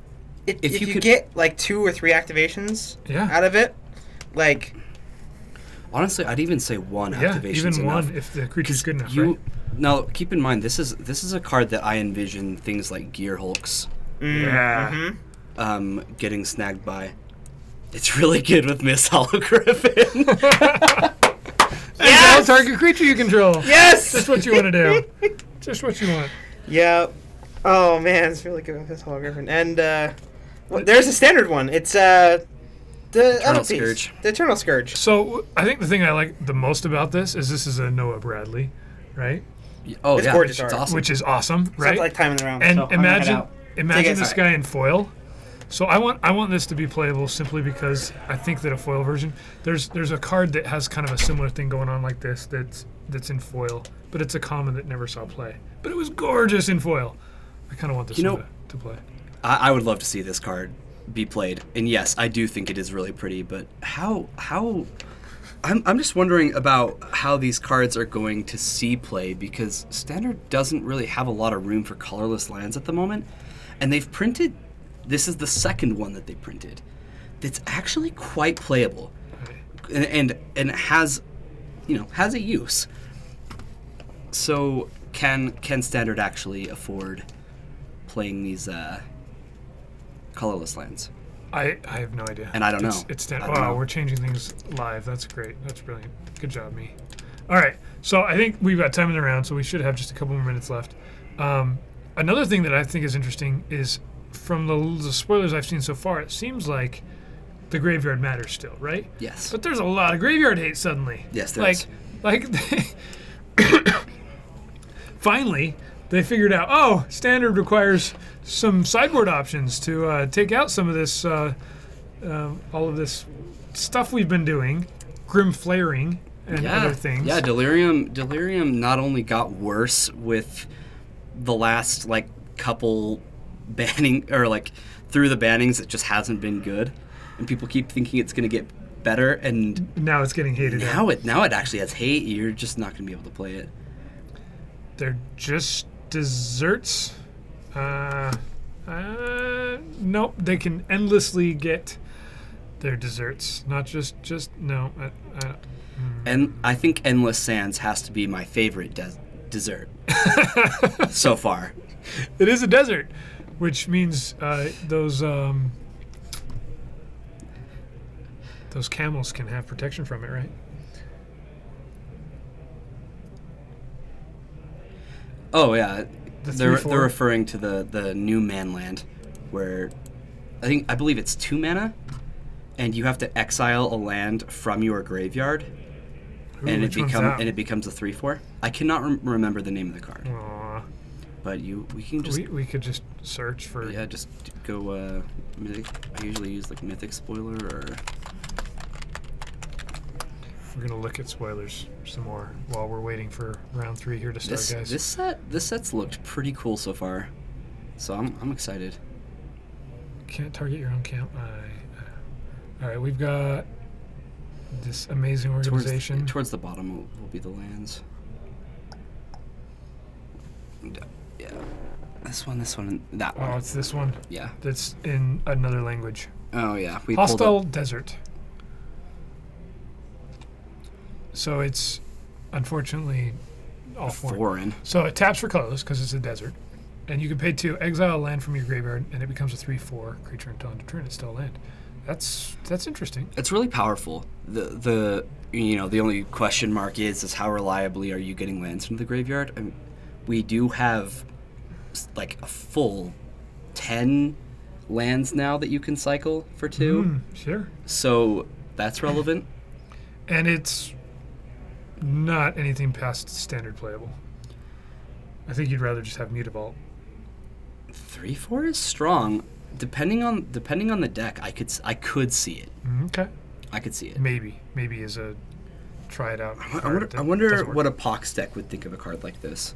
if you you could- get like 2 or 3 activations Yeah. out of it, like Honestly, I'd even say one Yeah, activation. even one if the creature's good enough, You right? now keep in mind this is a card that I envision things like Gear Hulks Yeah. getting snagged by. It's really good with Miss Hologriffin. Exile target creature you control. yes. Just what you want to do. Just what you want. Yeah. Oh man, it's really good with this holograph. And there's a standard one. It's the other piece. Scourge. The Eternal Scourge. So I think the thing I like the most about this is a Noah Bradley, right? Oh It's yeah, gorgeous it's art. awesome. Which is awesome, Sounds right? like time in the round. And So I'm gonna head imagine out. Take this it. guy in foil. So I want this to be playable simply because I think that a foil version there's a card that has kind of a similar thing going on like this that's in foil, but it's a common that never saw play. But it was gorgeous in foil. I kind of want this one to play. I would love to see this card be played, and yes, I do think it is really pretty. But how? I'm just wondering about how these cards are going to see play because Standard doesn't really have a lot of room for colorless lands at the moment, and they've printed. This is the second one that they printed. That's actually quite playable, and has, has a use. So can Standard actually afford playing these colorless lands? I have no idea. And I don't know. It's I don't wow, know. we're changing things live. That's great. That's brilliant. Good job, me. All right, so I think we've got time in the round, so we should have just a couple more minutes left. Another thing that I think is interesting is from the spoilers I've seen so far, it seems like the graveyard matters still, right? Yes. But there's a lot of graveyard hate suddenly. Yes, there is. Like finally, they figured out, Standard requires some sideboard options to take out some of this, all of this stuff we've been doing, Grim Flaring and other things. Yeah, Delirium not only got worse with the last couple banning or through the bannings, it just hasn't been good, and people keep thinking it's going to get better, and Now it's getting hated. now it actually has hate. You're just not going to be able to play it. They're just desserts. Nope. They can endlessly get their desserts, not just no. And I think Endless Sands has to be my favorite dessert so far. It is a desert, which means those camels can have protection from it, right? Oh yeah, they're 3/4? referring to the new Manland, where I believe it's 2 mana, and you have to exile a land from your graveyard, Ooh, and which one's that? it becomes a 3/4. I cannot remember the name of the card, Aw. but we can just we could just search for. yeah just go mythic. I usually use like Mythic Spoiler or. We're gonna look at spoilers some more while we're waiting for round 3 here to start, guys. This set's looked pretty cool so far, so I'm excited. Can't target your own camp. All right, we've got this amazing organization. Towards the bottom will be the lands. Yeah, this one, and that one. Oh, it's this one. Yeah. That's in another language. Oh yeah. We pulled Hostile up. Desert. So it's unfortunately all foreign. So it taps for colorless because it's a desert, and you can pay 2, exile a land from your graveyard, and it becomes a 3/4 creature until end of turn. It's still a land. That's interesting. It's really powerful. The the only question mark is how reliably are you getting lands into the graveyard? I mean, we do have like a full 10 lands now that you can cycle for 2. Sure. So that's relevant. And it's not anything past standard playable. I think you'd rather just have Mutavault. 3/4 is strong. Depending on the deck, I could see it. Okay. I could see it. Maybe is a try it out. I wonder what a Pox deck would think of a card like this,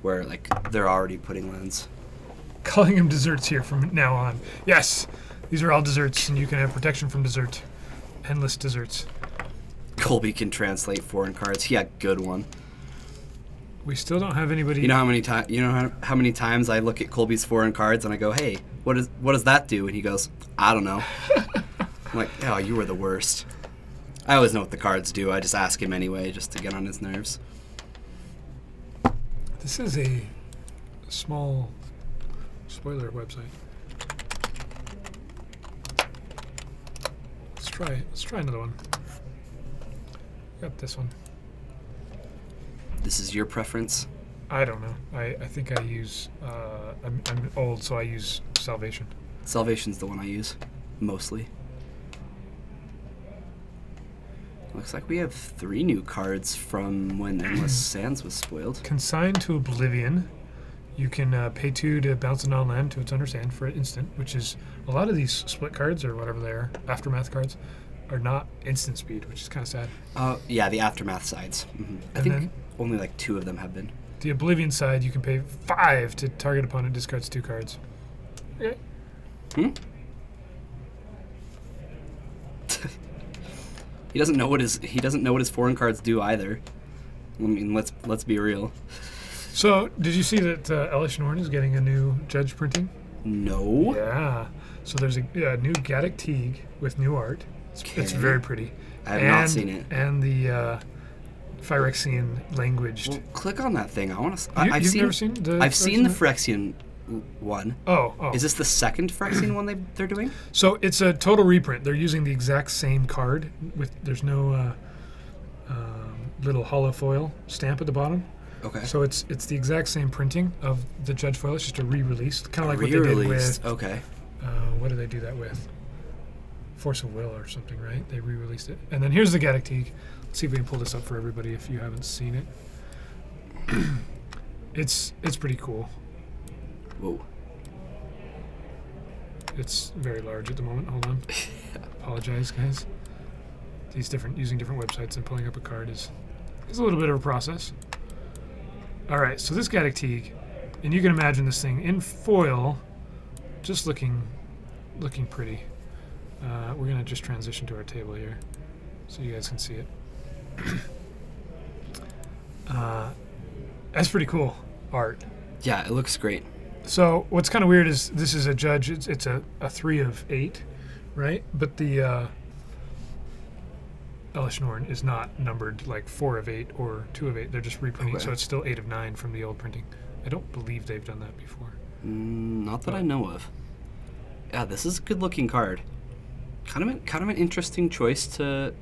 where like they're already putting lands. Calling them desserts here from now on. Yes, these are all desserts, and you can have protection from dessert. Endless desserts. Colby can translate foreign cards. Yeah, good one. We still don't have anybody. You know how many times I look at Colby's foreign cards and I go, "Hey, what does that do?" And he goes, "I don't know." I'm like, "Oh, you were the worst." I always know what the cards do. I just ask him anyway, just to get on his nerves. This is a small spoiler website. Let's try another one. Got this one. This is your preference? I don't know. I think I use. I'm old, so I use Salvation. Salvation's the one I use, mostly. Looks like we have 3 new cards from when Endless Sands was spoiled. Consigned to Oblivion. You can pay 2 to bounce a non-land to its owner's hand for an instant, which is a lot of these split cards or whatever they are, aftermath cards, are not instant speed, which is kind of sad. Yeah, the aftermath sides. Mm-hmm. I think only like 2 of them have been. The Oblivion side, you can pay 5 to target opponent discards 2 cards. Okay. He doesn't know what his foreign cards do either. I mean, let's be real. So, did you see that Elish Norn is getting a new Judge printing? No. Yeah. So there's a new Gaddock Teague with new art. It's very pretty. I have not seen it. And the Phyrexian language. Well, click on that thing. I want to. You've never seen the. I've seen the Phyrexian one. Oh. Is this the second Phyrexian one they're doing? So it's a total reprint. They're using the exact same card there's no little hollow foil stamp at the bottom. Okay. So it's the exact same printing of the Judge foil. It's just a re-release, kind of like what they did with. Okay. What did they do that with? Force of Will or something, right? They re-released it. And then here's the Gaddock Teague. Let's see if we can pull this up for everybody if you haven't seen it. It's pretty cool. Whoa. It's very large at the moment. Hold on. Apologize, guys. Using different websites and pulling up a card is a little bit of a process. All right, so this Gaddock Teague, and you can imagine this thing in foil, just looking pretty. We're gonna just transition to our table here, so you guys can see it. Uh, That's pretty cool art. Yeah, it looks great. So what's kind of weird is this is a judge. It's a 3 of 8, right? But the Elishnorn is not numbered like 4 of 8 or 2 of 8. They're just reprinting, Okay. so it's still 8 of 9 from the old printing. I don't believe they've done that before. Not that I know of. Yeah, this is a good-looking card. Kind of an interesting choice to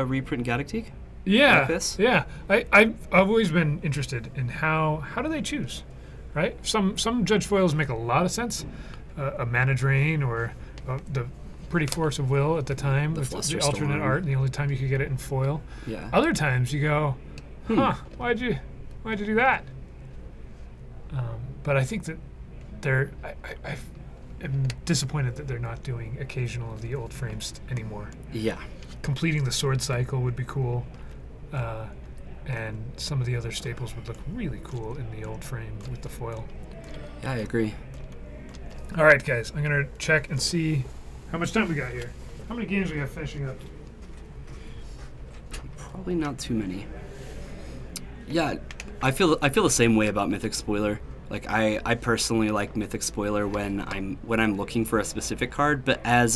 reprint Galactique. Yeah, Like this? yeah. I've always been interested in how do they choose, right? Some judge foils make a lot of sense. A Mana Drain or the Pretty Force of Will at the time with the Fluster alternate Storm. art, and the only time you could get it in foil. Yeah. Other times you go, huh? Why'd you do that? But I think that they're. I am disappointed that they're not doing occasional of the old frames anymore. Yeah. Completing the sword cycle would be cool, and some of the other staples would look really cool in the old frame with the foil. Yeah, I agree. All right, guys, I'm gonna check and see how much time we got here. How many games we have finishing up? Probably not too many. Yeah, I feel the same way about Mythic Spoiler. Like I personally like Mythic Spoiler when I'm looking for a specific card, but as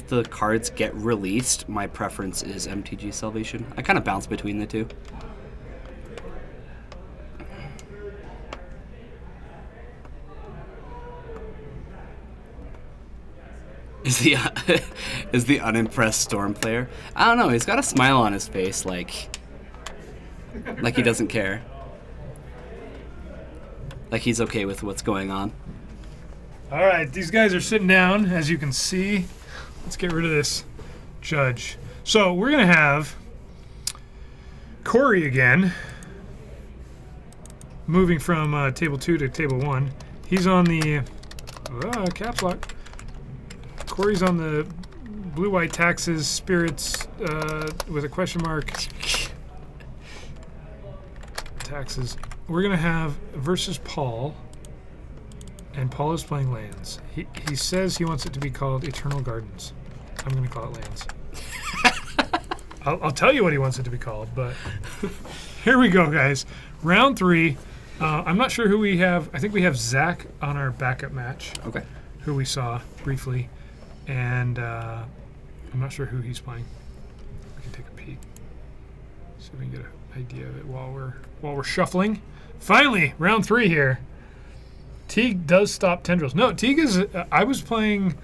the cards get released, my preference is MTG Salvation. I kind of bounce between the two. Is the unimpressed Storm player? I don't know. He's got a smile on his face, like he doesn't care. Like he's okay with what's going on. All right, these guys are sitting down, as you can see. Let's get rid of this judge. So we're gonna have Corey again, moving from table 2 to table 1. He's on the caps lock. Corey's on the blue-white taxes spirits with a question mark. Taxes. We're gonna have versus Paul, and Paul is playing lands. He says he wants it to be called Eternal Gardens. I'm gonna call it lands. I'll tell you what he wants it to be called, but here we go, guys. Round 3. I'm not sure who we have. I think we have Zach on our backup match, Okay. who we saw briefly, and I'm not sure who he's playing. We can take a peek, see if we can get an idea of it while we're shuffling. Finally, round 3 here. Teague does stop Tendrils. No, Teague is. I was playing.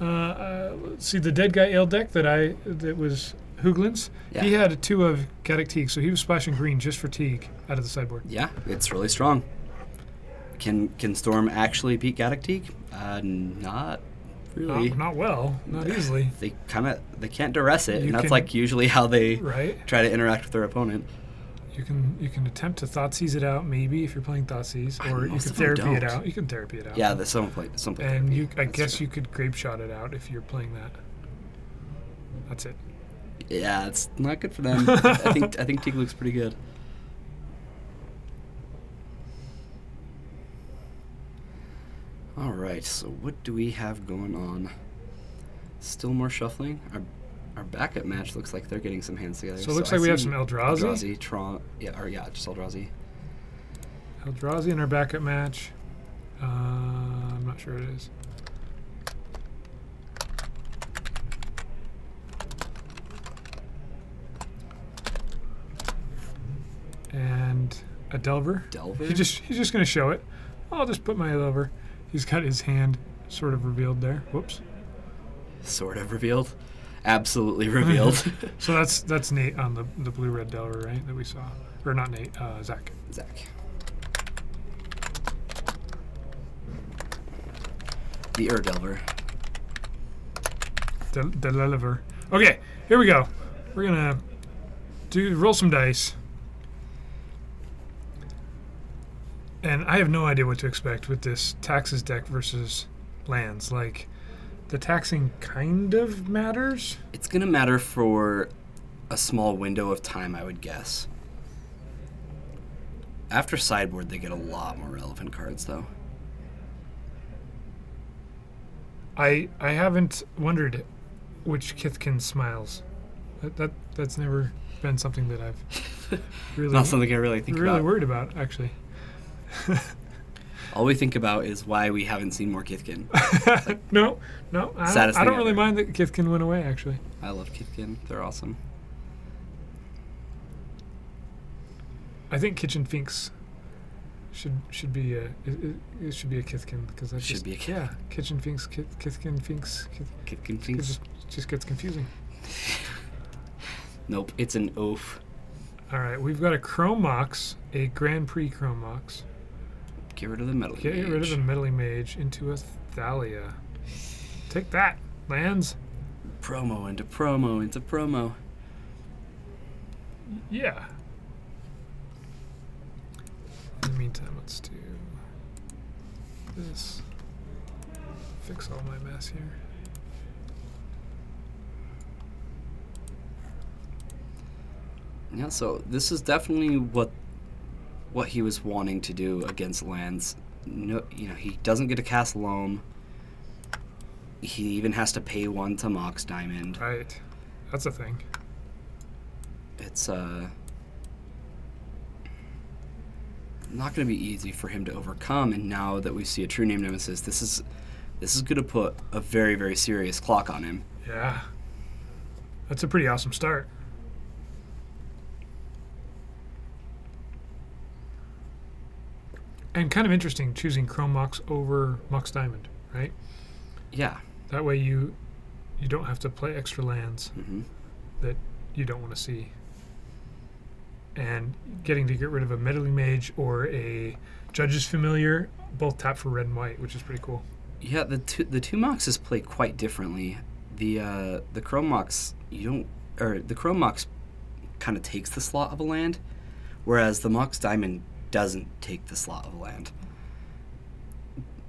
Let's see, the Dead Guy Ale deck that was Hoogland's. Yeah. He had a 2 of Gaddock Teague, so he was splashing green just for Teague out of the sideboard. Yeah, it's really strong. Can Storm actually beat Galactique? Not really. Not well, not easily. They can't duress it, You and that's can- like usually how they Right. try to interact with their opponent. You can attempt to Thoughtseize it out, maybe if you're playing Thoughtseize, or you Most can of them therapy it don't. out. You can therapy it out. Yeah, there's some play. And I That's guess true. you could grape shot it out if you're playing that. That's it. Yeah, it's not good for them. I think Teague looks pretty good. All right, so what do we have going on? Still more shuffling. Our backup match looks like they're getting some hands together. So it looks I like we have see some Eldrazi. Just Eldrazi. Eldrazi in our backup match. I'm not sure it is. And a Delver. Delver? He's just gonna show it. I'll just put my Delver. He's got his hand sort of revealed there. Whoops. Sort of revealed. Absolutely revealed. So that's Nate on the blue-red Delver, right? That we saw. Or not Nate, Zach. Zach. The Delver. The Delver. Okay, here we go. We're gonna roll some dice. And I have no idea what to expect with this taxes deck versus lands. Like, the taxing kind of matters. It's going to matter for a small window of time, I would guess. After sideboard, they get a lot more relevant cards, though. I haven't wondered which Kithkin smiles. That's never been something that I've really Not something I really think really about. worried about, actually. All we think about is why we haven't seen more Kithkin. No, Saddest I thing don't really ever. mind that Kithkin went away, actually. I love Kithkin. They're awesome. I think Kitchen Finks should be a it should be a Kithkin because that Should just, be a Kithkin. yeah, Kitchen Finks, Kithkin Finks. Kithkin It thinks. just gets confusing. Nope, it's an oaf. All right, we've got a Chrome Mox, a Grand Prix Chrome Mox. Get rid of the metal. Get rid of the Meddly Mage into a Thalia. Take that, lands. Promo into promo into promo. Yeah. In the meantime, let's do this. Fix all my mess here. Yeah, so this is definitely what he was wanting to do against lands. No, he doesn't get to cast Loam. He even has to pay 1 to Mox Diamond. Right. That's a thing. It's not going to be easy for him to overcome. And now that we see a True Name Nemesis, this is going to put a very, very serious clock on him. Yeah. That's a pretty awesome start. And kind of interesting choosing Chrome Mox over Mox Diamond, right? Yeah. That way you don't have to play extra lands Hmm. that you don't want to see. And getting to get rid of a Meddling Mage or a Judge's Familiar, both tap for red and white, which is pretty cool. Yeah, the two Moxes play quite differently. The Chrome Mox the Chrome Mox kind of takes the slot of a land, whereas the Mox Diamond doesn't take the slot of a land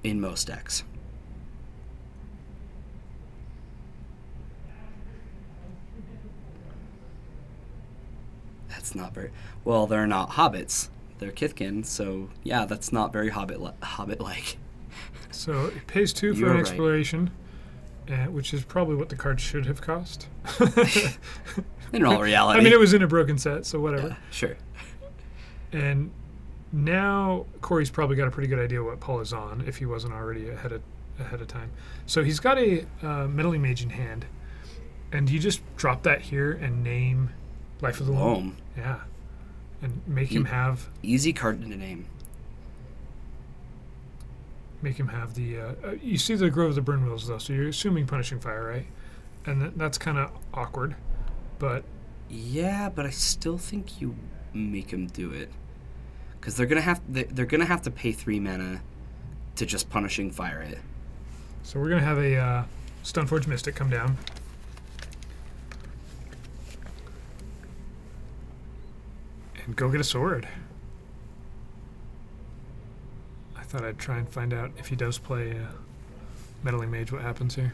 in most decks. That's not very well. They're not hobbits. They're Kithkin, so yeah, that's not very hobbit-like. So it pays 2 for You're an right. exploration, which is probably what the card should have cost. In all reality, I mean, it was in a broken set, so whatever. yeah, sure. And now Corey's probably got a pretty good idea what Paul is on, if he wasn't already ahead of time. So he's got a Meddling Mage in hand, and you just drop that here and name Life of the Loam. Loam. Yeah, and make him have Easy card to name. the. You see the Grove of the Burn Wheels though, so you're assuming Punishing Fire, right? And that's kind of awkward, but Yeah, but I still think you make him do it, because they're gonna have to pay 3 mana to just Punishing Fire it. so we're gonna have a Stoneforge Mystic come down. And go get a sword. I thought I'd try and find out if he does play Meddling Mage, what happens here.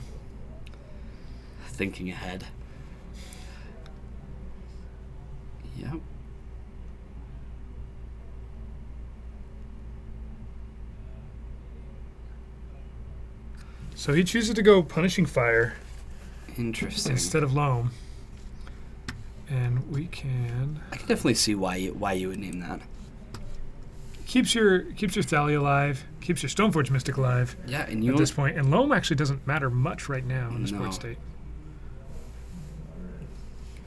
Thinking ahead. Yep. So he chooses to go Punishing Fire Interesting. instead of Loam. And we can... I can definitely see why you would name that. Keeps your Thalia alive, keeps your Stoneforge Mystic alive Yeah, and you at this point. And Loam actually doesn't matter much right now in this No. board state.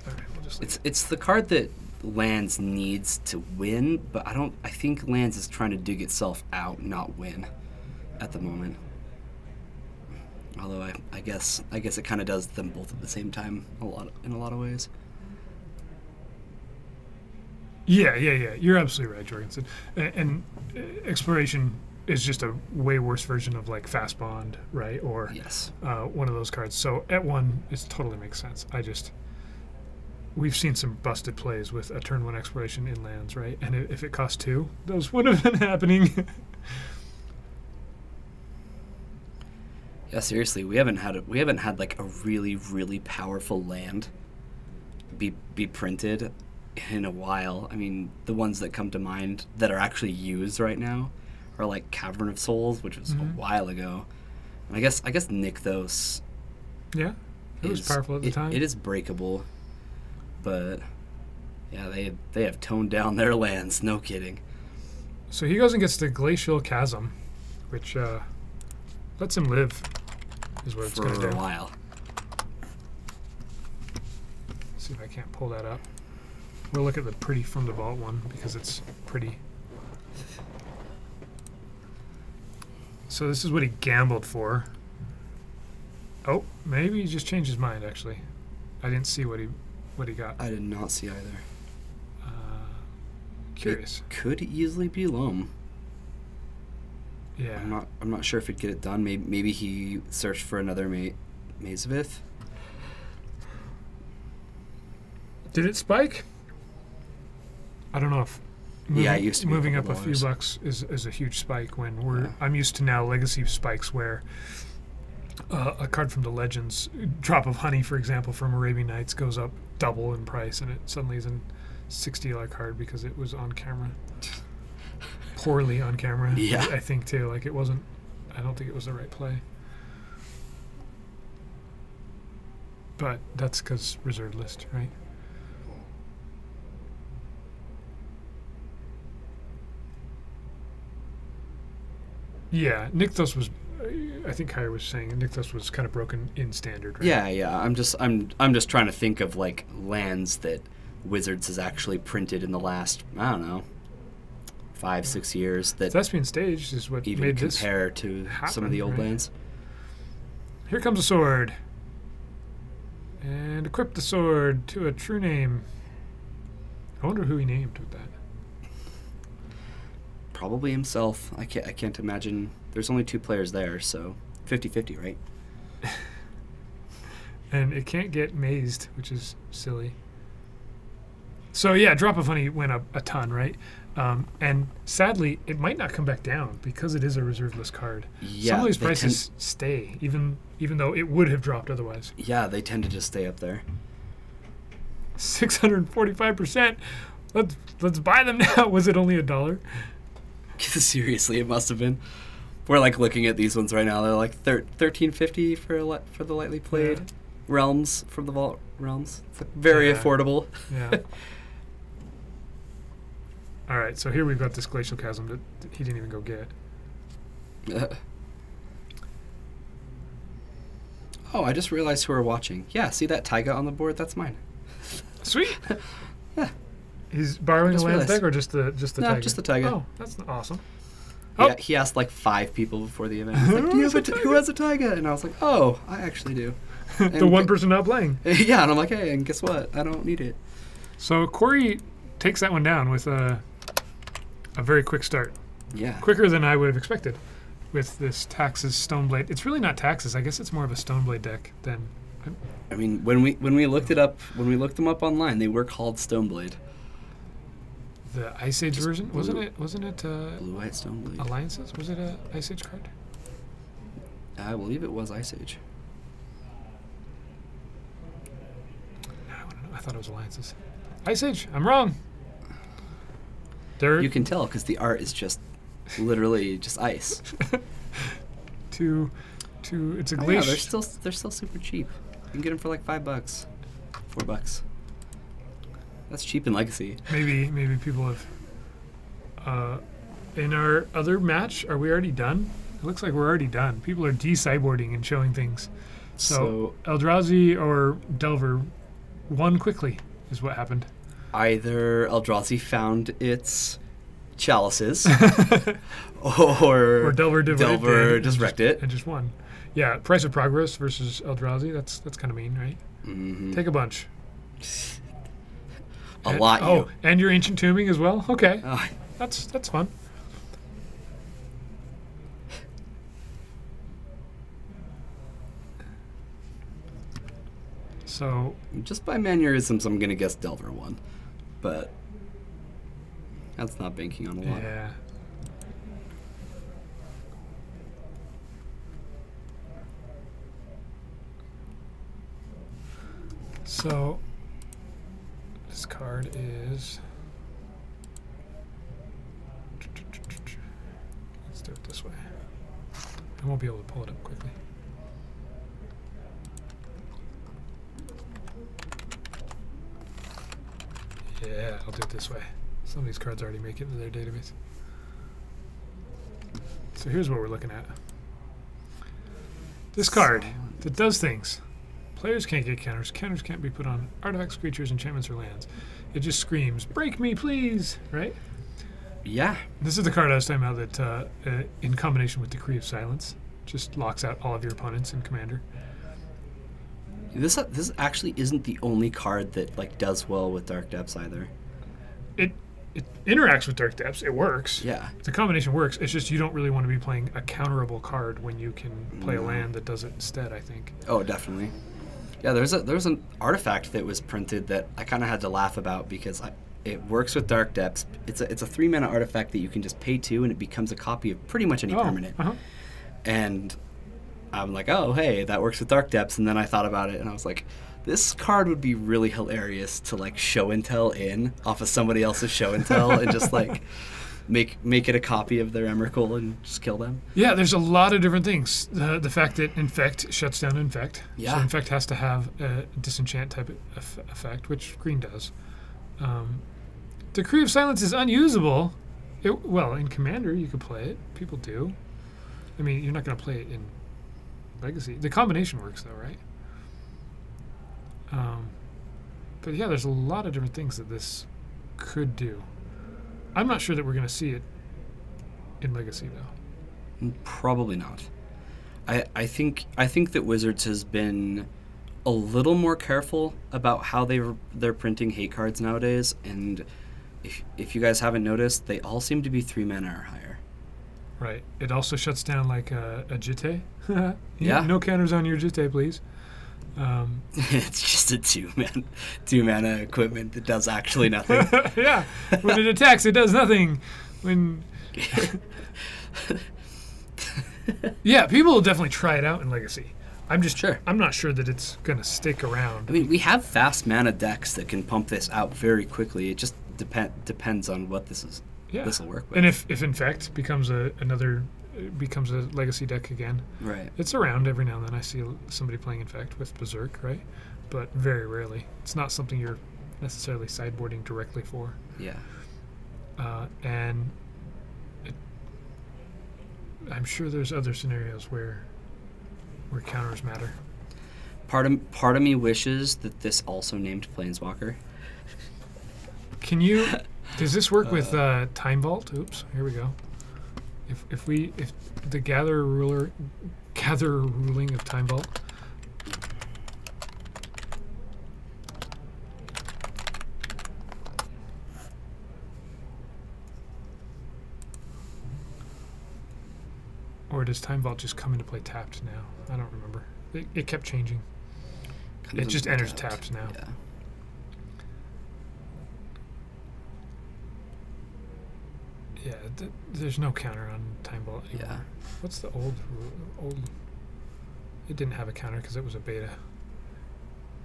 All right, we'll just leave it's the card that Lands needs to win, but I think Lands is trying to dig itself out, not win, at the moment. Although I guess it kind of does them both at the same time in a lot of ways. Yeah. You're absolutely right, Jorgensen. And Exploration is just a way worse version of like Fast Bond, right? Or Yes. one of those cards. So at 1, it totally makes sense. We've seen some busted plays with a turn 1 Exploration in lands, right? And if it cost 2, those would have been happening. Yeah, seriously, we haven't had like a really, really powerful land be printed in a while. I mean, the ones that come to mind that are actually used right now are like Cavern of Souls, which was a while ago. And I guess Nykthos. Yeah, it was powerful at the time. It is breakable, but yeah, they have toned down their lands. No kidding. So he goes and gets the Glacial Chasm. which lets him live, is what it's For going to a do. while. See if I can't pull that up. We'll look at the pretty from the vault one because it's pretty. So this is what he gambled for. Oh, maybe he just changed his mind. Actually, I didn't see what he got. I did not see either. Curious. It could easily be Loam. Yeah. I'm not sure if he'd get it done. Maybe he searched for another Mazevith. Did it spike? I don't know if. Yeah, it used to be a moving up couple a few dollars. bucks is a huge spike when we're. Yeah. I'm used to now legacy spikes where a card from the Legends, Drop of Honey, for example, from Arabian Nights goes up double in price, and it suddenly is a $60 card because it was on camera, poorly on camera. Yeah. I think too. Like it wasn't. I don't think it was the right play. But that's because reserved list, right? Yeah, Nykthos was. I think Kyer was saying Nykthos was kind of broken in standard, right? Yeah. I'm just trying to think of like lands that Wizards has actually printed in the last, I don't know, 5-6 years that Thespian Stage is what even made this compare to some of the old happen, right? lands. Here comes a sword. And equip the sword to a true name. I wonder who he named with that. Probably himself. I can't imagine. There's only 2 players there, so 50-50, right? And it can't get mazed, which is silly. So yeah, Drop of Honey went up a ton, right? And sadly, it might not come back down because it is a reserved list card. Yeah, Some of these they prices stay, even though it would have dropped otherwise. Yeah, they tend to just stay up there. 645%. Let's buy them now. Was it only $1? Seriously, it must have been. We're like looking at these ones right now. They're like $13.50 for the lightly played realms from the vault realms. It's like very affordable. Yeah. All right, so here we've got this Glacial Chasm that he didn't even go get. Oh, I just realized who are watching. Yeah, see that Taiga on the board? That's mine. Sweet. Yeah. He's borrowing a Just land realized. deck or just the No, Taiga? just the Taiga. Oh, that's awesome. Yeah, he asked like 5 people before the event. He's like, "Do you have who has a Taiga?" And I was like, "Oh, I actually do." The And one person not playing. Yeah, and I'm like, "Hey, and guess what? I don't need it." So Corey takes that one down with a very quick start. Yeah. Quicker than I would have expected with this Taxes Stoneblade. It's really not Taxes. I guess it's more of a Stoneblade deck than... I mean, when we looked them up online, they were called Stoneblade. The Ice Age Just version? blue. Wasn't it Blue-white Stoneblade. Alliances? Was it a Ice Age card? I believe it was Ice Age. I don't know. I thought it was Alliances. Ice Age. I'm wrong. There. You can tell because the art is just literally just ice. It's a Oh, yeah, glacier. they're still super cheap. You can get them for like $5, $4. That's cheap in Legacy. Maybe people have. In our other match, are we already done? It looks like we're already done. People are de-cyborging and showing things. So Eldrazi or Delver won quickly, is what happened. Either Eldrazi found its chalices, or Delver did what it did just wrecked it. and just won. Yeah, Price of Progress versus Eldrazi. That's kind of mean, right? Mm-hmm. Take a bunch. A lot. Oh, and your Ancient Tombing as well. Okay, Oh, that's fun. So just by mannerisms, I'm gonna guess Delver won, but that's not banking on a lot. yeah. So this card is. Let's do it this way. I won't be able to pull it up quickly. Yeah, I'll do it this way. Some of these cards already make it into their database. So here's what we're looking at. This card that does things. Players can't get counters. Counters can't be put on artifacts, creatures, enchantments, or lands. It just screams, "Break me, please!" Right? Yeah. This is the card I was talking about that, in combination with Decree of Silence, just locks out all of your opponents in Commander. This actually isn't the only card that like does well with Dark Depths either. It interacts with Dark Depths. It works. Yeah. The combination works. It's just you don't really want to be playing a counterable card when you can play a land that does it instead, I think. Oh, definitely. Yeah, there was an artifact that was printed that I kind of had to laugh about because it works with Dark Depths. It's a 3-mana artifact that you can just pay 2 and it becomes a copy of pretty much any permanent. And I'm like, oh, hey, that works with Dark Depths. And then I thought about it and I was like, this card would be really hilarious to like show and tell in off of somebody else's show and tell and just like make it a copy of their Emrakul and just kill them. Yeah, there's a lot of different things. The fact that Infect shuts down Infect. Yeah. So Infect has to have a disenchant type of effect, which green does. Decree of Silence is unusable. Well, in Commander you could play it. People do. I mean, you're not going to play it in Legacy. The combination works though, right? But yeah, there's a lot of different things that this could do. I'm not sure that we're going to see it in Legacy though. Probably not. I think that Wizards has been a little more careful about how they're printing hate cards nowadays, and if you guys haven't noticed, they all seem to be 3 mana or higher. Right. It also shuts down like a Jitte. Yeah. No counters on your Jitte, please. It's just a 2 mana equipment that does actually nothing. Yeah. When it attacks, it does nothing. When yeah, people will definitely try it out in Legacy. I'm not sure that it's going to stick around. I mean, we have fast mana decks that can pump this out very quickly. It just depends on what this is. Yeah. This will work with. And if Infect becomes a Legacy deck again, right. It's around every now and then. I see somebody playing Infect with Berserk, right? But very rarely. It's not something you're necessarily sideboarding directly for. Yeah. And I'm sure there's other scenarios where counters matter. Part of me wishes that this also named Planeswalker. Can you? Does this work with Time Vault? Oops, here we go. If the Gatherer ruling of Time Vault. Or does Time Vault just come into play tapped now? I don't remember. It kept changing. It just enters tapped now. Yeah. Yeah, there's no counter on Time Vault anymore. Yeah. What's the old? It didn't have a counter because it was a beta.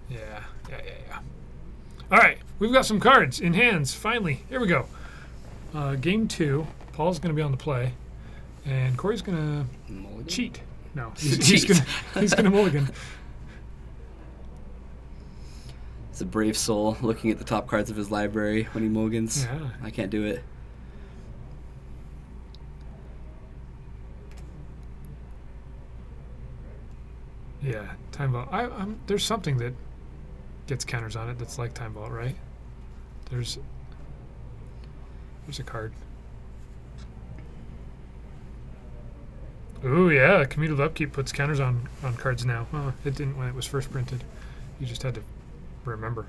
Yeah. All right, we've got some cards in hands. Finally, here we go. Game 2. Paul's going to be on the play, and Corey's going to cheat. No, he's gonna mulligan. It's a brave soul looking at the top cards of his library when he mulligans. Yeah. I can't do it. Yeah, Time Vault. There's something that gets counters on it that's like Time Vault, right? There's a card. Ooh, yeah, Communal Upkeep puts counters on cards now. It didn't when it was first printed. You just had to remember.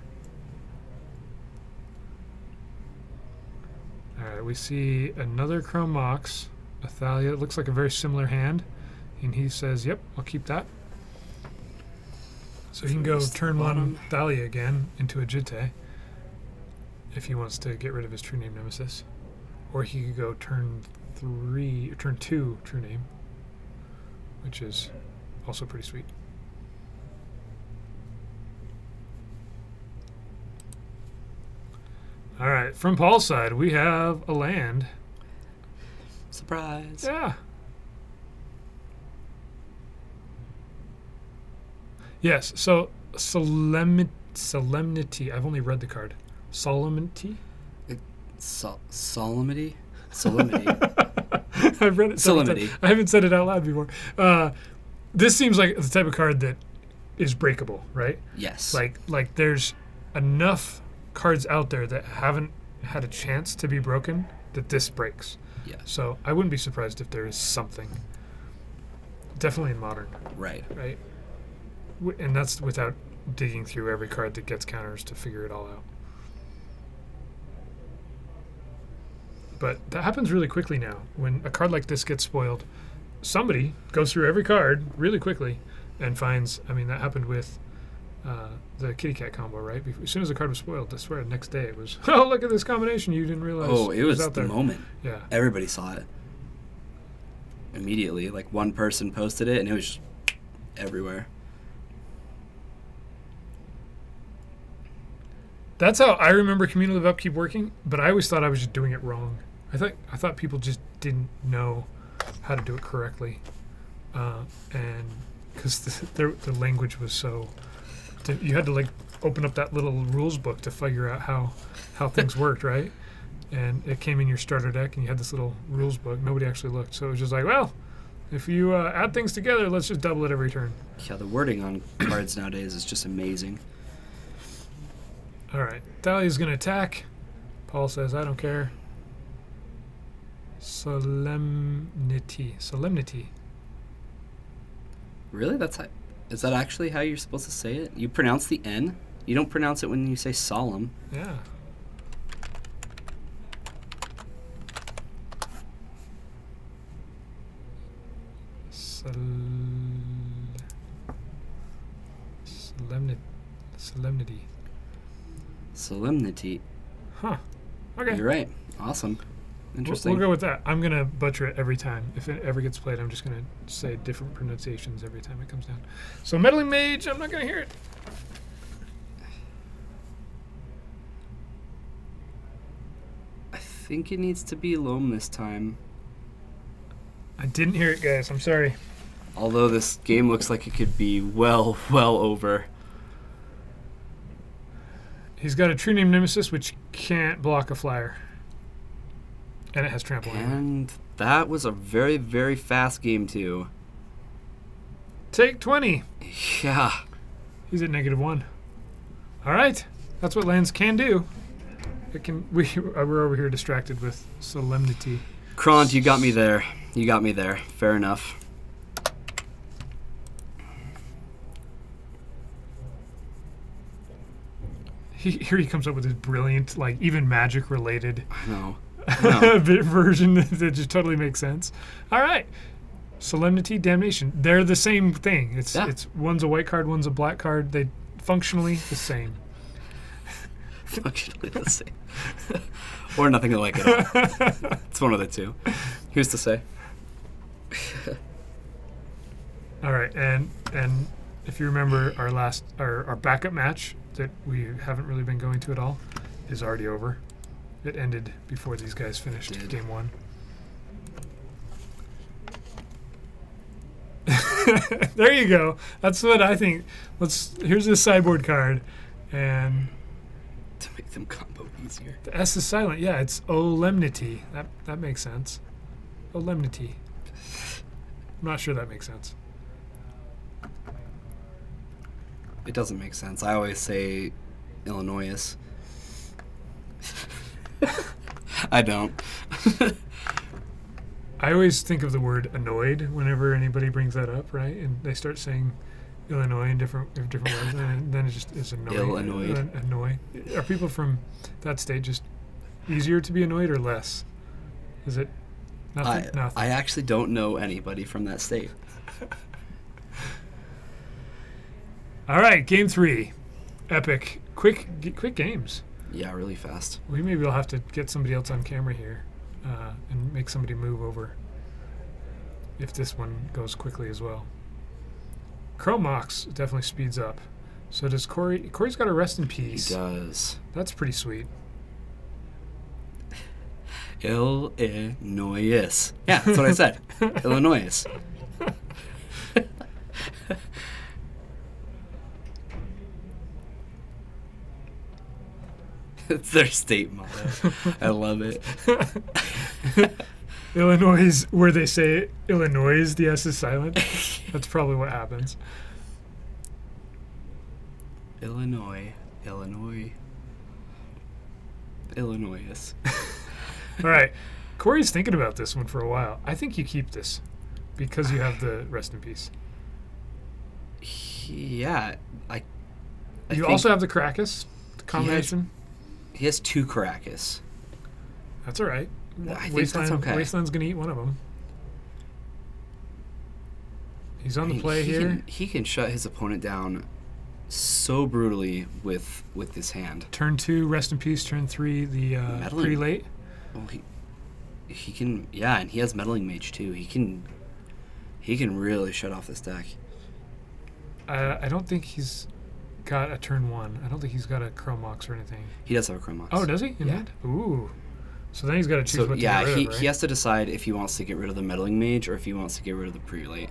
Alright, we see another Chrome Mox, a Thalia. It looks like a very similar hand. And he says, yep, I'll keep that. So he can go turn 1 Thalia again into a Jitte if he wants to get rid of his True Name Nemesis. Or he could go turn 2 True Name, which is also pretty sweet. All right, from Paul's side, we have a land. Surprise. Yeah. Yes, so Solemnity. I've only read the card. Solemnity? Solemnity? Solemnity. I've read it several Solemnity. times. I haven't said it out loud before. This seems like the type of card that is breakable, right? Yes. Like there's enough cards out there that haven't had a chance to be broken that this breaks. Yeah. So I wouldn't be surprised if there is something. Definitely in Modern, Right. right? And that's without digging through every card that gets counters to figure it all out. But that happens really quickly now. When a card like this gets spoiled, somebody goes through every card really quickly and finds, I mean, that happened with the kitty cat combo, right? As soon as the card was spoiled, I swear, the next day it was, oh, look at this combination you didn't realize. Oh, it was out the there. moment. Yeah. Everybody saw it. Immediately. Like, one person posted it, and it was just everywhere. That's how I remember Cumulative Upkeep working, but I always thought I was just doing it wrong. I thought people just didn't know how to do it correctly, and because the language was so, you had to like open up that little rules book to figure out how things worked, right? And it came in your starter deck, and you had this little rules book. Nobody actually looked, so it was just like, well, if you add things together, let's just double it every turn. Yeah, the wording on cards nowadays is just amazing. All right, Thalia's gonna attack. Paul says, I don't care. Solemnity. Really? Is that actually how you're supposed to say it? You pronounce the N? You don't pronounce it when you say solemn. Yeah. Solemnity. Solemnity. Huh. Okay. You're right. Awesome. Interesting. We'll go with that. I'm going to butcher it every time. If it ever gets played, I'm just going to say different pronunciations every time it comes down. So Meddling Mage, I'm not going to hear it. I think it needs to be Loam this time. I didn't hear it, guys. I'm sorry. Although this game looks like it could be well over. He's got a True Name Nemesis, which can't block a flyer. And it has trample. And that was a very, very fast game, too. Take 20. Yeah. He's at -1. All right. That's what lands can do. It can. We're over here distracted with Solemnity. Kront, you got me there. You got me there. Fair enough. Here he comes up with his brilliant, like, even magic-related I know. version that just totally makes sense. All right. Solemnity, Damnation. They're the same thing. It's one's a white card, one's a black card. They functionally the same. Functionally the same. Or nothing like it all. It's one of the two. Who's to say? All right, and if you remember our backup match that we haven't really been going to at all is already over. It ended before these guys finished game one. There you go. That's what I think. Here's this sideboard card, and to make them combo easier. the S is silent. Yeah, it's Olemnity. That makes sense. Olemnity. I'm not sure that makes sense. It doesn't make sense. I always say Illinois. I don't. I always think of the word annoyed whenever anybody brings that up, right? And they start saying Illinois in different words, and then it just is annoying. Ill-annoyed. Annoy. Are people from that state just easier to be annoyed or less? Is it nothing? Nothing. I actually don't know anybody from that state. All right, game 3. Epic. Quick games. Yeah, really fast. Maybe we'll have to get somebody else on camera here and make somebody move over if this one goes quickly as well. Chromox definitely speeds up. So does Corey. Corey's got a rest in peace. He does. That's pretty sweet. Illinois. Yeah, that's what I said. Illinois. It's their state motto. I love it. Illinois is where they say Illinois, the S is silent. That's probably what happens. Illinois. Illinois. Illinois. All right. Corey's thinking about this one for a while. I think you keep this because you have the rest in peace. Yeah. I You think also have the Caracas combination. he has 2 Caracas. That's all right. I think that's okay. Wasteland's going to eat one of them. He's on the play here. He can shut his opponent down so brutally with this hand. Turn 2, rest in peace. Turn 3, the Meddling. prelate. Well, he can, yeah, and he has meddling mage too. He can really shut off this deck. I don't think he's got a turn 1. I don't think he's got a Chrome Mox or anything. He does have a Chrome Mox. Oh, does he? In Yeah. hand? Ooh. So then he's got to choose what to yeah, get rid he of, right? he has to decide if he wants to get rid of the meddling mage or if he wants to get rid of the prelate.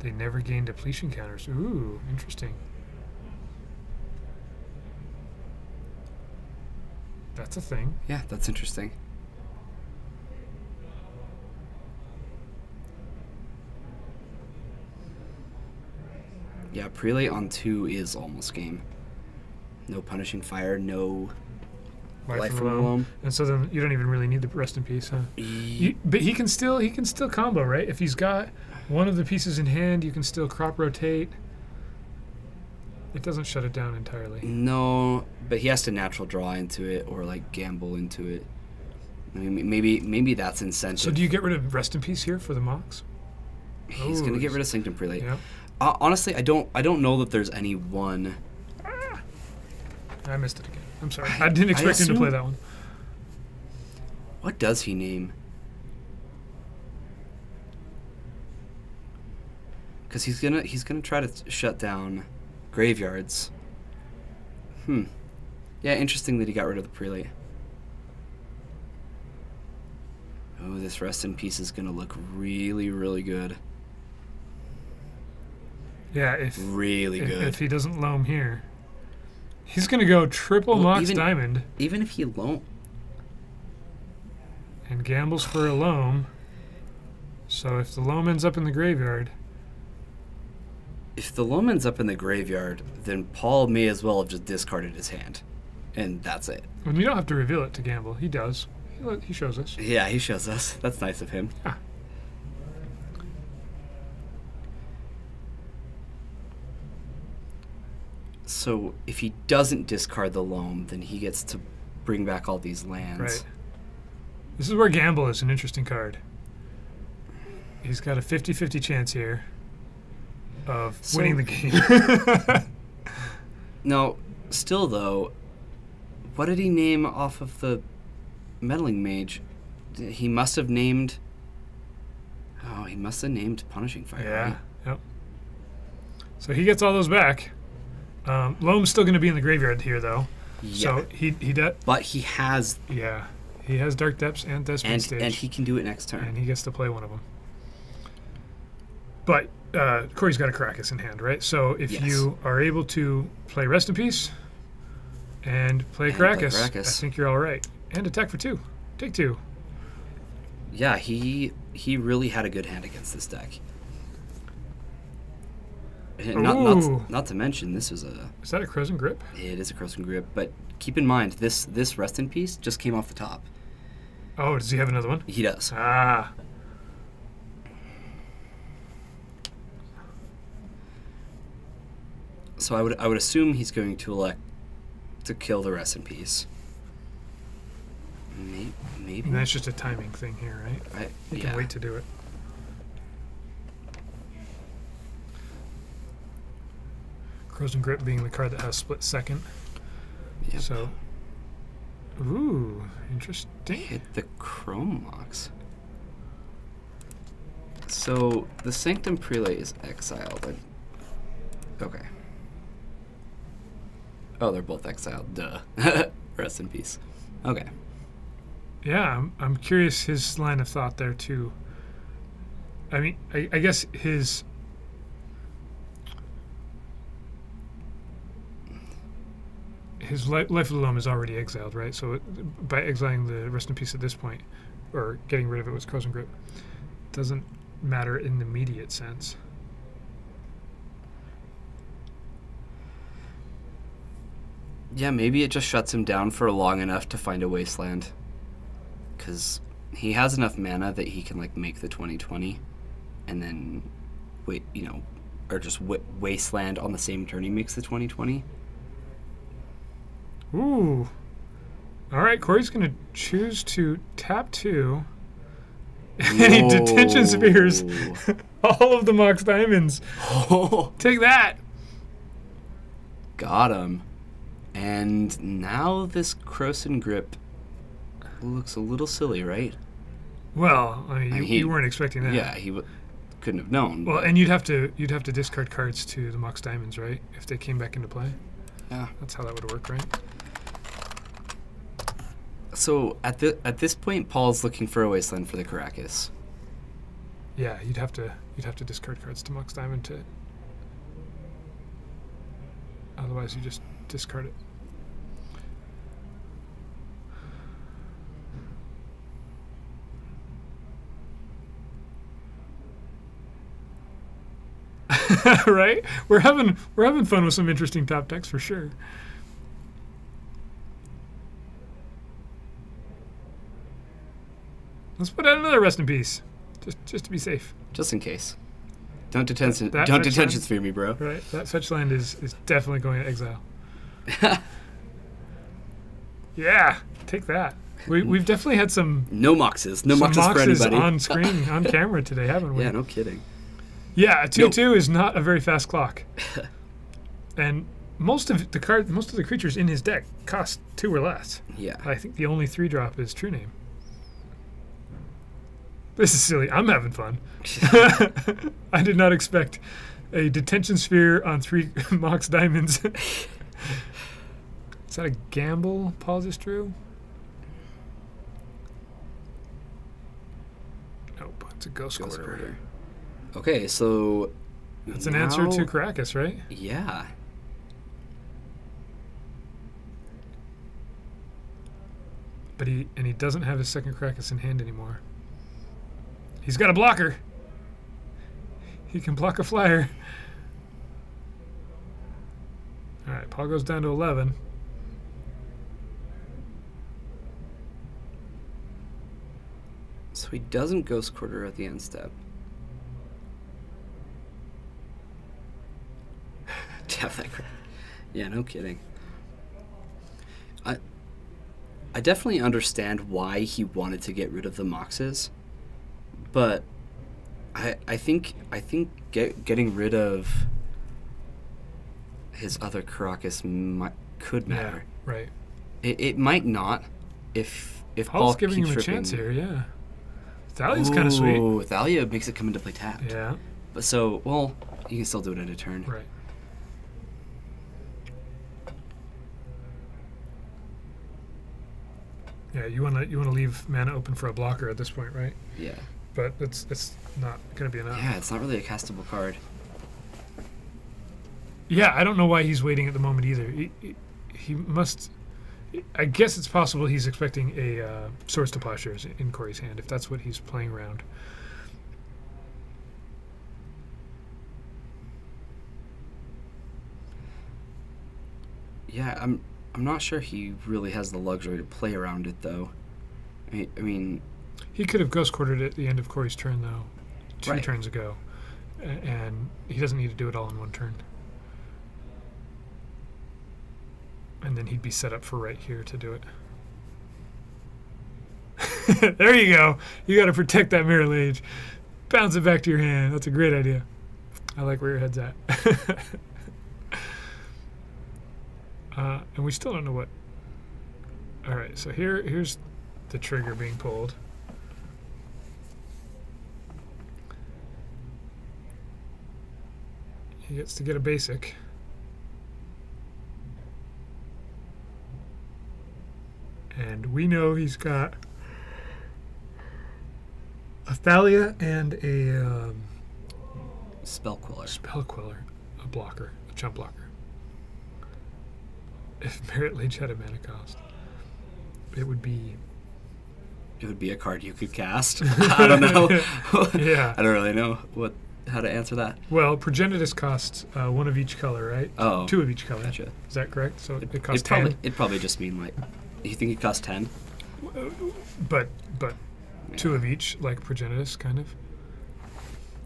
They never gain depletion counters. Ooh, interesting. That's a thing. Yeah, that's interesting. Yeah, prelate on 2 is almost game. No punishing fire, no life from Loam. loam. And so then you don't even really need the rest in peace, huh? But he can still combo, right? If he's got one of the pieces in hand, you can still crop rotate. It doesn't shut it down entirely. No, but he has to natural draw into it or like gamble into it. I mean, maybe that's incentive. So do you get rid of rest in peace here for the Mox? He's gonna get rid of Sanctum Prelate. Yeah. Honestly, I don't know that there's any one. I missed it again. I'm sorry. I didn't expect him to play that one. What does he name? Because he's gonna try to shut down graveyards. Yeah, interesting that he got rid of the prelate. Oh, this rest in peace is gonna look really, really good. Yeah, if If he doesn't loam here, he's gonna go triple Mox Diamond even if he loam, and gambles for a loam. So if the loam ends up in the graveyard, if the loam ends up in the graveyard, then Paul may as well have just discarded his hand, and that's it. and you don't have to reveal it to gamble. He does. He shows us. Yeah, he shows us. That's nice of him. Yeah. So if he doesn't discard the loam, then he gets to bring back all these lands. Right. This is where gamble is an interesting card. He's got a 50-50 chance here of winning the game. Now, still though, what did he name off of the meddling mage? He must have named. Oh, he must have named Punishing Fire. Yeah. Right? Yep. So he gets all those back. Loam's still going to be in the graveyard here, though. Yeah. So he does. But he has. Yeah. He has Dark Depths and Thespian Stage. And he can do it next turn. And he gets to play one of them. But Corey's got a Caracas in hand, right? So if Yes. you are able to play Rest in Peace and play Caracas, I think you're all right. And attack for 2. Take 2. Yeah, he really had a good hand against this deck. And not to mention, this was a. Is that a Crozen Grip? It is a Crossing Grip, but keep in mind this Rest in Peace just came off the top. Oh, does he have another one? He does. Ah. So I would assume he's going to elect to kill the Rest in Peace. Maybe. And that's just a timing thing here, right? You can wait to do it. Crozen Grip being the card that has split second. Yep. So, ooh, interesting. Hit the Chrome Mox. So the Sanctum Prelate is exiled. Okay. Oh, they're both exiled. Duh. Rest in peace. Okay. Yeah, I'm curious his line of thought there too. I mean, I guess his his life of the loam is already exiled, right? So by exiling the rest in peace at this point, or getting rid of it with Crows and Grip, doesn't matter in the immediate sense. Yeah, maybe it just shuts him down for long enough to find a wasteland. Because he has enough mana that he can, like, make the 20/20 and then, wait, you know, or just wasteland on the same turn he makes the 20/20. Ooh. All right, Corey's going to choose to tap 2. And he detention spears all of the Mox Diamonds. Oh, Take that. got him. And now this Croson Grip looks a little silly, right? Well, I mean, he- you weren't expecting that. Yeah, he couldn't have known. Well, and you'd have to discard cards to the Mox Diamonds, right? If they came back into play. Yeah. That's how that would work, right? So at this point, Paul's looking for a wasteland for the Caracas. Yeah, you'd have to discard cards to Mox Diamond to. Otherwise, you just discard it. Right? We're having fun with some interesting top decks for sure. Let's put out another rest in peace, just to be safe. Just in case. Don't detention That don't fetch detention land? sphere me, bro. Right? That fetch land is definitely going to exile. Yeah, take that. We've definitely had some No moxes. No some moxes for moxes anybody. on screen, on camera today, haven't we? Yeah, no kidding. Yeah, a 2/2 is not a very fast clock. And most of the creatures in his deck cost 2 or less. Yeah. I think the only 3-drop is True Name. This is silly. I'm having fun. I did not expect a detention sphere on 3 Mox Diamonds. Is that a gamble Paul just drew? Nope, it's a Ghost Quarter. Okay, so That's an answer to now- Caracas, right? Yeah. But he doesn't have his second Caracas in hand anymore. He's got a blocker. He can block a flyer. All right, Paul goes down to 11. So he doesn't Ghost Quarter at the end step. Tap that crap. Yeah, no kidding. I definitely understand why he wanted to get rid of the Moxes, but I think getting rid of his other Caracas could matter. Yeah, right. It might not if Paul's Paul giving keeps him a ripping. chance here, yeah. Thalia's kind of sweet. Ooh, Thalia makes it come into play tapped. Yeah, But so, well, you can still do it at a turn. right. Yeah, you wanna leave mana open for a blocker at this point, right? Yeah. But it's not gonna be enough. Yeah, it's not really a castable card. Yeah, I don't know why he's waiting at the moment either. He must. I guess it's possible he's expecting a Swords to Plowshares in Corey's hand, if that's what he's playing around. Yeah, I'm not sure he really has the luxury to play around it though. I mean, He could have Ghost Quartered at the end of Corey's turn, though, 2 Right. turns ago. And he doesn't need to do it all in one turn. And then he'd be set up for right here to do it. There you go. You got to protect that Mirror Lage. Bounce it back to your hand. That's a great idea. I like where your head's at. And we still don't know what. All right, so here's the trigger being pulled. He gets to get a basic. And we know he's got a Thalia and a Spell Queller. Spell Queller, a blocker, a chump blocker. if Merit Lage had a mana cost, it would be... It would be a card you could cast. I don't know. Yeah. I don't really know how to answer that. Well, Progenitus costs one of each color, right? Oh. 2 of each color. Gotcha. Is that correct? So it costs It'd probably just mean like, you think it costs 10? 10. But Yeah. 2 of each, like Progenitus, kind of.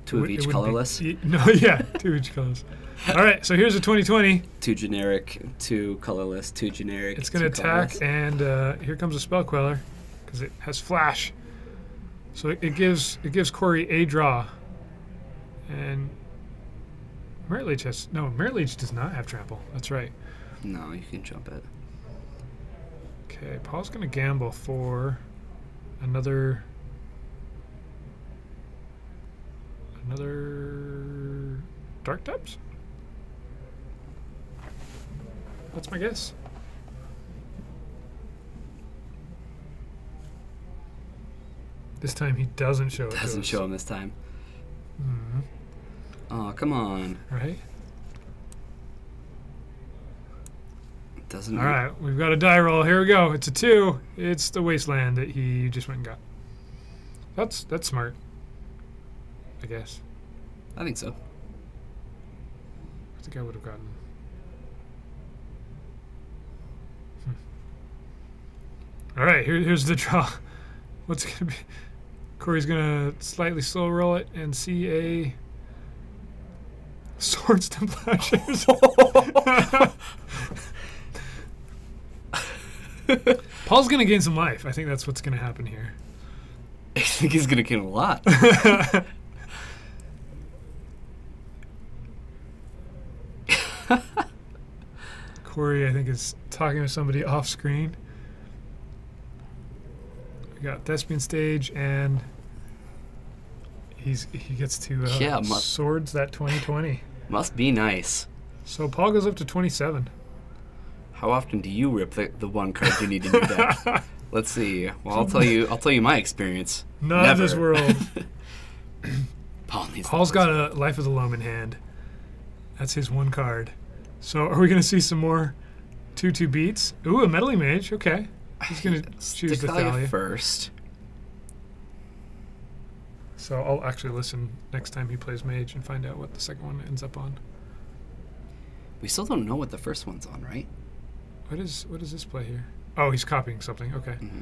2 of each colorless? No, yeah, 2 of each colors. All right, so here's a 2020. 2 generic, 2 colorless, 2 generic. It's going to 2 attack, colorless. and here comes a Spell Queller, because it has Flash. So it gives Corey a draw. And Merit Lage has... No, Merit Lage does not have Trample. That's right. No, you can jump it. Okay, Paul's going to gamble for another Dark Depths? That's my guess. This time he doesn't show it. Doesn't show him this time. Mm-hmm. Oh, come on. Right? Doesn't. All right, we've got a die roll. Here we go. It's a 2. It's the Wasteland that he just went and got. That's smart, I guess. I think so. I think I would have gotten... All right, here's the draw. What's going to be... Corey's going to slightly slow roll it and see a... Swords to Plowshares. Paul's going to gain some life. I think that's what's going to happen here. I think he's going to gain a lot. Corey, I think, is talking to somebody off screen. We got Thespian Stage, and he gets to Swords that 2020. Must be nice. So Paul goes up to 27. How often do you rip the one card you need in your deck? Let's see. Well, I'll tell you my experience. None of this world. Paul's got a Life of the Loam in hand. That's his one card. So are we going to see some more 2/2 beats? Ooh, a Meddling Mage. Okay. He's going to choose the Thalia first. So I'll actually listen next time he plays Mage and find out what the second one ends up on. We still don't know what the first one's on, right? What does this play here? Oh, he's copying something. Okay. Mm-hmm.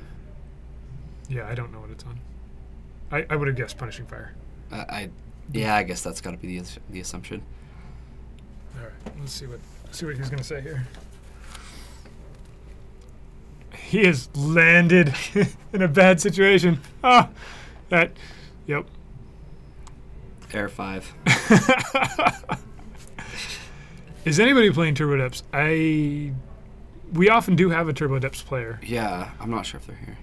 Yeah, I don't know what it's on. I would have guessed Punishing Fire. I guess that's got to be the assumption. All right, let's see what he's gonna say here. He has landed in a bad situation. Ah, yep. Air 5. Is anybody playing Turbo Depths? We often do have a Turbo Depths player. Yeah, I'm not sure if they're here.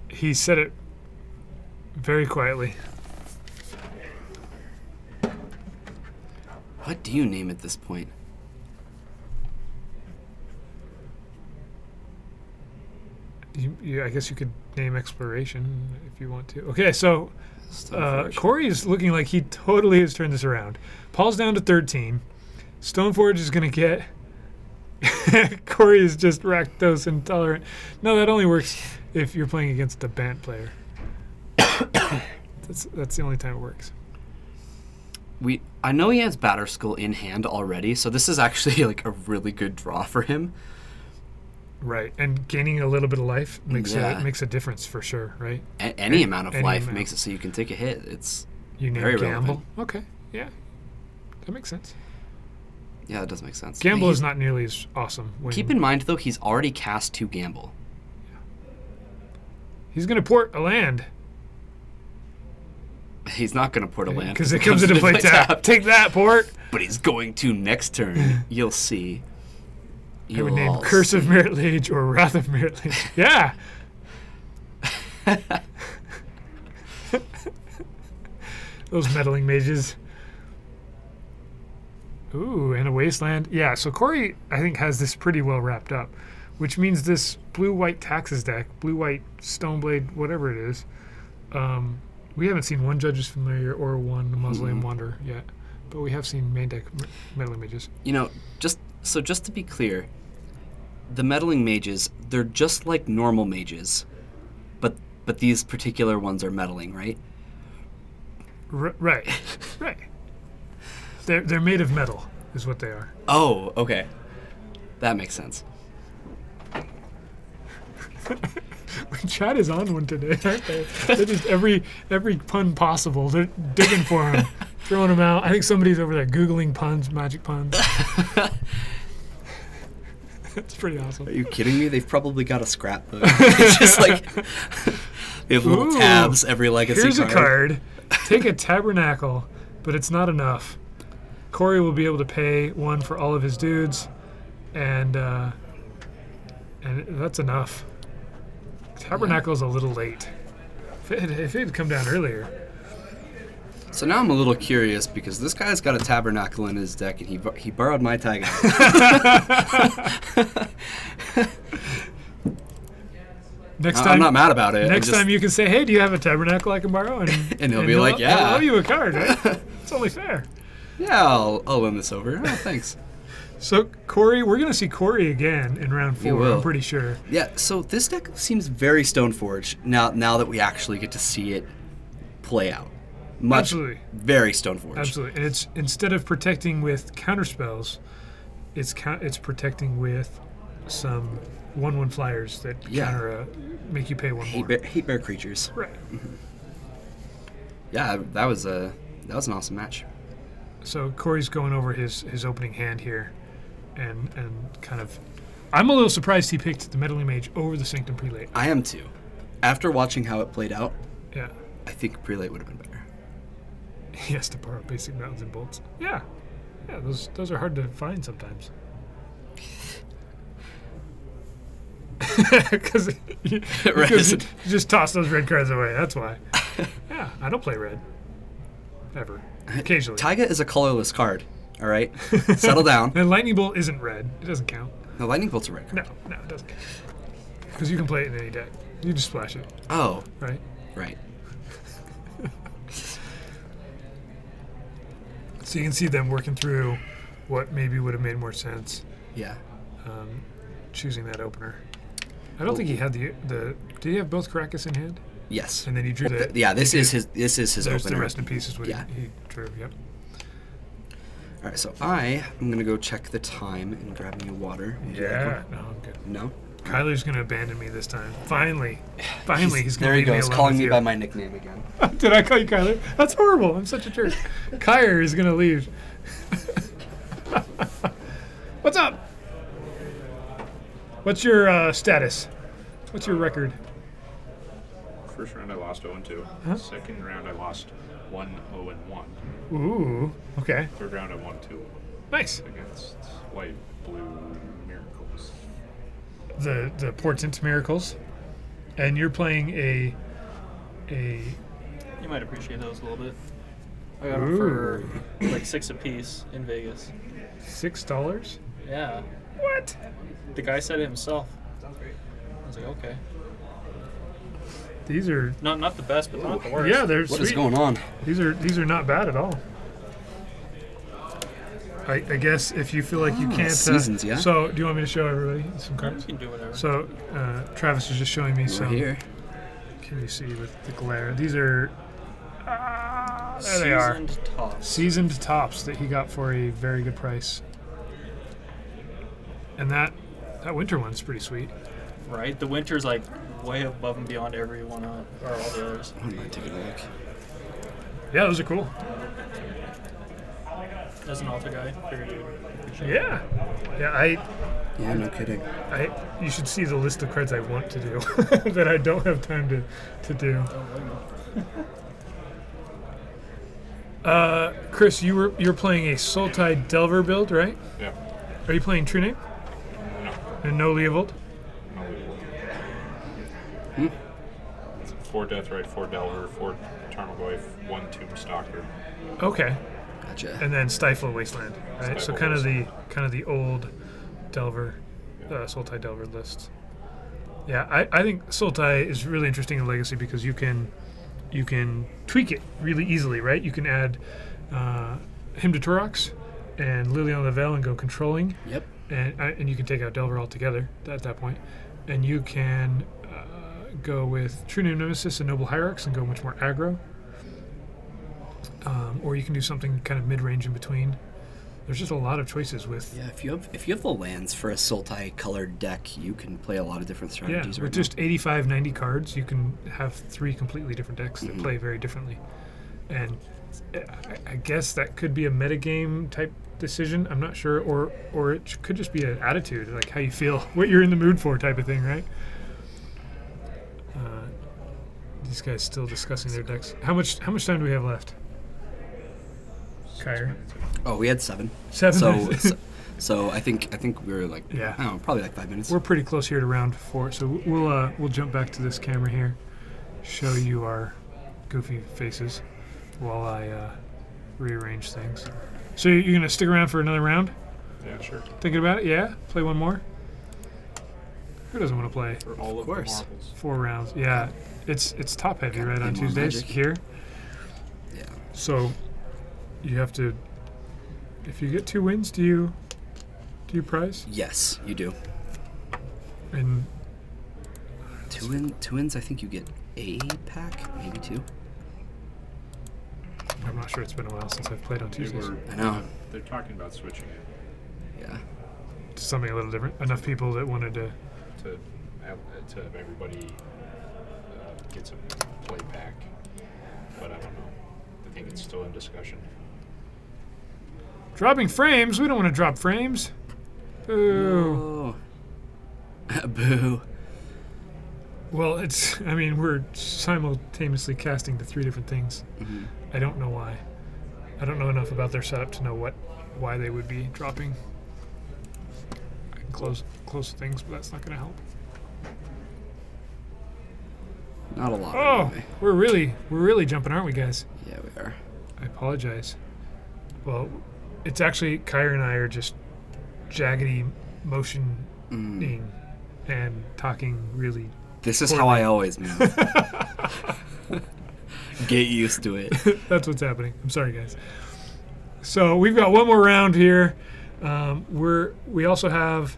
He said it very quietly. What do you name at this point? I guess you could name Exploration if you want to. Okay, so Corey is looking like he totally has turned this around. Paul's down to 13. Stoneforge is going to get... Corey is just Rakdos intolerant. No, that only works if you're playing against a Bant player. That's the only time it works. I know he has Batterskull in hand already, so this is actually like a really good draw for him. Right, and gaining a little bit of life makes a difference for sure, right? Any amount of life makes it so you can take a hit. It's very gamble. relevant. Okay, yeah, that makes sense. Yeah, that does make sense. Gamble is not nearly as awesome. Keep in mind, though, he's already cast 2 Gamble. Yeah. He's going to port a land. He's not going to port a land. Because it comes into play tap. Take that, port! But he's going to next turn. You'll see. I would name Curse of Merit Lage or Wrath of Merit Lage. Yeah! Those meddling mages. Ooh, and a Wasteland. Yeah, so Corey, I think, has this pretty well wrapped up, which means this blue-white Taxes deck, blue-white Stoneblade, whatever it is, We haven't seen one Judge's Familiar or one Mausoleum Wanderer yet, but we have seen main deck meddling mages. You know, just to be clear, the meddling mages, they're just like normal mages, but these particular ones are meddling, right? Right, right. They're made of metal, is what they are. Oh, okay. That makes sense. Chad is on one today, aren't they? They're just every pun possible. They're digging for him, throwing them out. I think somebody's over there Googling puns, magic puns. That's pretty awesome. Are you kidding me? They've probably got a scrapbook. It's just like they have little tabs every legacy Here's card. a card. Take a tabernacle, but it's not enough. Corey will be able to pay one for all of his dudes, and that's enough. Tabernacle's a little late. If it had come down earlier. So now I'm a little curious because this guy's got a tabernacle in his deck, and he borrowed my tag. Next time, I'm not mad about it. Next time you can say, "Hey, do you have a tabernacle I can borrow?" And he'll be like, "Yeah, I'll owe you a card, right? It's only fair." Yeah, I'll win this over. Oh, thanks. So Corey, we're gonna see Corey again in round 4. will. I'm pretty sure. Yeah. So this deck seems very Stoneforge now that we actually get to see it play out. Absolutely. Very Stoneforge. Absolutely, and it's instead of protecting with counter spells, it's protecting with some 1/1 flyers that counter make you pay one more. Hate bear creatures. Right. Mm-hmm. Yeah, that was an awesome match. So Corey's going over his opening hand here, and kind of, I'm a little surprised he picked the Meddling Mage over the Sanctum Prelate. I am too. After watching how it played out, Yeah. I think Prelate would have been better. He has to borrow basic mountains and bolts. Yeah. Yeah, those are hard to find sometimes. Because you just toss those red cards away. That's why. Yeah, I don't play red. Ever. Occasionally. Taiga is a colorless card. All right, settle down. And Lightning Bolt isn't red. It doesn't count. No, Lightning Bolt's a red card. No, it doesn't count. Because you can play it in any deck. You just splash it. Oh, Right? right. So you can see them working through what maybe would have made more sense, Yeah. choosing that opener. I don't think he had the. Did he have both Caracas in hand? Yes. And then he drew the. Yeah, this is his There's opener. the rest in pieces. What Yeah. he drew. Yep. All right, so I am gonna go check the time and grab me a water. Would you like Yeah. one? No, I'm good. No. Kyler's gonna abandon me this time. Finally, he's gonna There he leave me goes, alone calling with me you. by my nickname again. Did I call you Kyler? That's horrible. I'm such a jerk. Kyler is gonna leave. What's up? What's your status? What's your record? First round I lost 0-2. Huh? Second round I lost 1-0-1. Ooh. Okay. Third round I won 2 Nice. against White Blue Miracles. The Portent Miracles, and you're playing a. You might appreciate those a little bit. I got them for like 6 apiece in Vegas. $6. Yeah. What? The guy said it himself. Sounds great. I was like, okay. These are. Not the best, but not the worst. Yeah, they're What sweet. is going on? These are not bad at all. I guess if you feel like you can't. Seasons, yeah. So, do you want me to show everybody some You cards? can do whatever. So, Travis is just showing me We're some. here. Can you see with the glare? These are. There they are. Seasoned tops. Seasoned tops that he got for a very good price. And that winter one's pretty sweet. Right? The winter's like way above and beyond every one of, or all the others. I might take a look. Yeah, those are cool. As an altar guy, figured you would appreciate it. Yeah. Yeah, Yeah, no kidding. you should see the list of cards I want to do that I don't have time to do. Chris, you're playing a Sultai Delver build, right? Yeah. Are you playing True Name? No. And no Leovold? No. 4 Deathrite, 4 Delver, 4 Tarmogoyf, 1 Tombstalker. Okay. Gotcha. And then Stifle Wasteland, right? So Stifle kind of the old Delver, Sultai Delver list. Yeah, I think Sultai is really interesting in Legacy because you can you can tweak it really easily, right? You can add Hymn to Torox and Liliana the Veil and go controlling. Yep. And you can take out Delver altogether at that point. And you can go with True Name Nemesis and Noble Hierarchs and go much more aggro. Or you can do something kind of mid-range in between. There's just a lot of choices with... Yeah, if you have the lands for a Sultai colored deck, you can play a lot of different strategies. Yeah, with just 85, 90 cards, you can have 3 completely different decks that play very differently. And I guess that could be a metagame type decision. I'm not sure, or it could just be an attitude, like how you feel, what you're in the mood for, type of thing, right? These guys still discussing their decks. How much time do we have left? Kyrie? Oh, we had 7. 7. So I think we were like, Yeah. I don't know, probably like 5 minutes. We're pretty close here to round 4, so we'll jump back to this camera here, show you our goofy faces while I rearrange things. So you're gonna stick around for another round? Yeah, sure. Thinking about it? Yeah. Play one more. Who doesn't want to play For all of the course. marbles. 4 rounds? Yeah. It's top heavy, Gotta right, play on more Tuesdays Magic. here. Yeah. So you have to. If you get 2 wins, do you prize? Yes, you do. And 2 wins. I think you get a pack, maybe 2. I'm not sure. It's been a while since I've played on They Tuesdays. were, I know. They're talking about switching it Yeah. Something a little different. Enough people that wanted to. to have everybody get some play back, but I don't know. I think it's still in discussion. Dropping frames? We don't want to drop frames. Boo. Oh. Boo. Well, I mean, we're simultaneously casting the 3 different things. Mhm. I don't know why. I don't know enough about their setup to know why they would be dropping. I can close things, but that's not going to help. Not a lot. Oh, Anyway. we're really jumping, aren't we, guys? Yeah, we are. I apologize. Well, it's actually Kyra and I are just jaggedy motioning and talking really. This is how I always move. Get used to it. That's what's happening. I'm sorry, guys. So we've got one more round here. We also have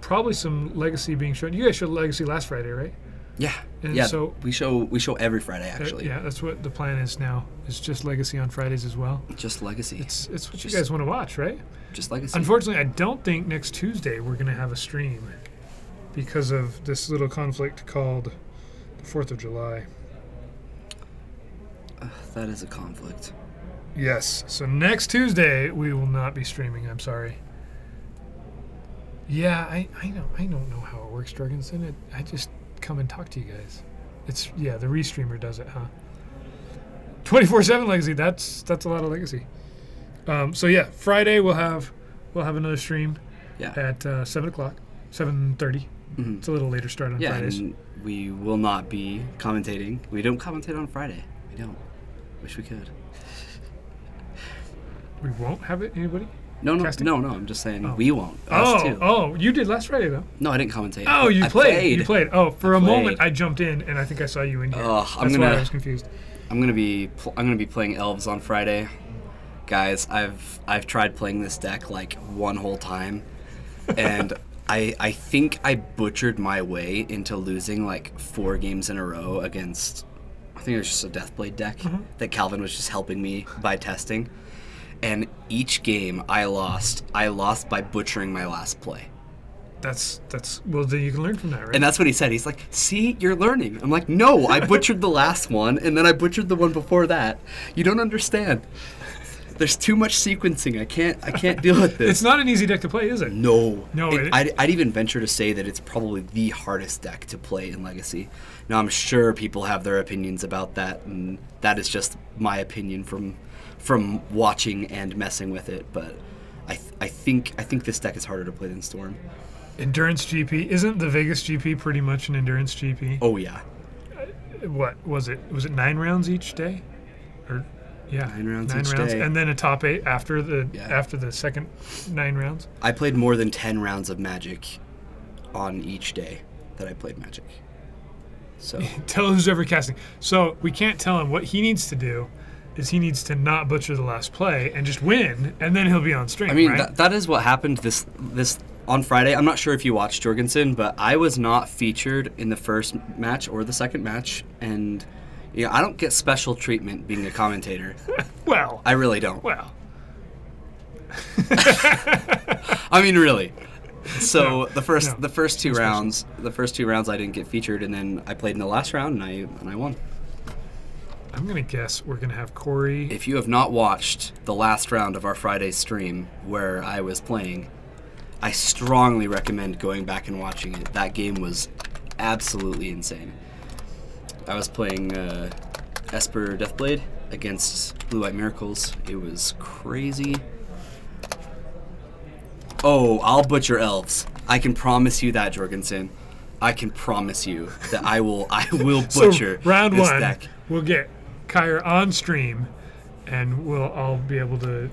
probably some Legacy being shown. You guys showed Legacy last Friday, right? Yeah. And yeah. so- we show every Friday actually. Yeah, that's what the plan is now. It's just Legacy on Fridays as well. Just Legacy. It's what you Just- guys want to watch, right? Just Legacy. Unfortunately, I don't think next Tuesday we're going to have a stream because of this little conflict called the 4th of July. That is a conflict. Yes. So next Tuesday we will not be streaming. I'm sorry. Yeah, I don't know how it works, Jorgensen. I just come and talk to you guys. The restreamer does it, huh? 24/7 Legacy. That's a lot of Legacy. So yeah, Friday we'll have another stream Yeah. at 7:00, 7:30. Mhm. It's a little later start on Yeah, Fridays. and we will not be commentating. We don't commentate on Friday. We don't. Wish we could. We won't have it. Anybody? No. Casting? No. I'm just saying Oh. we won't. Us too. Oh, you did last Friday though. No, I didn't commentate. Oh, you I played. You played. Oh, for I a moment played. I jumped in and I think I saw you in here. Ugh, That's why I was confused. I'm gonna be playing elves on Friday, guys. I've tried playing this deck like one whole time, and I think I butchered my way into losing like 4 games in a row against. I think it was just a Deathblade deck that Calvin was just helping me by testing, and each game I lost by butchering my last play. That's well. Then you can learn from that, right? And that's what he said. He's like, "See, you're learning." I'm like, "No, I butchered the last one, and then I butchered the one before that. You don't understand. There's too much sequencing. I can't deal with this." It's not an easy deck to play, is it? No. No, I'd even venture to say that it's probably the hardest deck to play in Legacy. Now, I'm sure people have their opinions about that, and that is just my opinion from watching and messing with it. But I think this deck is harder to play than Storm. Endurance GP isn't the Vegas GP pretty much an endurance GP? Oh yeah. What was it? Was it 9 rounds each day, or yeah, 9 rounds each day. and then a top 8 after the Yeah. second 9 rounds. I played more than 10 rounds of Magic on each day that I played Magic. So Tell who's ever casting. So we can't tell him what he needs to do. Is he needs to not butcher the last play and just win, and then he'll be on stream. I mean, right? that is what happened this on Friday. I'm not sure if you watched Jorgensen, but I was not featured in the first match or the second match, and I don't get special treatment being a commentator. Well, I really don't. well. I mean, really. So No, the first no, two no special. rounds I didn't get featured, and then I played in the last round and I won. I'm gonna guess we're gonna have Corey. If you have not watched the last round of our Friday stream where I was playing, I strongly recommend going back and watching it. That game was absolutely insane. I was playing Esper Deathblade against Blue White Miracles. It was crazy. Oh, I'll butcher elves. I can promise you that, Jorgensen. I can promise you that I will butcher so round this one, deck. we'll get Kyra on stream, and we'll all be able to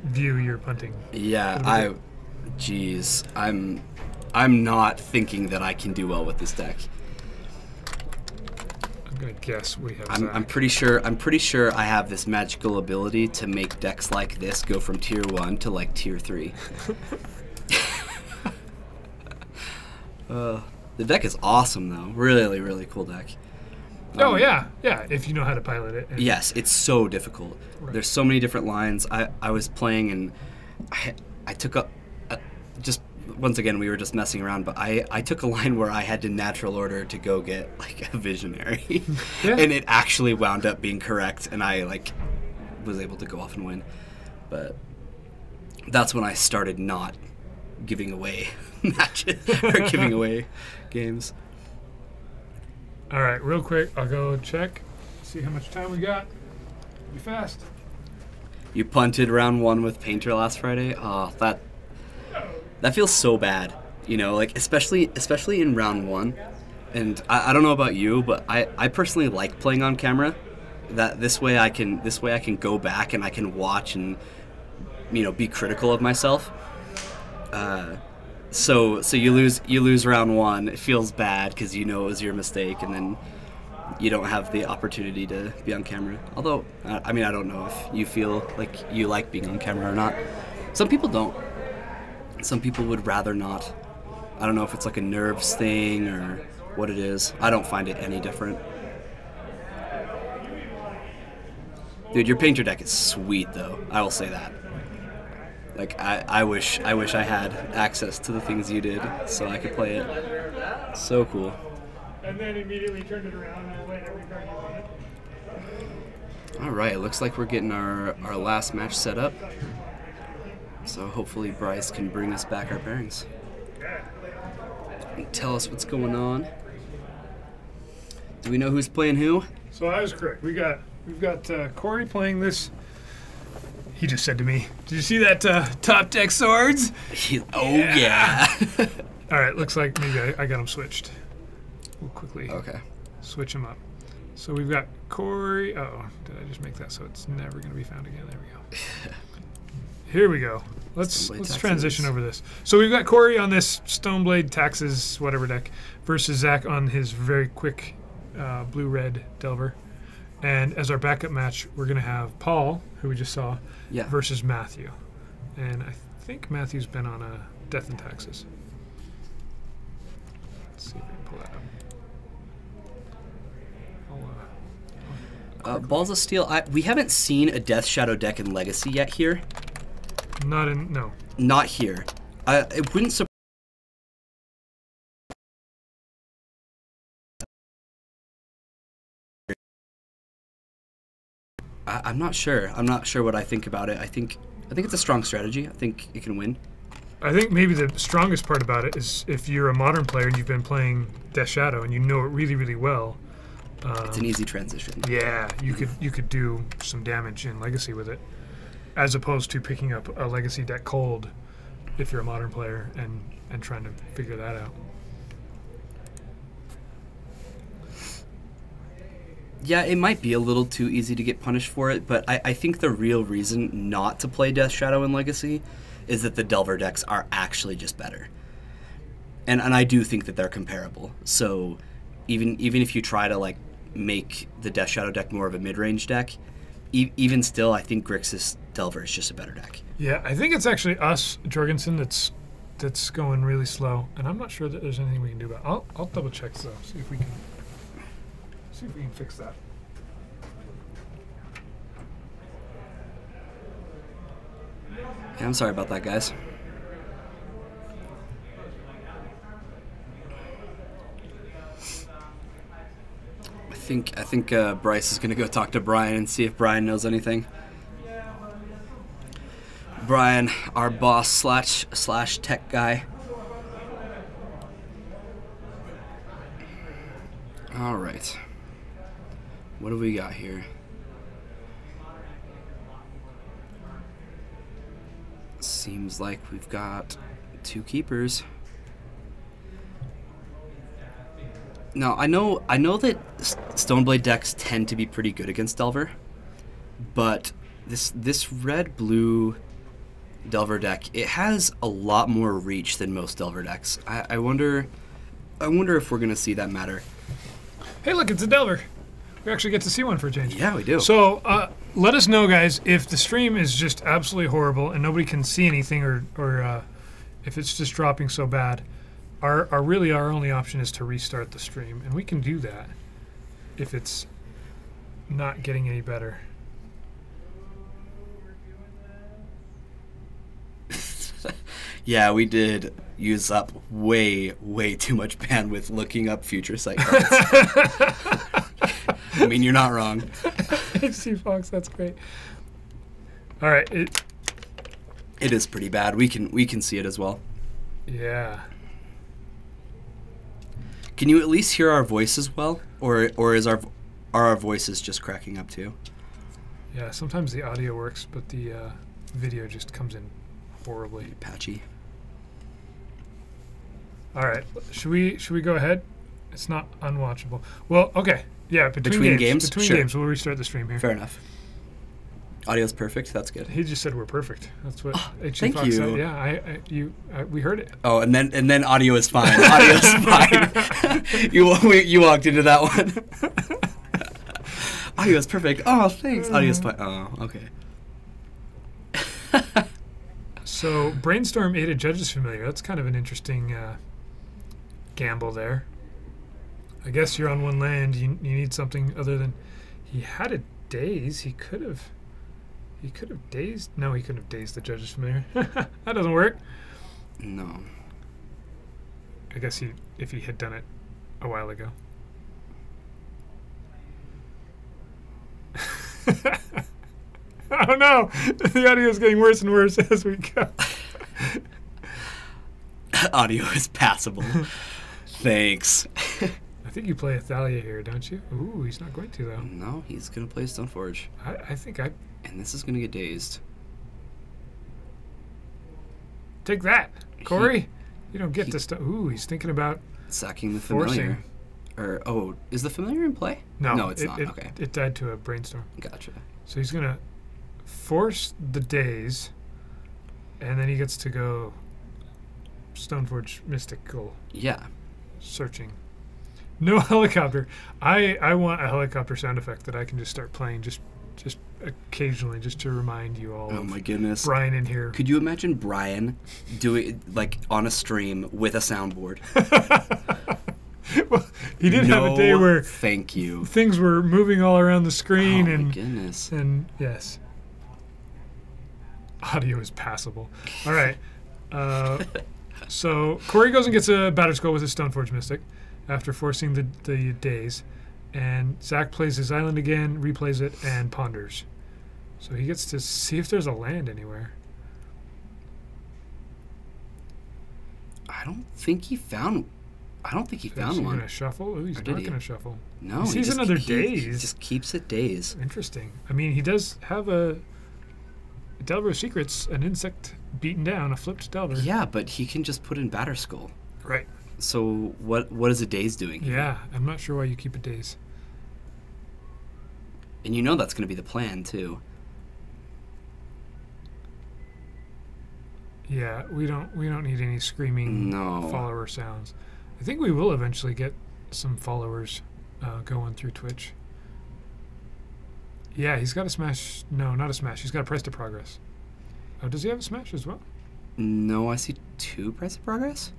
view your punting. Yeah, jeez, I'm not thinking that I can do well with this deck. I'm gonna guess we have. I'm pretty sure I have this magical ability to make decks like this go from tier 1 to like tier 3. The deck is awesome though. Really, really cool deck. Oh yeah, if you know how to pilot it. And Yes, it's so difficult. Right. There's so many different lines. I was playing and I took a just once again we were just messing around, but I took a line where I had to natural order to go get like a visionary, Yeah. and it actually wound up being correct, and I like was able to go off and win. But that's when I started not giving away matches or giving away games. All right, real quick, I'll go check, see how much time we got. Be fast. You punted round 1 with Painter last Friday. Oh, that feels so bad. Like especially in round 1. And I don't know about you, but I personally like playing on camera. That this way I can go back and I can watch and be critical of myself. So you lose round 1. It feels bad because it was your mistake, and then you don't have the opportunity to be on camera. Although I don't know if you feel like you like being on camera or not. Some people don't. Some people would rather not. I don't know if it's like a nerves thing or what it is. I don't find it any different. Dude, your Painter deck is sweet though. I will say that. Like I wish I had access to the things you did so I could play it. So cool. And then immediately turned it around and played every card you wanted. All right, looks like we're getting our last match set up. So hopefully Bryce can bring us back our bearings and tell us what's going on. Do we know who's playing who? So I was correct. We've got Corey playing this. He just said to me, "Did you see that top deck swords?" Yeah. All right, looks like maybe I got them switched. We'll quickly Okay. switch them up. So we've got Corey. Oh, did I just make that so it's never going to be found again? There we go. Here we go. Let's transition over this. So we've got Corey on this Stoneblade Taxes whatever deck versus Zach on his very quick blue-red Delver. And as our backup match, we're going to have Paul, who we just saw, versus Matthew. And I think Matthew's been on a Death and Taxes. Let's see if we can pull that up. Balls of Steel. We haven't seen a Death Shadow deck in Legacy yet here. No. Not here. It wouldn't surprise. I'm not sure. I'm not sure what I think about it. I think it's a strong strategy. I think it can win. I think maybe the strongest part about it is if you're a modern player and you've been playing Death Shadow and you know it really, really well. It's an easy transition. Yeah, you could do some damage in Legacy with it, as opposed to picking up a Legacy deck cold if you're a modern player and trying to figure that out. Yeah, it might be a little too easy to get punished for it, but I think the real reason not to play Death Shadow in Legacy is that the Delver decks are actually just better. And I do think that they're comparable. So even if you try to like make the Death Shadow deck more of a mid-range deck, even still, I think Grixis Delver is just a better deck. Yeah, I think it's actually us, Jorgensen, that's going really slow, and I'm not sure that there's anything we can do about it. I'll double check though, see if we can fix that. Yeah, I'm sorry about that, guys. I think Bryce is gonna go talk to Brian and see if Brian knows anything. Brian, our boss slash tech guy. All right. What do we got here? Seems like we've got 2 keepers. Now, I know that Stoneblade decks tend to be pretty good against Delver, but this red-blue Delver deck, it has a lot more reach than most Delver decks. I wonder if we're gonna see that matter. Hey, look, it's a Delver. We actually get to see one for a change. Yeah, we do. So let us know, guys, if the stream is just absolutely horrible and nobody can see anything, or if it's just dropping so bad. Our only option is to restart the stream, and we can do that if it's not getting any better. Yeah, we did use up way too much bandwidth looking up future sight cards. I mean, you're not wrong. HC Fox, that's great. All right, It is pretty bad. We can see it as well. yeah. Can you at least hear our voices well, or are our voices just cracking up too? Yeah, sometimes the audio works, but the video just comes in horribly. Patchy. All right, should we go ahead? It's not unwatchable. Well, okay, yeah, between games, Sure. we'll restart the stream here. Fair enough. Audio's perfect. That's good. He just said we're perfect. That's what HC thank Fox you. said. Yeah, we heard it. Oh, and then audio is fine. Audio's fine. you walked into that one. Audio is perfect. Oh, thanks. Audio's fine. Oh, okay. So Brainstorm ate a Judge's Familiar. That's kind of an interesting gamble there. I guess you're on one land. You need something other than... He had a Daze. He could have dazed... No, he couldn't have dazed the Judge's Familiar. That doesn't work. No. I guess if he had done it a while ago. Oh no! The audio is getting worse and worse as we go. Audio is passable. Thanks. I think you play Athalia here, don't you? Ooh, he's not going to though. No, he's gonna play Stoneforge, I think and this is gonna get dazed. take that, Corey. You don't get this stuff. Ooh, he's thinking about Sacking the forcing. familiar. Or is the familiar in play? No, it's not. Okay, It died to a brainstorm. gotcha. So he's gonna force the daze, and then he gets to go Stoneforge Mystical Yeah. searching. No helicopter. I want a helicopter sound effect that I can just start playing just occasionally, just to remind you all Oh of my goodness. Brian in here. Could you imagine Brian doing like on a stream with a soundboard? Well, he did have a day where Thank you. things were moving all around the Oh screen, my and goodness. yes, audio is passable. All right. So Corey goes and gets a Batter Skull with his Stoneforge Mystic after forcing the daze, and Zach plays his island again, replays it, and ponders. So he gets to see if there's a land anywhere. I don't think he found He's one. gonna shuffle. Ooh, he's Or did not he? gonna shuffle. No, He sees another he daze. just keeps it dazed. Interesting. I mean, he does have a Delver of Secrets, an insect beaten down, a flipped Delver. Yeah, but he can just put in Batter Skull. Right. So what is a daze doing? here? Yeah, I'm not sure why you keep a daze. And you know that's going to be the plan too. Yeah, we don't need any screaming No. follower sounds. I think we will eventually get some followers going through Twitch. Yeah, he's got a smash. No, not a smash. He's got a price to progress. Oh, does he have a smash as well? No, I see 2 price of progress.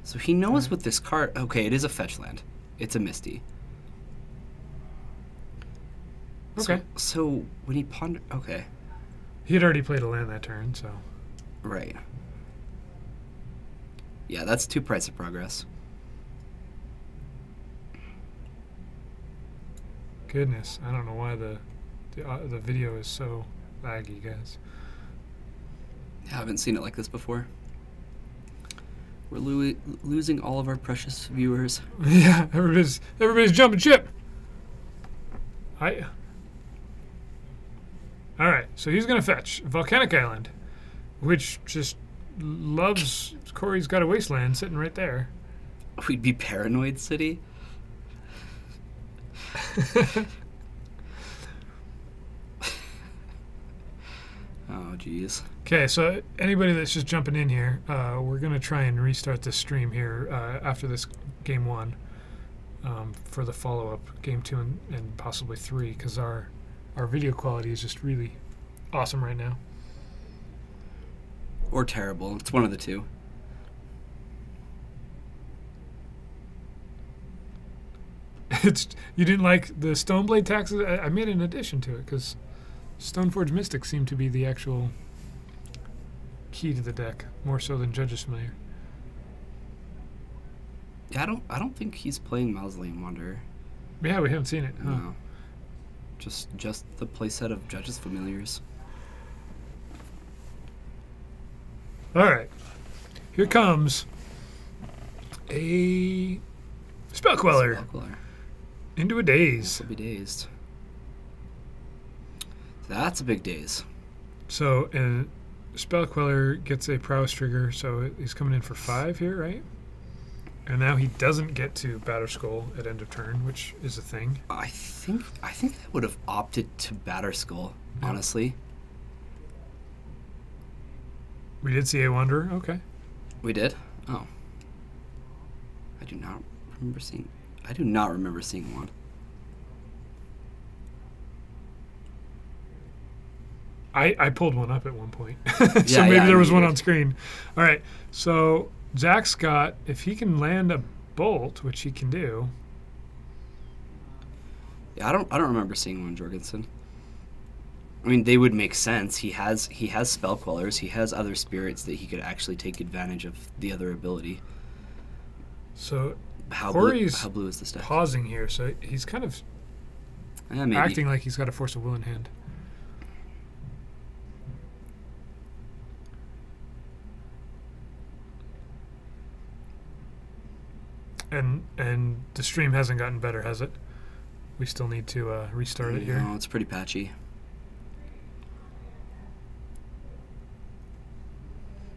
So he knows with this card. Okay, it is a fetch land. It's a Misty. Okay. So when he ponder, okay, He had already played a land that turn, so. right. Yeah, that's 2 price of progress. Goodness, I don't know why the video is so laggy, guys. I haven't seen it like this before. We're losing all of our precious viewers. Yeah, everybody's jumping ship. All right, so he's gonna fetch Volcanic Island, which just loves. Corey's got a wasteland sitting right there. We'd be Paranoid City. Oh, jeez. Okay, so anybody that's just jumping in here, we're going to try and restart the stream here after this game 1 for the follow-up, game 2 and possibly 3, because our video quality is just really awesome right now. Or terrible. It's one of the 2. You didn't like the Stoneblade taxes? I made an addition to it because Stoneforge Mystic seemed to be the actual key to the deck, more so than Judge's Familiar. Yeah, I don't think he's playing Mausoleum Wanderer. Yeah, we haven't seen it. Huh? No. Just the playset of Judge's Familiars. All right. Here comes a Spell Queller Spellqueller. into a daze. Will be dazed. That's a big daze. So, and Spell Queller gets a prowess trigger, so he's coming in for 5 here, right? And now he doesn't get to Batter Skull at end of turn, which is a thing. I think I would have opted to Batter Skull, honestly. We did see a Wanderer. Okay. We did? Oh. I do not remember seeing one. I pulled one up at one point. So Yeah, maybe yeah, there was you one did. on screen. All right. So Zach's got, if he can land a bolt, which he can do. Yeah, I don't remember seeing one, Jorgensen. I mean, they would make sense. He has spell quellers. He has other spirits that he could actually take advantage of the other ability. So How Corey's blue is this deck? pausing here, so he's kind of Maybe. acting like he's got a Force of Will in hand. And the stream hasn't gotten better, has it? We still need to restart it here. No, it's pretty patchy.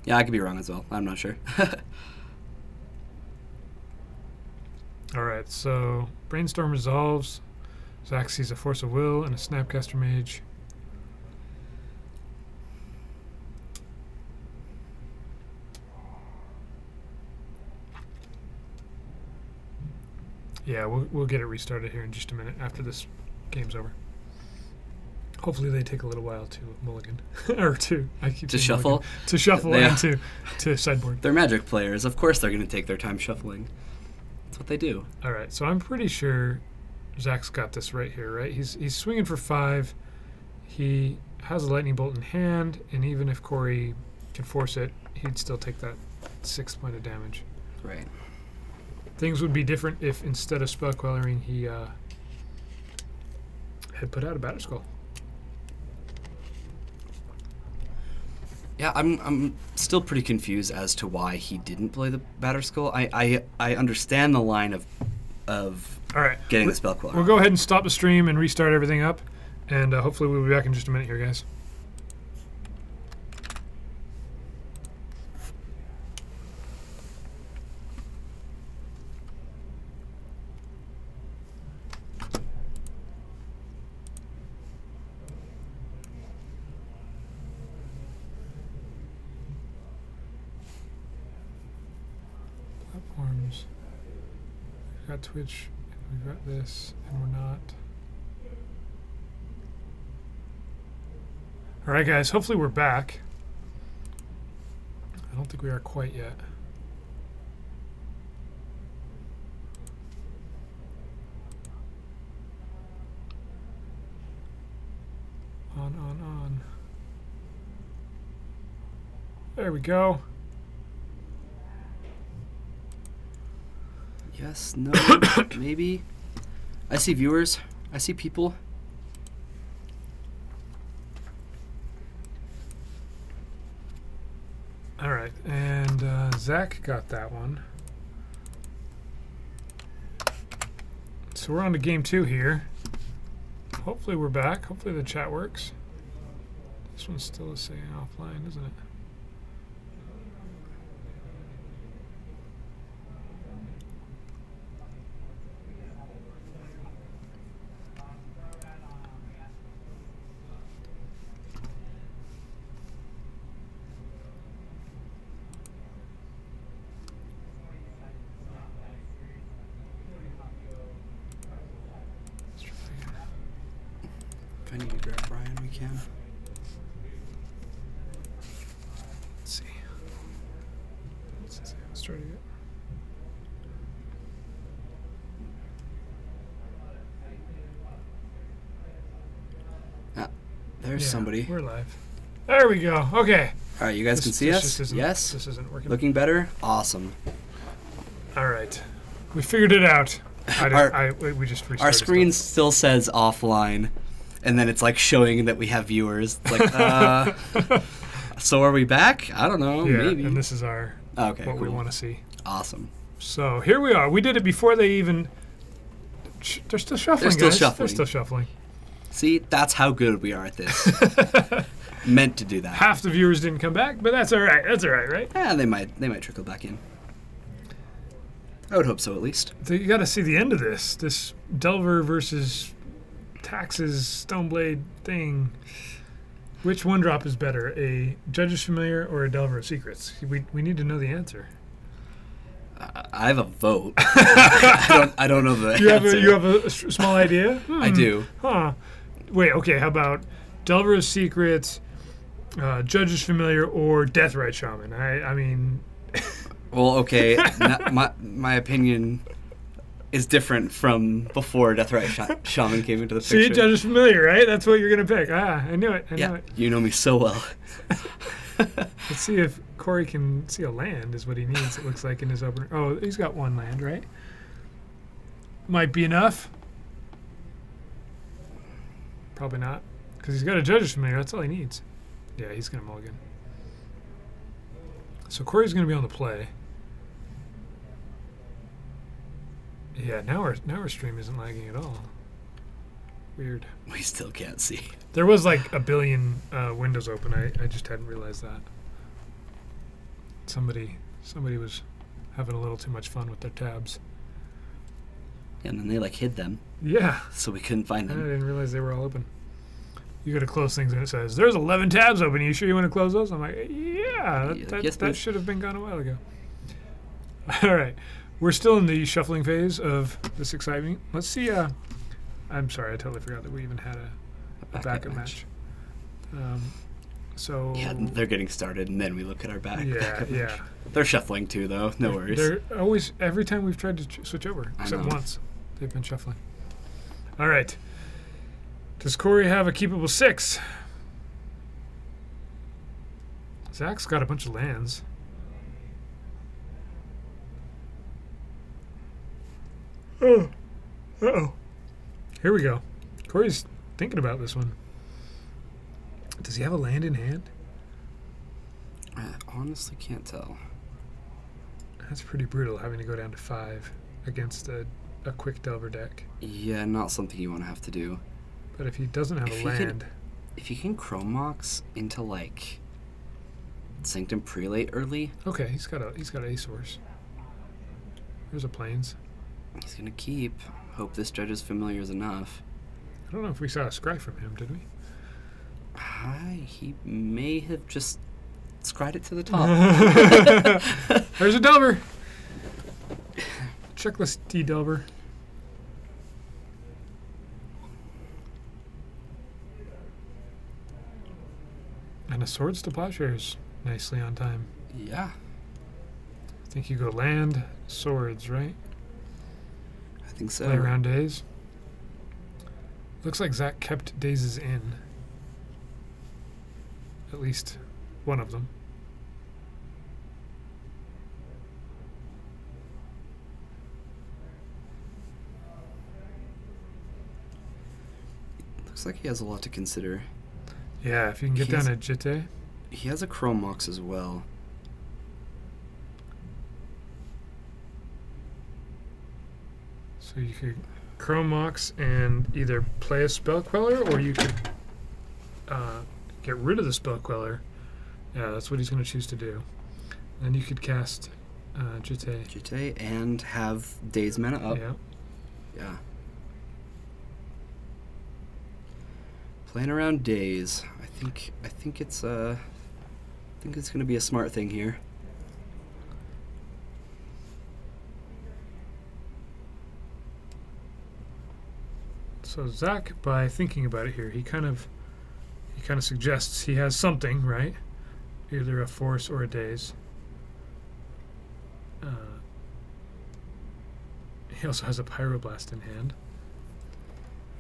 Yeah, I could be wrong as well. I'm not sure. All right, so Brainstorm resolves. Zach sees a Force of Will and a Snapcaster Mage. Yeah, we'll get it restarted here in just a minute after this game's over. Hopefully they take a little while to mulligan. Or I keep To saying shuffle? mulligan. To shuffle Yeah. and to sideboard. They're Magic players. Of course they're going to take their time shuffling. That's what they do. All right, so I'm pretty sure Zach's got this right here, right? He's swinging for 5. He has a Lightning Bolt in hand, and even if Corey can force it, he'd still take that 6 point of damage. Right. Things would be different if instead of Spell Quellering, he had put out a Batter Skull. Yeah, I'm still pretty confused as to why he didn't play the Batter Skull. I understand the line of All right, getting the Spell Queller. we'll go ahead and stop the stream and restart everything up, and hopefully we'll be back in just a minute here, guys. We got Twitch, and we got this, and we're not. All right, guys. Hopefully we're back. I don't think we are quite yet. On. There we go. Yes, no, maybe. I see viewers. I see people. All right, and Zach got that one. So we're on to game 2 here. Hopefully we're back. Hopefully the chat works. This one's still saying offline, isn't it? If I need to grab Brian, we can. Let's see. Let's try to get. Ah, there's Yeah, somebody. We're live. There we go. Okay. All right, you guys can see this us? just isn't- Yes? This isn't working. Looking better? Awesome. All right. We figured it out. We just restarted Our screen stuff. still says offline, and then it's like showing that we have viewers. It's like, so are we back? I don't know. Yeah, Maybe. and this is our Okay, what we cool. want to see. Awesome. So here we are. We did it before they even. They're still shuffling. They're still guys. shuffling. They're still shuffling. See, that's how good we are at this. Meant to do that. Half the viewers didn't come back, but that's all right. That's all right, right? Yeah, they might trickle back in. I would hope so, at least. So you got to see the end of this. This Delver versus Taxes Stoneblade thing. Which one drop is better, a Judge's Familiar or a Delver of Secrets? We need to know the answer. I have a vote. I don't know the You have answer. a, you have a small idea? I do. Huh. Wait, okay, how about Delver of Secrets, Judge's Familiar, or Deathrite Shaman? I mean... Well, okay. My opinion is different from before Deathrite Shaman came into the picture. See, Judge's Familiar, right? That's what you're going to pick. Ah, I knew it. I knew it. You know me so well. Let's see if Corey can see a land is what he needs, it looks like, in his opener. Oh, he's got one land, right? Might be enough. Probably not. Because he's got a Judge's Familiar. That's all he needs. Yeah, he's going to mulligan. So Corey's going to be on the play. Yeah, now our stream isn't lagging at all. Weird. We still can't see. There was like a billion windows open. I just hadn't realized that. Somebody was having a little too much fun with their tabs. And then they like hid them, Yeah. so we couldn't find I them. didn't realize they were all open. You got to close things and it says, there's 11 tabs open. You sure you want to close those? I'm like, yeah, Yes, that please. should have been gone a while ago. All right. We're still in the shuffling phase of this excitement. Let's see. I'm sorry, I totally forgot that we even had a backup match. So Yeah, they're getting started, and then we look at our back. yeah, backup yeah. match. They're shuffling too, though. No worries. They're always, every time we've tried to switch over, I except know. once, they've been shuffling. All right. Does Corey have a keepable 6? Zach's got a bunch of lands. Oh. Uh-oh. Here we go. Corey's thinking about this one. Does he have a land in hand? I honestly can't tell. That's pretty brutal, having to go down to 5 against a quick Delver deck. Yeah, not something you want to have to do. But if he doesn't have If a he could- land... If you can Chrome Mox into like Sanctum Prelate early, Okay, he's got a source. There's a plains. he's gonna keep. Hope this Judge's Familiar is enough. I don't know if we saw a scry from him, did we? He may have just scried it to the top. There's a Delver. checklist D Delver. And a Swords to Plowshares. Nicely on time. Yeah. I think you go land, swords, right? I think so. Play around days. Looks like Zach kept dazes in. At least one of them. Looks like he has a lot to consider. Yeah, if you can get He has- down a Jitte. He has a Chrome Mox as well. So you could Chrome Mox and either play a Spell Queller, or you could get rid of the Spell Queller. Yeah, that's what he's going to choose to do. Then you could cast Jitte. Jitte and have Daze mana up. Yeah. Yeah. Playing around Daze. I think it's gonna be a smart thing here. So Zach, by thinking about it here, he kind of suggests he has something, right? Either a force or a daze. He also has a Pyroblast in hand.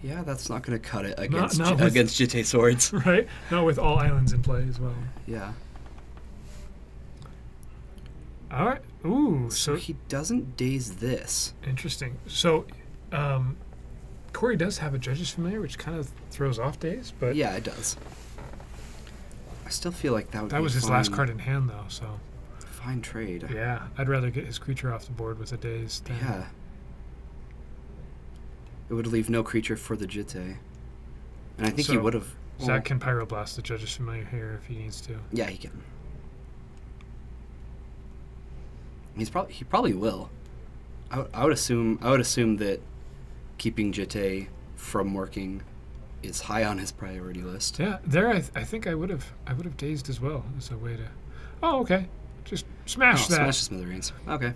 Yeah, that's not gonna cut it Not against with- against Jitte swords. Right? Not with all islands in play as well. Yeah. All right. Ooh, So so he doesn't daze this. interesting. So Corey does have a Judge's Familiar, which kind of throws off days, but Yeah, it does. I still feel like that would that be was a his last fine- card in hand, though. So Fine trade. yeah, I'd rather get his creature off the board with a daze than Yeah. It would leave no creature for the Jitte. And I think he So, would have. Zach can Pyroblast the Judge's Familiar here if he needs to. Yeah, he can. He probably will. I would assume that keeping Jitte from working is high on his priority list. Yeah, there I think I would have dazed as well as a way to. Oh, okay. Just smash that. Smash the smithereens. Okay.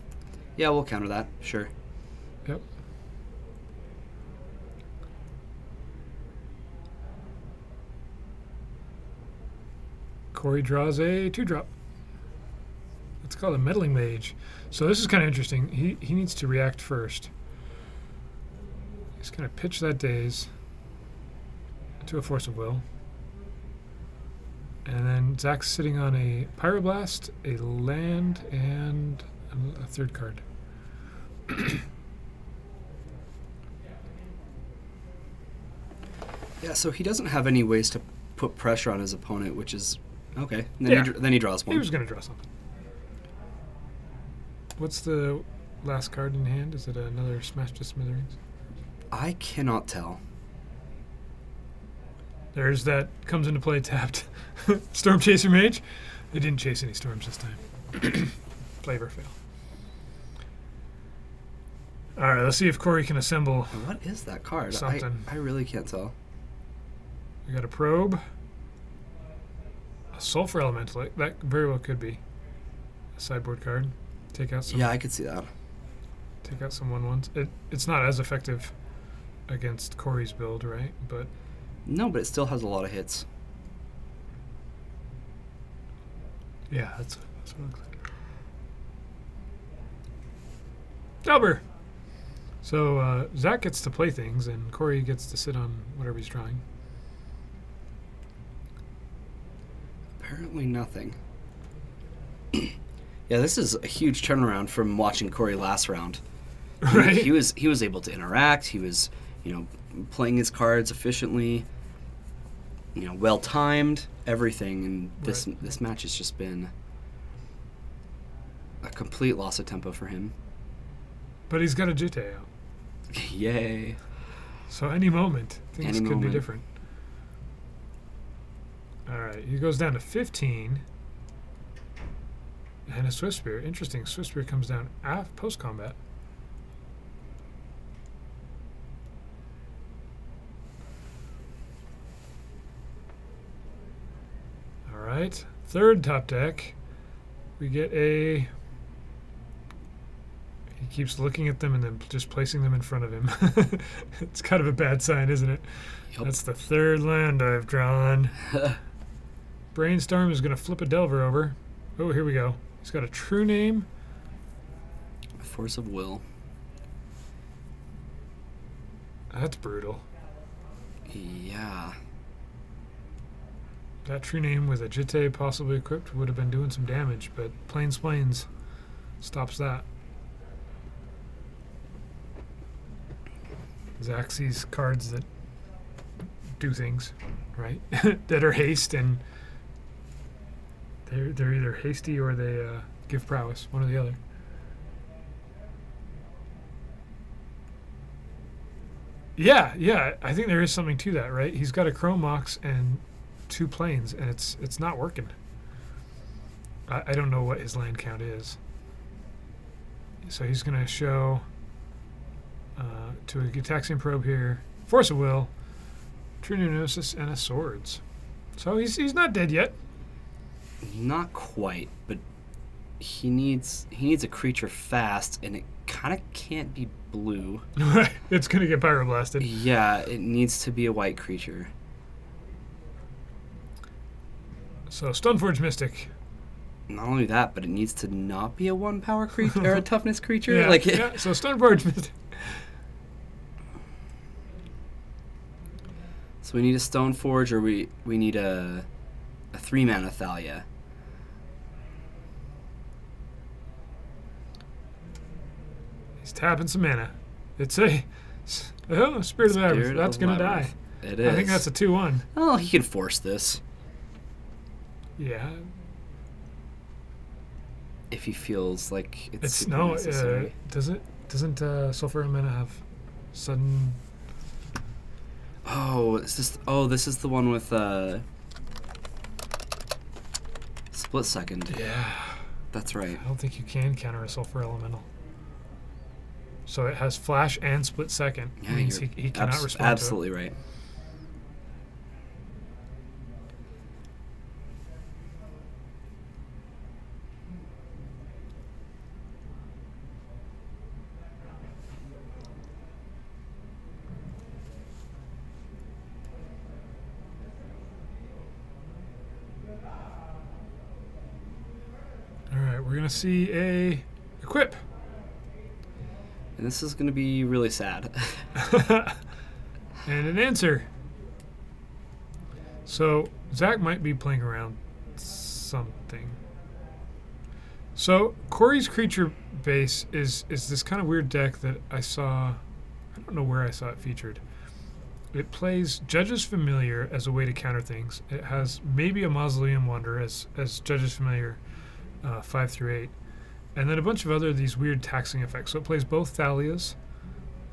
Yeah, we'll counter that. Sure. Yep. Corey draws a 2-drop. It's called a Meddling Mage. So this is kind of interesting. He needs to react first. He's going to pitch that daze to a Force of Will. And then Zach's sitting on a Pyroblast, a land, and a third card. Yeah, so he doesn't have any ways to put pressure on his opponent, which is okay. And then, Yeah. then he draws one. He was going to draw something. What's the last card in hand? Is it another Smash to Smithereens? I cannot tell. There's that comes into play tapped. Storm Chaser Mage. They didn't chase any storms this time. Flavor fail. All right, let's see if Corey can assemble. What is that card? Something. I really can't tell. We got a Probe. A Sulfur Elemental. That very well could be a sideboard card. Take out some. Yeah, I could see that. Take out some 1/1s. It's not as effective against Corey's build, right? But No, but it still has a lot of hits. yeah, that's what it looks like. Delver! So Zach gets to play things, and Corey gets to sit on whatever he's drawing. Apparently nothing. Yeah, this is a huge turnaround from watching Corey last round. Right? He was able to interact. He was, playing his cards efficiently. Well timed, everything, and this match has just been a complete loss of tempo for him. But he's got a Jitte out. Yay! So any moment, things Any could moment. be different. All right, he goes down to 15. And a Swift Spear. Interesting. Swift Spear comes down post-combat. All right. Third top deck. We get a He keeps looking at them and then just placing them in front of him. It's kind of a bad sign, isn't it? Yep. That's the third land I've drawn. Brainstorm is going to flip a Delver over. Oh, here we go. He's got a true name. Force of will. That's brutal. Yeah. That true name with a Jitte possibly equipped would have been doing some damage, but Plains stops that. Zach sees cards that do things, right? That are haste, and they're either hasty or they give prowess, one or the other. Yeah, I think there is something to that, right? He's got a Chrome Mox and 2 planes, and it's not working. I don't know what his land count is. So he's going to show to a Gitaxian Probe here, Force of Will, True Gnosis, and a Swords. So he's not dead yet. Not quite, but he needs a creature fast, and it kind of can't be blue. It's going to get pyroblasted. Yeah, it needs to be a white creature. So Stoneforge Mystic. Not only that, but it needs to not be a 1-power creature or a toughness creature. Yeah, Like yeah. So Stoneforge Mystic. So we need a Stoneforge, or we need a 3-mana Thalia. He's tapping some mana. It's a Spirit of the Labyrinth. That's going to die. It is. I think that's a 2/1. Oh, he can force this Yeah. if he feels like it's It's super no. necessary. Doesn't Sulfur Elemental have sudden? This is the one with split second. Yeah. That's right. I don't think you can counter a Sulfur Elemental. So it has flash and split second. Yeah, Means you're he cannot respond. absolutely right. All right, we're gonna see a equip. And this is going to be really sad. And an answer. So Zach might be playing around something. So Corey's creature base is this kind of weird deck that I saw. I don't know where I saw it featured. It plays Judge's Familiar as a way to counter things. It has maybe a Mausoleum Wanderer as Judge's Familiar 5 through 8. And then a bunch of other these weird taxing effects. So it plays both Thalias,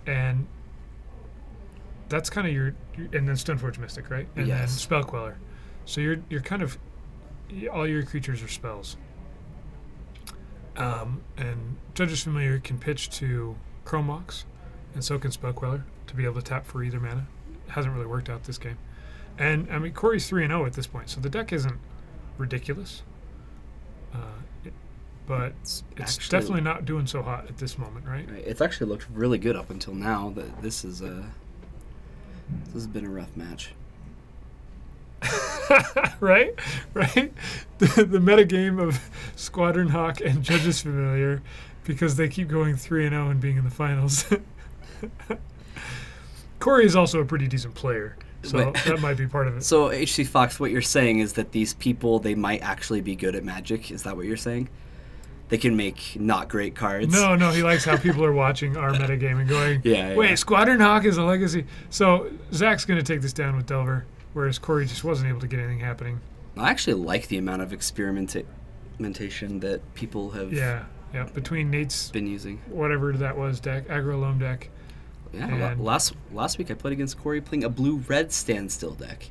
and that's kind of your and then Stoneforge Mystic, right? And then Yes. Spell Queller. So you're kind of all your creatures are spells. And Judge's Familiar can pitch to Chrome Mox, and so can Spell Queller to be able to tap for either mana. It hasn't really worked out this game. And I mean Corey's 3-0 at this point, so the deck isn't ridiculous. But it's actually- definitely not doing so hot at this moment, right? Right, it's actually looked really good up until now. This has been a rough match. Right? The meta game of Squadron Hawk and Judge's Familiar, because they keep going 3-0 and being in the finals. Corey is also a pretty decent player, so But- that might be part of it. So HC Fox, what you're saying is that these people, they might actually be good at Magic. Is that what you're saying? They can make not great cards. No, he likes how people are watching our metagame and going, Yeah. wait, Squadron Hawk is a legacy. So Zach's going to take this down with Delver, whereas Corey just wasn't able to get anything happening. I actually like the amount of experimentation that people have Yeah. Between Nate's been using. whatever that was deck, Aggro Loam deck. Yeah, And- last week I played against Corey playing a blue-red standstill deck.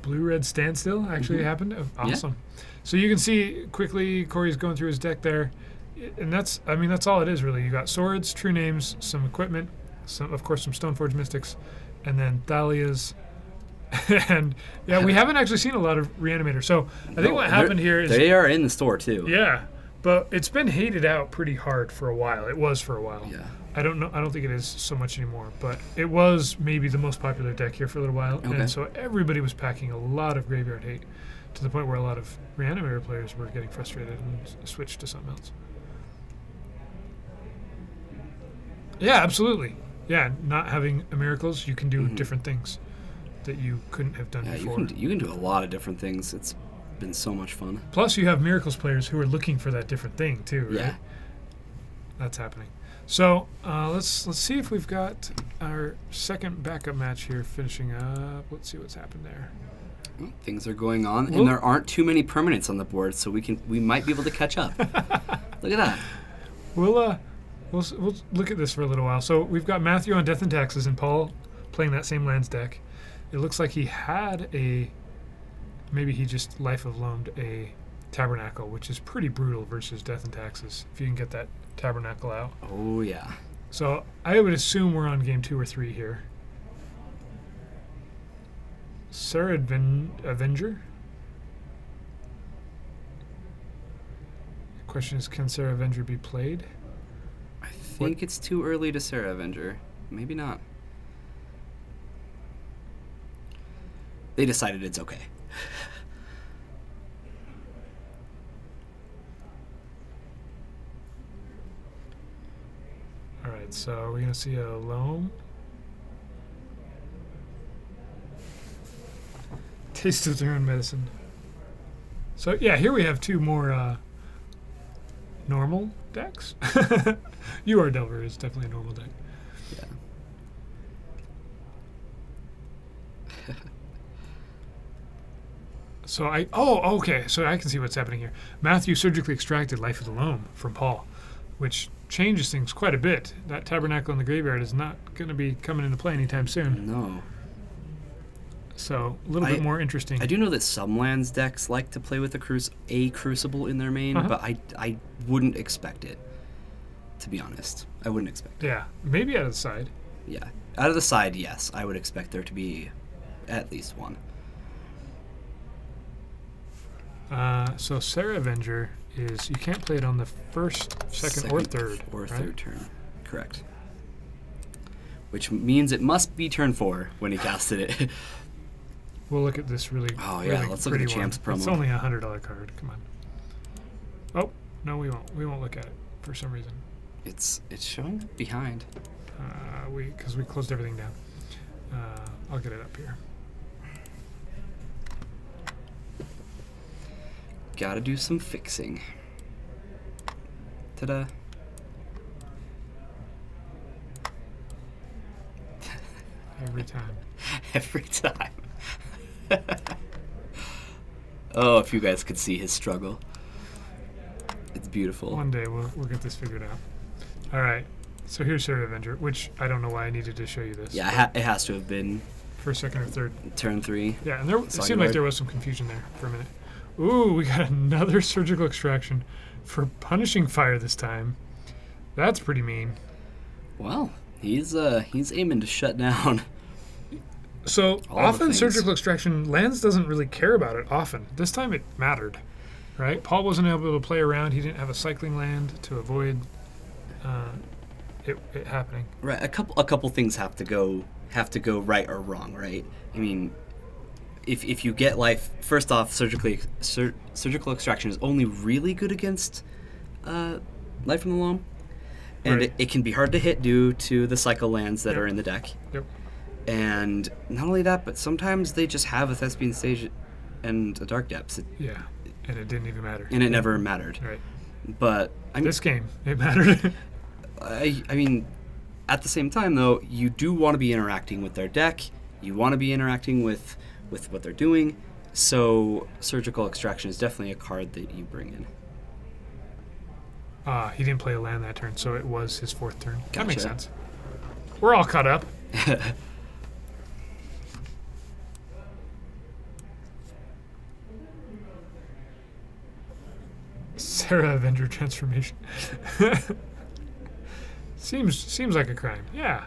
Blue-red standstill actually Mhm. happened. Oh, awesome. So you can see quickly Corey's going through his deck there, and that's all it is really. You got swords, true names, some equipment, some Stoneforge Mystics, and then Thalias. And yeah, we haven't actually seen a lot of Reanimator. So I think what happened here is they are in the store too. yeah, But it's been hated out pretty hard for a while. It was for a while. Yeah. I don't know. I don't think it is so much anymore. But it was maybe the most popular deck here for a little while, Okay. and so everybody was packing a lot of graveyard hate, to the point where a lot of Reanimator players were getting frustrated and switched to something else. Yeah, absolutely. Yeah, not having a miracles, you can do different things that you couldn't have done Yeah, before. you can do a lot of different things. It's been so much fun. Plus, you have miracles players who are looking for that different thing too, right? Yeah. That's happening. So let's see if we've got our second backup match here finishing up. Let's see what's happened there. Well, things are going on, Well- and there aren't too many permanents on the board, so we might be able to catch up. Look at that. We'll look at this for a little while. So we've got Matthew on Death and Taxes and Paul playing that same lands deck. It looks like he had maybe he just Life of Loamed a Tabernacle, which is pretty brutal versus Death and Taxes, if you can get that Tabernacle out. Oh yeah. So I would assume we're on game 2 or 3 here. Sarah Avenger? The question is, can Sarah Avenger be played? I think it's too early to Sarah Avenger. Maybe not. They decided it's okay. All right, so are we going to see a Loam? Taste of their own medicine. So yeah, here we have 2 more normal decks. UR Delver is definitely a normal deck. Yeah. So okay, so I can see what's happening here. Matthew surgically extracted Life of the Loam from Paul, which changes things quite a bit. That Tabernacle in the graveyard is not going to be coming into play anytime soon. No. So a little bit more interesting. I do know that some lands decks like to play with a Crucible in their main, but I wouldn't expect it. To be honest, I wouldn't expect it. Yeah, maybe out of the side. Yeah, out of the side, yes, I would expect there to be at least one. So Sarah Avenger is, you can't play it on the first, second or third. Or right? third turn, correct. Which means it must be turn 4 when he casted it. We'll look at this really. Oh, yeah, really let's look at the pretty one. Champs promo. It's only a $100 card. Come on. Oh no, we won't. We won't look at it for some reason. It's showing up behind. Because we closed everything down. I'll get it up here. Gotta do some fixing. Ta-da. Every time. Every time. Oh, if you guys could see his struggle. It's beautiful. One day we'll get this figured out. All right. So here's Sarah Avenger, which I don't know why I needed to show you this. Yeah, it has to have been First, second, or third. turn 3. Yeah, and it Saw seemed you like right. there was some confusion there for a minute. Ooh, we got another surgical extraction for punishing fire this time. That's pretty mean. Well, he's aiming to shut down. So All the often things. surgical extraction, Lands doesn't really care about it often. This time it mattered, right? Paul wasn't able to play around. He didn't have a cycling land to avoid it happening. Right, a couple things have to go right or wrong, right? I mean, if you get life, first off, surgical extraction is only really good against Life from the Loam, and Right. it can be hard to hit due to the cycle lands that Yep. are in the deck. Yep. And not only that, but sometimes they just have a Thespian Stage and a Dark Depths, Yeah, and it didn't even matter. and it never mattered. Right. But I mean, This game, it mattered. I mean, at the same time, though, you do want to be interacting with their deck. You want to be interacting with what they're doing. So surgical extraction is definitely a card that you bring in. He didn't play a land that turn, so it was his 4th turn. That makes Gotcha. sense. We're all caught up. Sarah Avenger transformation. Seems like a crime. Yeah.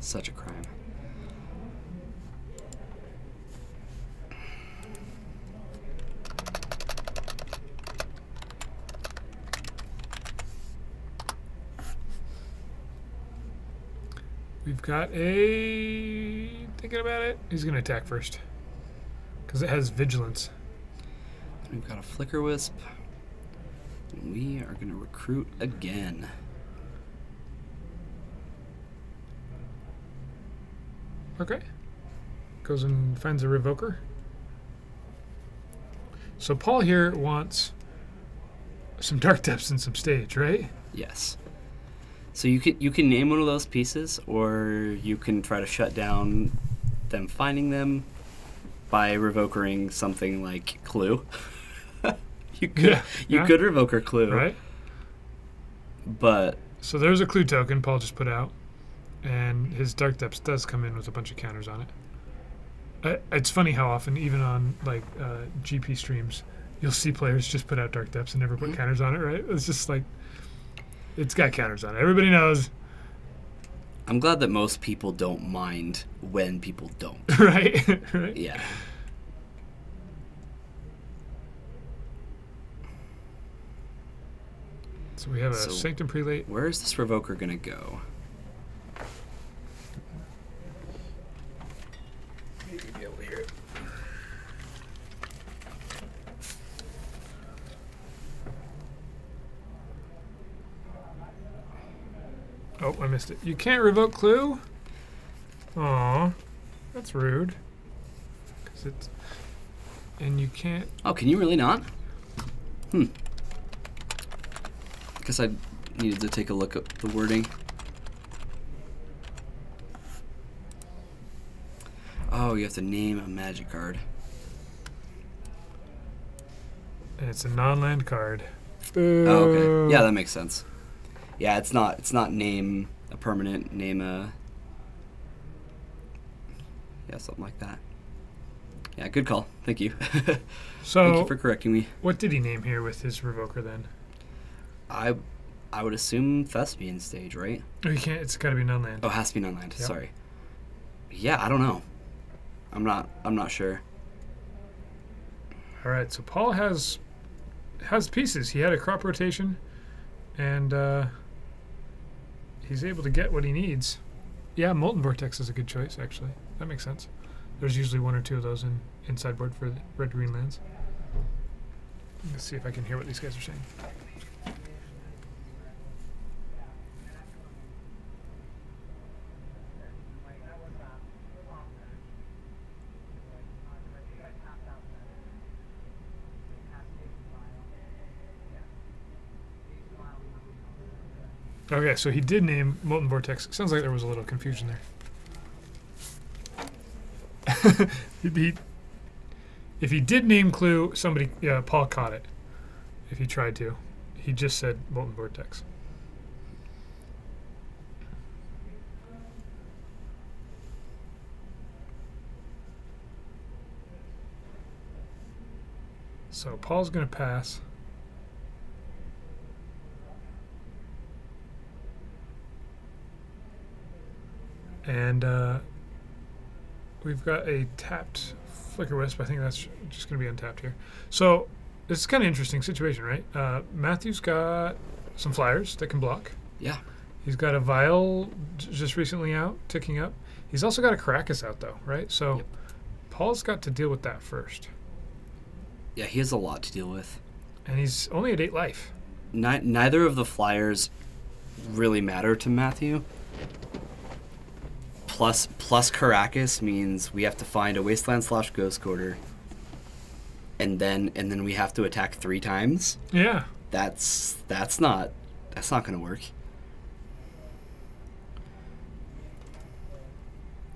Such a crime. We've got a... Thinking about it, he's going to attack first. Because it has vigilance. We've got a Flicker Wisp. And we are going to recruit again. Okay. Goes and finds a Revoker. So Paul here wants some Dark Depths and some Stage, right? Yes. So you can name one of those pieces, or you can try to shut down them finding them by revokering something like Clue. you could revoke Clue, right? But so there's a Clue token Paul just put out, and his Dark Depths does come in with a bunch of counters on it. It's funny how often, even on like GP streams, you'll see players just put out Dark Depths and never put counters on it, right? It's just like, it's got counters on it. Everybody knows. I'm glad that most people don't mind when people don't. right? Right? Yeah. So we have a Sanctum Prelate. Where is this Revoker going to go? Maybe over here. Oh, I missed it. You can't revoke Clue? Aw, that's rude. 'Cause it's... And you can't... Oh, can you really not? Guess I needed to take a look at the wording. Oh, you have to name a magic card. And it's a non-land card. Oh, okay. Yeah, that makes sense. Yeah, it's not name a permanent, name a... Yeah, something like that. Yeah, good call. Thank you. So, thank you for correcting me. What did he name here with his Revoker then? I would assume Thespian Stage, right? Oh, you can't. It's got to be non-land. Oh, it has to be non-land. Yep. Sorry. Yeah, I don't know. I'm not sure. All right. So Paul has pieces. He had a crop rotation, and he's able to get what he needs. Yeah, Molten Vortex is a good choice. Actually, that makes sense. There's usually one or two of those in sideboard for the red-green lands. Let's see if I can hear what these guys are saying. Okay, so he did name Molten Vortex. Sounds like there was a little confusion there. If he did name Clue, Paul caught it. If he tried to. He just said Molten Vortex. So Paul's going to pass. And we've got a tapped Flicker Wisp. I think that's just going to be untapped here. So this is kind of an interesting situation, right? Matthew's got some flyers that can block. Yeah. He's got a Vial just recently out, ticking up. He's also got a Caracas out, though, right? So Yep. Paul's got to deal with that first. Yeah, he has a lot to deal with. And he's only at 8 life. Neither of the flyers really matter to Matthew. Plus Caracas means we have to find a Wasteland / Ghost Quarter, and then we have to attack 3 times. Yeah. That's not going to work.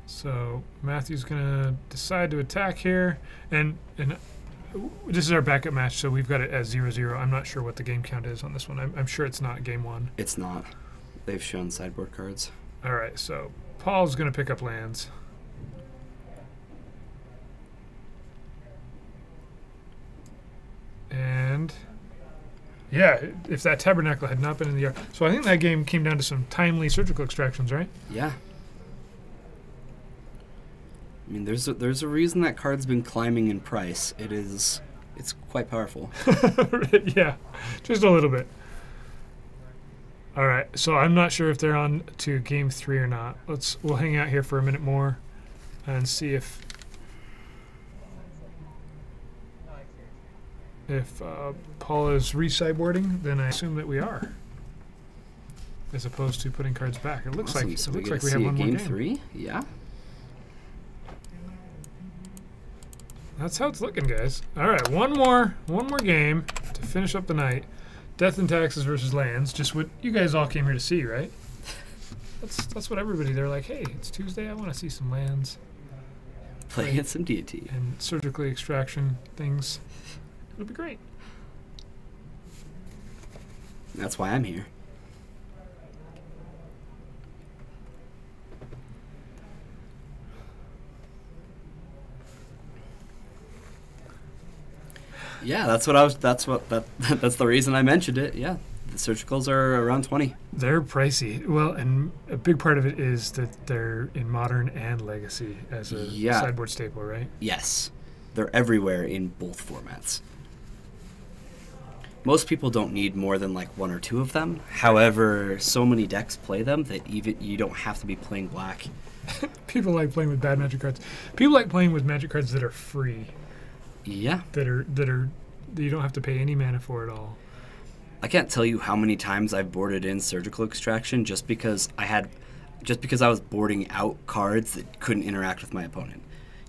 So Matthew's gonna decide to attack here, and this is our backup match, so we've got it as 0-0. I'm not sure what the game count is on this one. I'm sure it's not game 1. It's not. They've shown sideboard cards. All right, so Paul's gonna pick up lands. And yeah, if that Tabernacle had not been in the yard. So I think that game came down to some timely surgical extractions, right? Yeah. I mean, there's a reason that card's been climbing in price. It's quite powerful. Yeah, just a little bit. All right, so I'm not sure if they're on to game 3 or not. We'll hang out here for a minute more and see if Paul is re-sideboarding. Then I assume that we are, as opposed to putting cards back. It looks Awesome. like So it looks get like to we have see one more game game. 3. Yeah. That's how it's looking, guys. All right, one more game to finish up the night. Death and Taxes versus Lands. Just what you guys all came here to see, right? That's what everybody. They're like, hey, it's Tuesday. I want to see some lands Playing some deity. and surgically extraction things. It'll be great. That's why I'm here. Yeah, that's the reason I mentioned it. Yeah, the surgicals are around 20. They're pricey. Well, and a big part of it is that they're in Modern and Legacy as a Yeah. sideboard staple, right? Yes, they're everywhere in both formats. Most people don't need more than like 1 or 2 of them. However, so many decks play them that even you don't have to be playing black. People like playing with bad Magic cards. People like playing with Magic cards that are free, Yeah, that you don't have to pay any mana for at all. I can't tell you how many times I've boarded in surgical extraction just because I was boarding out cards that couldn't interact with my opponent.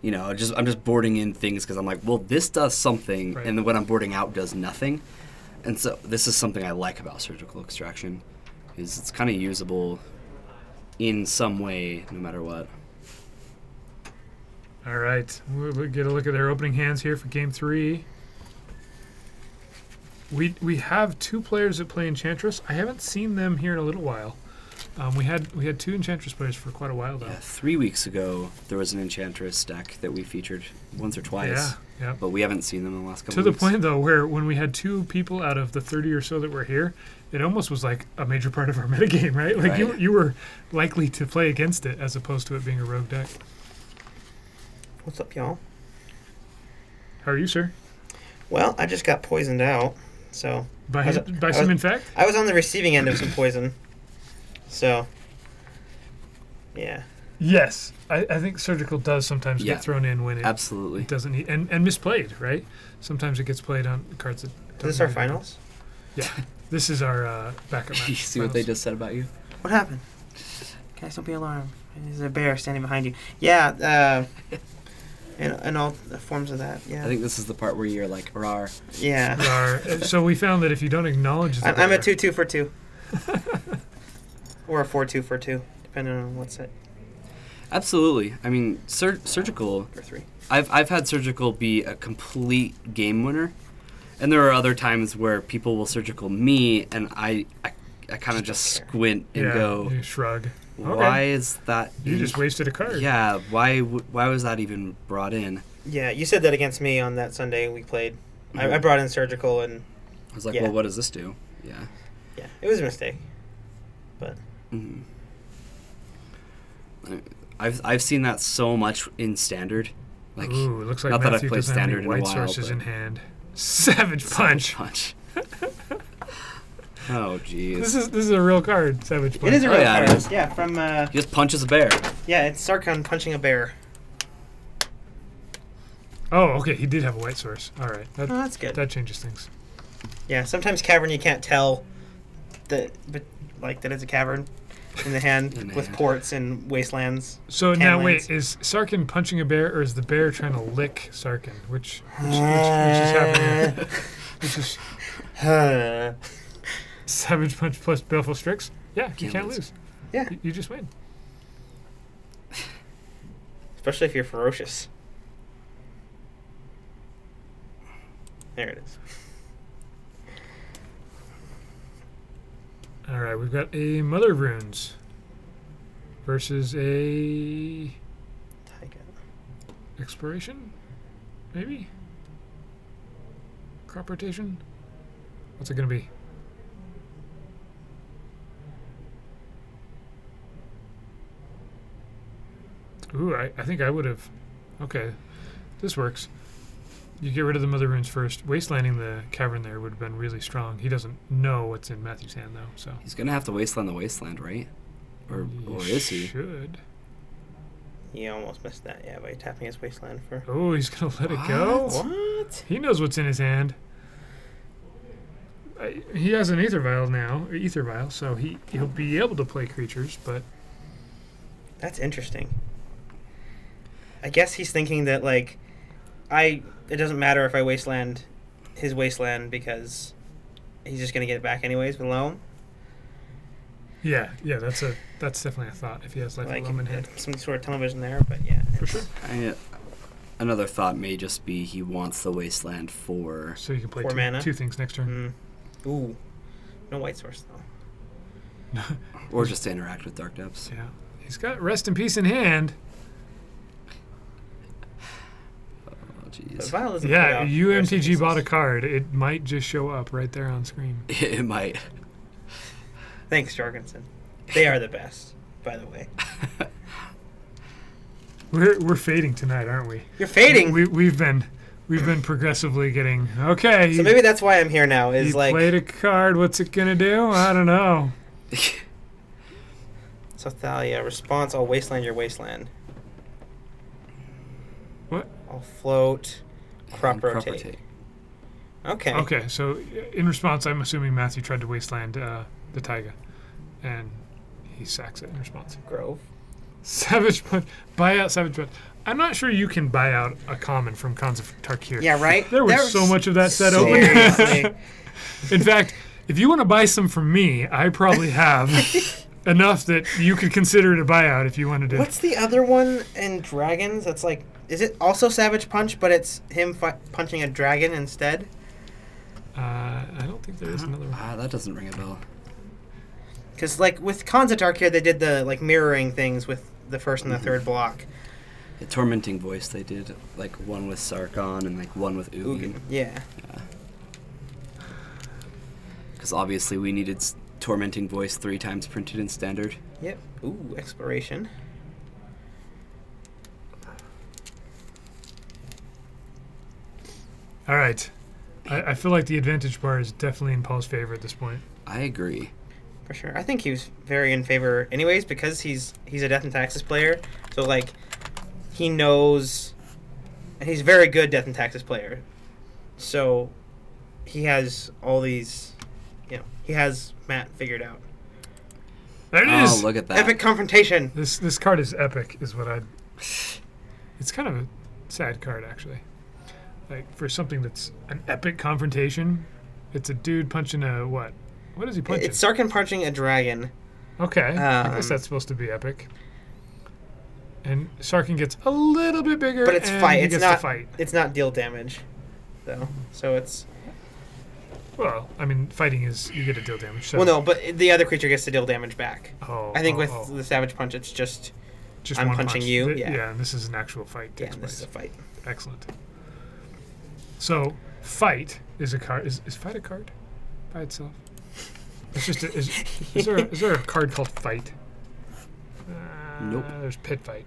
You know, I'm just boarding in things because I'm like, well, this does something, Right. and then what I'm boarding out does nothing. And so this is something I like about surgical extraction, is it's kind of usable in some way, no matter what. All right, we'll get a look at their opening hands here for game 3. We have 2 players that play Enchantress. I haven't seen them here in a little while. We had 2 Enchantress players for quite a while though. Yeah, 3 weeks ago, there was an Enchantress deck that we featured once or twice. Yeah. But we haven't seen them in the last couple To of the weeks. point though, where when we had 2 people out of the 30 or so that were here, it almost was like a major part of our metagame, right? Like Right. you were likely to play against it as opposed to it being a rogue deck. What's up, y'all? How are you, sir? Well, I just got poisoned out, so By I was- by I some was- infect? I was on the receiving end of some poison. So, yeah. Yes. I think surgical does sometimes Yeah. get thrown in when it Absolutely. doesn't need and misplayed, right? Sometimes it gets played on cards that Is don't this our need it. You Yeah. This is our backup match. You see what they finals. just said about you? What happened? Guys, don't be alarmed. There's a bear standing behind you. Yeah, and all the forms of that. Yeah. I think this is the part where you're like, rawr. Yeah. So we found that if you don't acknowledge the I'm a bear- 2-2 for 2. Or a 4-2 for 2, depending on what's it. Absolutely. I mean, surgical. Or 3. I've had surgical be a complete game winner, and there are other times where people will surgical me, and I kind of just squint and go, you shrug. why is that? You just wasted a card. Yeah. Why was that even brought in? Yeah, you said that against me on that Sunday we played. I Mhm. brought in surgical, and I was like, Yeah. well, what does this do? Yeah. yeah, it was a mistake. But hmm I've seen that so much in standard. Like, Ooh, it looks like not that I've Matthew played doesn't have any standard in a white while, sources but- in hand. Savage Punch. Punch. Oh, jeez. This is a real card. Savage Punch. it is a real yeah, it card. is. Yeah, from He just punches a bear. yeah, it's Sarkhan punching a bear. Oh, okay. He did have a white source. All right. Oh, that's good. That changes things. Yeah, sometimes cavern you can't tell that, but like that it's a cavern in the hand In the with hand. ports and wastelands. So now, Canlands. wait, is Sarkin punching a bear, or is the bear trying to lick Sarkin? Which is happening? Here? Which is Savage Punch plus Baleful Strix? Yeah, you Can't can't lose. lose. Yeah, You just win. especially if you're ferocious. There it is. All right, we've got a Mother of Runes versus a Taiga. Exploration, maybe? Crop rotation? What's it going to be? Ooh, I think I would have... Okay, this works. You get rid of the Mother Runes first. Wastelanding the cavern there would have been really strong. He doesn't know what's in Matthew's hand, though. So He's gonna have to wasteland the wasteland, right? Or is he? Should. He almost missed that, yeah, by tapping his wasteland for. Oh, he's gonna let it go. What? He knows what's in his hand. He has an Aether Vial now, or Ether Vial, so he'll be able to play creatures, but That's interesting. I guess he's thinking that like, it doesn't matter if I wasteland his wasteland because he's just gonna get it back anyways with loam. yeah, that's definitely a thought if he has Life Like of Loam in hand. some sort of television there, but yeah. For sure. Another thought may just be he wants the wasteland for. So you can play 4 mana. two things next turn. Ooh, no white source though. Or just to interact with Dark Depths. Yeah. He's got Rest in Peace in hand. Oh, But jeez. Vial doesn't put Yeah, out UMTG recipes. bought a card. It might just show up right there on screen. It might. Thanks, Jorgensen. They are the best, by the way. We're fading tonight, aren't we? You're fading. We've been progressively getting okay. So maybe that's why I'm here now. Is he like played a card. What's it gonna do? I don't know. so Thalia response. I'll wasteland your wasteland. What? I'll float. Crop And rotate. Okay. Okay, so in response, I'm assuming Matthew tried to wasteland the Taiga, and he sacks it in response. Grove. Savage Punch. Buy out Savage Punch. I'm not sure you can buy out a common from Khans of Tarkir. Yeah, right. There was so much of that set open. Seriously. In fact, if you want to buy some from me, I probably have enough that you could consider it a buyout if you wanted to. What's the other one in Dragons? That's like, is it also Savage Punch, but it's him punching a dragon instead? I don't think there is another one. That doesn't ring a bell. Because like with Khans of Tarkir, they did the like mirroring things with the first and the third block. The Tormenting Voice, they did like one with Sarkon and like one with Ugin. Yeah. Because obviously we needed Tormenting Voice 3 times printed in Standard. Yep. Ooh, Exploration. All right. I feel like the advantage bar is definitely in Paul's favor at this point. I agree. For sure. I think he was very in favor anyways because he's a Death and Taxes player. So like he knows and he's a very good Death and Taxes player. So he has all these he has Matt figured out. There it Oh, is. look at that. Epic confrontation. This card is epic, is what I'd. It's kind of a sad card, actually. Like for something that's an epic confrontation, it's a dude punching a what? What is he punching? It's Sarkhan punching a dragon. Okay, I guess that's supposed to be epic. And Sarkhan gets a little bit bigger, But it's and fight. he It's gets not to fight. It's not deal damage, though. So it's Well, I mean, fighting is you get to deal damage. So. well, no, but the other creature gets to deal damage back. Oh, I think oh, with oh. the Savage Punch, it's just I'm punching you, yeah. Yeah, and this is an actual fight. yeah. Takes This is a place. fight. Excellent. So, fight is a card. Is fight a card by itself? It's just. Is there a card called fight? Nope. There's pit fight.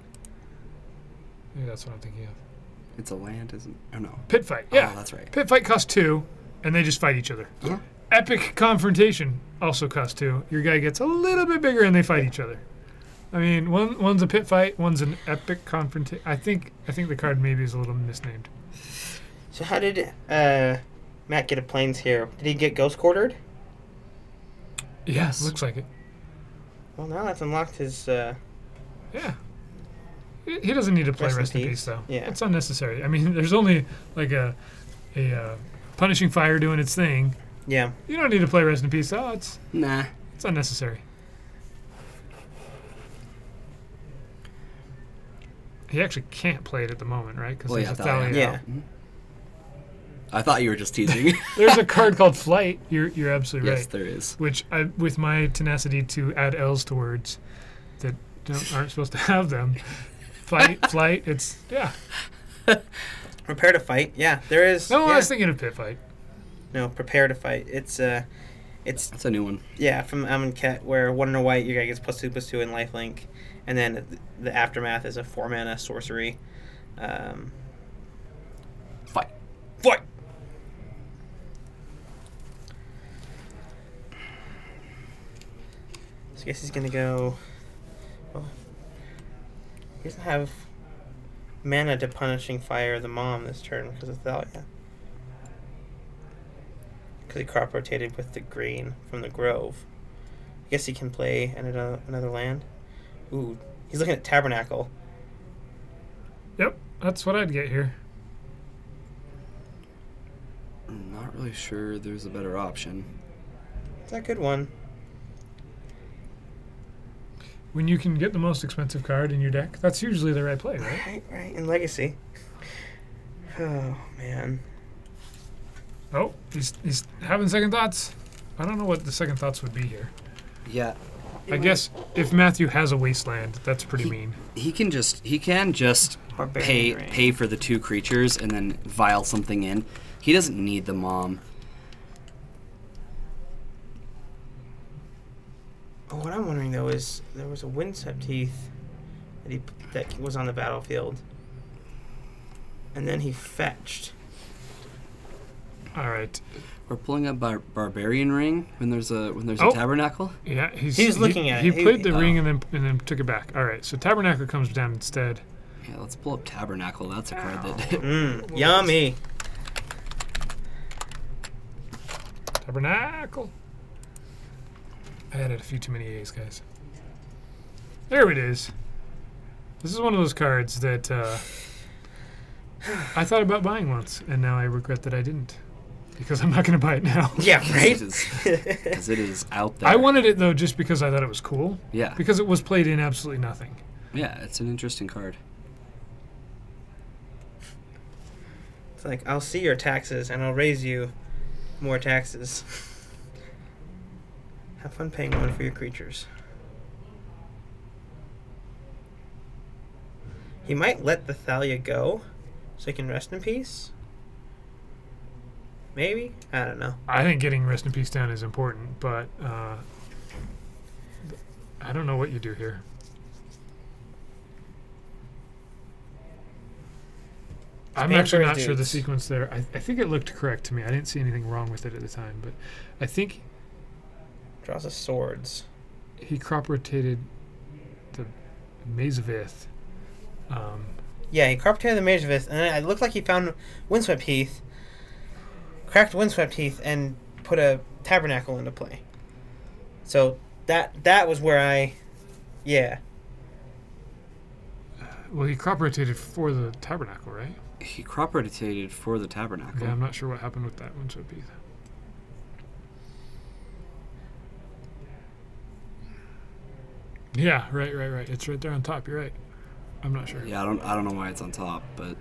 Maybe that's what I'm thinking of. It's a land, isn't? Oh no. Pit fight. Yeah, Oh, that's right. Pit fight costs 2, and they just fight each other. Yeah. Epic confrontation also costs 2. Your guy gets a little bit bigger, and they fight each other. I mean, one's a pit fight, one's an epic confrontation. I think the card maybe is a little misnamed. So how did Matt get a planes here? Did he get ghost quartered? Yes, looks like it. Well, now that's unlocked his. Yeah. He doesn't need to play Rest in Rest in Peace. Peace, though. Yeah. It's unnecessary. I mean, there's only like a Punishing Fire doing its thing. Yeah. You don't need to play Rest in Peace, though. It's Nah. unnecessary. He actually can't play it at the moment, right? Because Well, there's yeah, a Thalia Yeah. out. I thought you were just teasing. There's a card called Flight. You're absolutely Yes, right. there is. Which, with my tenacity to add L's to words that aren't supposed to have them, flight. It's Prepare to fight. Yeah, there is. No, yeah. I was thinking of Pit Fight. No, prepare to fight. It's That's a new one. yeah from Amonkhet where 1 and a white your guy gets +2/+2 in lifelink, and then the aftermath is a 4 mana sorcery. Fight. Fight! So I guess he's gonna go. Well, he doesn't have mana to Punishing Fire the mom this turn because of Thalia. Because he crop rotated with the green from the Grove. I guess he can play another land. Ooh, he's looking at Tabernacle. Yep, that's what I'd get here. I'm not really sure there's a better option. It's a good one. When you can get the most expensive card in your deck, that's usually the right play, right? Right, in Legacy. Oh, man. Oh, he's having second thoughts. I don't know what the second thoughts would be here. Yeah. I guess if Matthew has a wasteland, that's pretty mean. He can just pay for the 2 creatures and then vial something in. He doesn't need the mom. Oh, what I'm wondering though is there was a Windswept Heath that was on the battlefield, and then he fetched. All right. We're pulling up Barbarian Ring when there's a Oh. Tabernacle. Yeah, He's looking at he it. played the ring and then took it back. All right, so Tabernacle comes down instead. Yeah, let's pull up Tabernacle. That's a card that. Yummy. Tabernacle. I added a few too many A's, guys. There it is. This is one of those cards that I thought about buying once, and now I regret that I didn't. Because I'm not going to buy it now. Yeah, right? Because it is out there. I wanted it, though, just because I thought it was cool. Yeah. Because it was played in absolutely nothing. Yeah, it's an interesting card. It's like, I'll see your taxes, and I'll raise you more taxes. Have fun paying 1 for your creatures. He might let the Thalia go, so he can rest in peace. Maybe? I don't know. I think getting Rest in Peace down is important, but I don't know what you do here. I'm actually not sure the sequence there. I think it looked correct to me. I didn't see anything wrong with it at the time, but I think Draws a swords. he crop rotated the Mazavith. Yeah, he crop rotated the Mazavith, and it looked like he found Windswept Heath, cracked Windswept Heath, and put a Tabernacle into play. So that was where yeah. Well, he crop rotated for the Tabernacle, right? He crop rotated for the Tabernacle. Yeah, I'm not sure what happened with that one, so it'd be. Yeah, right. It's right there on top. You're right. I'm not sure. Yeah, I don't know why it's on top, but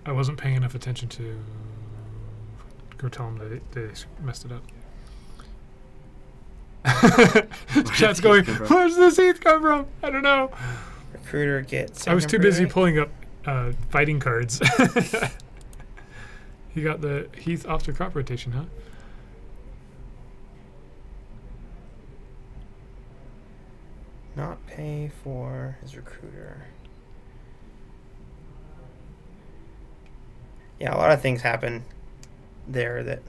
I wasn't paying enough attention to go tell them that they messed it up. Chat's going, where's this heath come from? I don't know. Recruiter gets. I was too busy pulling up fighting cards. He got the heath off the crop rotation, huh? Not pay for his recruiter. Yeah, a lot of things happen there that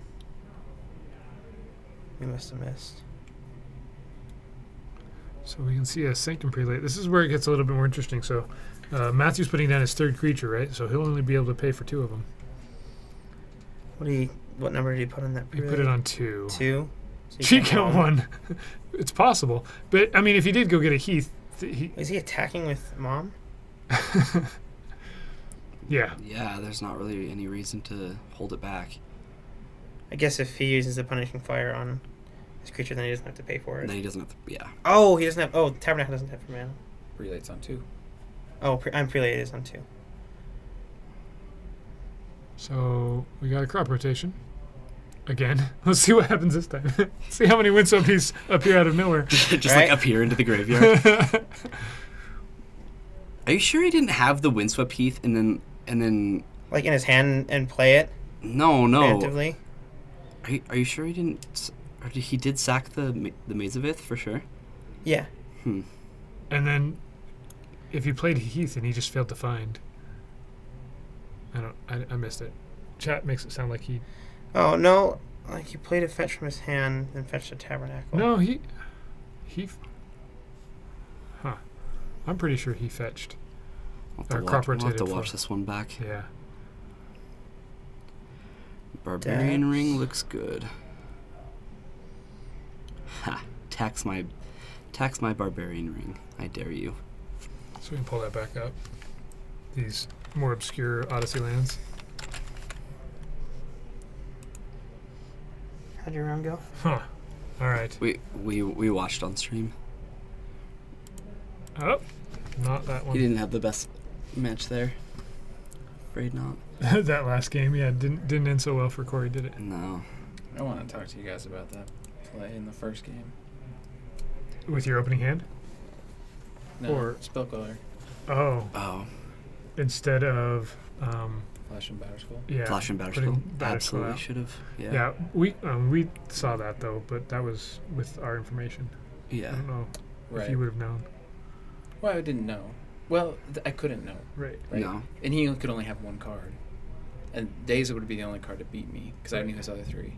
we must have missed. So we can see a Sanctum Prelate. This is where it gets a little bit more interesting. So Matthew's putting down his 3rd creature, right? So he'll only be able to pay for 2 of them. What number did he put on that? He put it on 2. 2? So Cheat count 1. It's possible. But, I mean, if he did go get a heath... Is he attacking with Mom? Yeah. Yeah, there's not really any reason to hold it back. I guess if he uses the Punishing Fire on his creature, then he doesn't have to pay for it. Then he doesn't have to, yeah. Oh, he doesn't have... Oh, Tabernacle doesn't have for mana. Relates on 2. Oh, I'm Prelate is on 2. So we got a crop rotation. Again. Let's see what happens this time. See how many Windswept Heaths appear out of nowhere. Just like appear into the graveyard. Are you sure he didn't have the Windswept Heath and then Like in his hand and play it? No. Preemptively? Are you sure he didn't? Or he did sack the Mazavith for sure? Yeah. And then if you played Heath and he just failed to find, I missed it. Chat makes it sound like he. Oh no! Like he played a fetch from his hand, then fetched a tabernacle. No, he. Huh. I'm pretty sure he fetched. We'll have to watch this one back. Yeah. Barbarian ring looks good. Ha! Tax my barbarian ring. I dare you. So we can pull that back up. These more obscure Odyssey lands. How'd your round go? Huh. All right. We watched on stream. Oh, not that one. You didn't have the best match there. Afraid not. That last game, yeah, didn't end so well for Corey, did it? No. I want to talk to you guys about that play in the first game. With your opening hand? No, Or- Spellcaller. Oh. Instead of Flash and Batter School. yeah. Flash and Batter putting School. Batter School Absolutely out. should have. Yeah. Yeah, we saw that though, but that was with our information. I Yeah. don't know Right. if you would have known. Well, I didn't know. Well, I couldn't know. Right. Right? No. And he could only have one card. And Days would be the only card to beat me because I Right. knew his other three.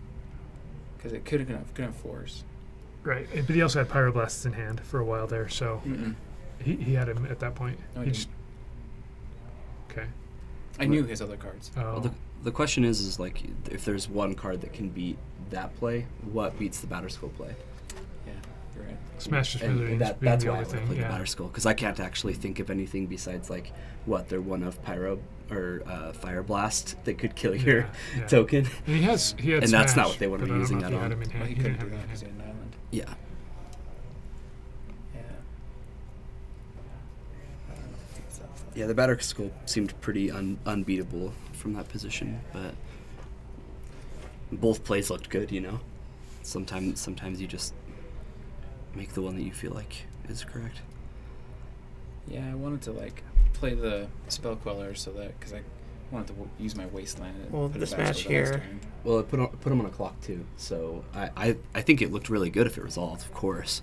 Because it couldn't have Force. Right. But he also had Pyroblasts in hand for a while there, so Mm-mm. he had him at that point. No, I He didn't. okay. I knew his other cards. Oh. Well, the question is like if there's one card that can beat that play, what beats the Batter School play? Yeah, you're right. Smash just And being that's the why I other want to thing. play the Yeah. Batter School because I can't actually think of anything besides like what they're one of Pyro or Fire Blast that could kill your Yeah. token. And he had And that's not Smash, what they wanna but be I don't using know if that he had on. him in hand. Well, he He didn't couldn't do have him that in because he hand. had an island. Yeah. Yeah. I don't know if it's that fun. Yeah, the Batter School seemed pretty unbeatable from that position, but both plays looked good, you know. Sometimes you just make the one that you feel like is correct. Yeah, I wanted to like play the Spell Queller so that because I wanted to use my Wasteland. And Well, put this it back match so the next here- turn. Well, it put them on a clock too, so I think it looked really good if it resolved, of course.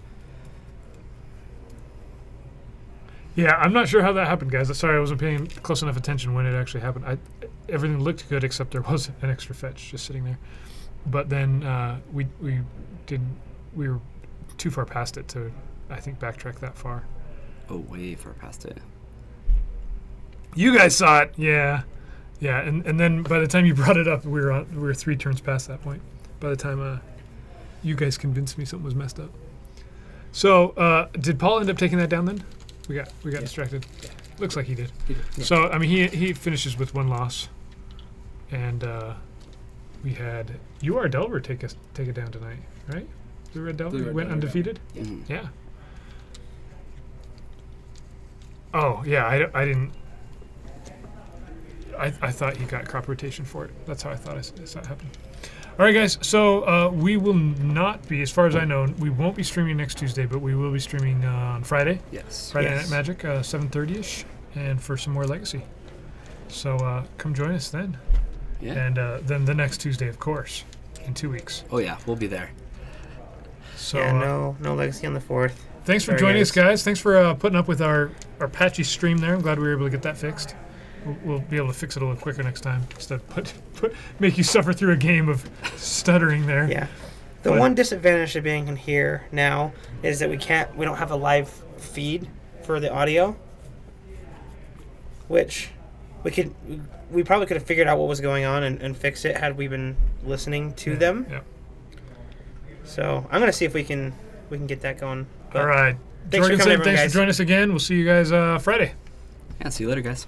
Yeah, I'm not sure how that happened, guys. Sorry, I wasn't paying close enough attention when it actually happened. Everything looked good except there was an extra fetch just sitting there. But then we were too far past it to, I think, backtrack that far. Oh, way far past it. You guys saw it, yeah, and then by the time you brought it up, we were 3 turns past that point. By the time you guys convinced me something was messed up. So did Paul end up taking that down then? We got distracted. Yeah. Looks like he did. He did. Yeah. So I mean he finishes with 1 loss, and we had UR Delver take it down tonight, right? The Red Delver Blue Red went Delver, undefeated. Yeah. Mhm. Yeah. Oh yeah, I didn't. I thought he got crop rotation for it. That's how I thought I saw it happen. All right, guys. So we will not be, as far as I know, we won't be streaming next Tuesday, but we will be streaming on Friday. Yes. Friday Yes. Night Magic, 7:30ish, and for some more Legacy. So come join us then. Yeah. And then the next Tuesday, of course, in 2 weeks. Oh yeah, we'll be there. So Yeah, no legacy on the 4th. thanks for Sorry, joining us, guys. guys. Thanks for putting up with our patchy stream there. I'm glad we were able to get that fixed. We'll be able to fix it a little quicker next time instead of make you suffer through a game of stuttering there. Yeah. The But- one disadvantage of being in here now is that we don't have a live feed for the audio, which we probably could have figured out what was going on and fixed it had we been listening to them. Yeah. So I'm gonna see if we can get that going. But All right. Thanks for Jorgensen, coming, everyone, thanks guys. for joining us again. We'll see you guys Friday. Yeah. See you later, guys.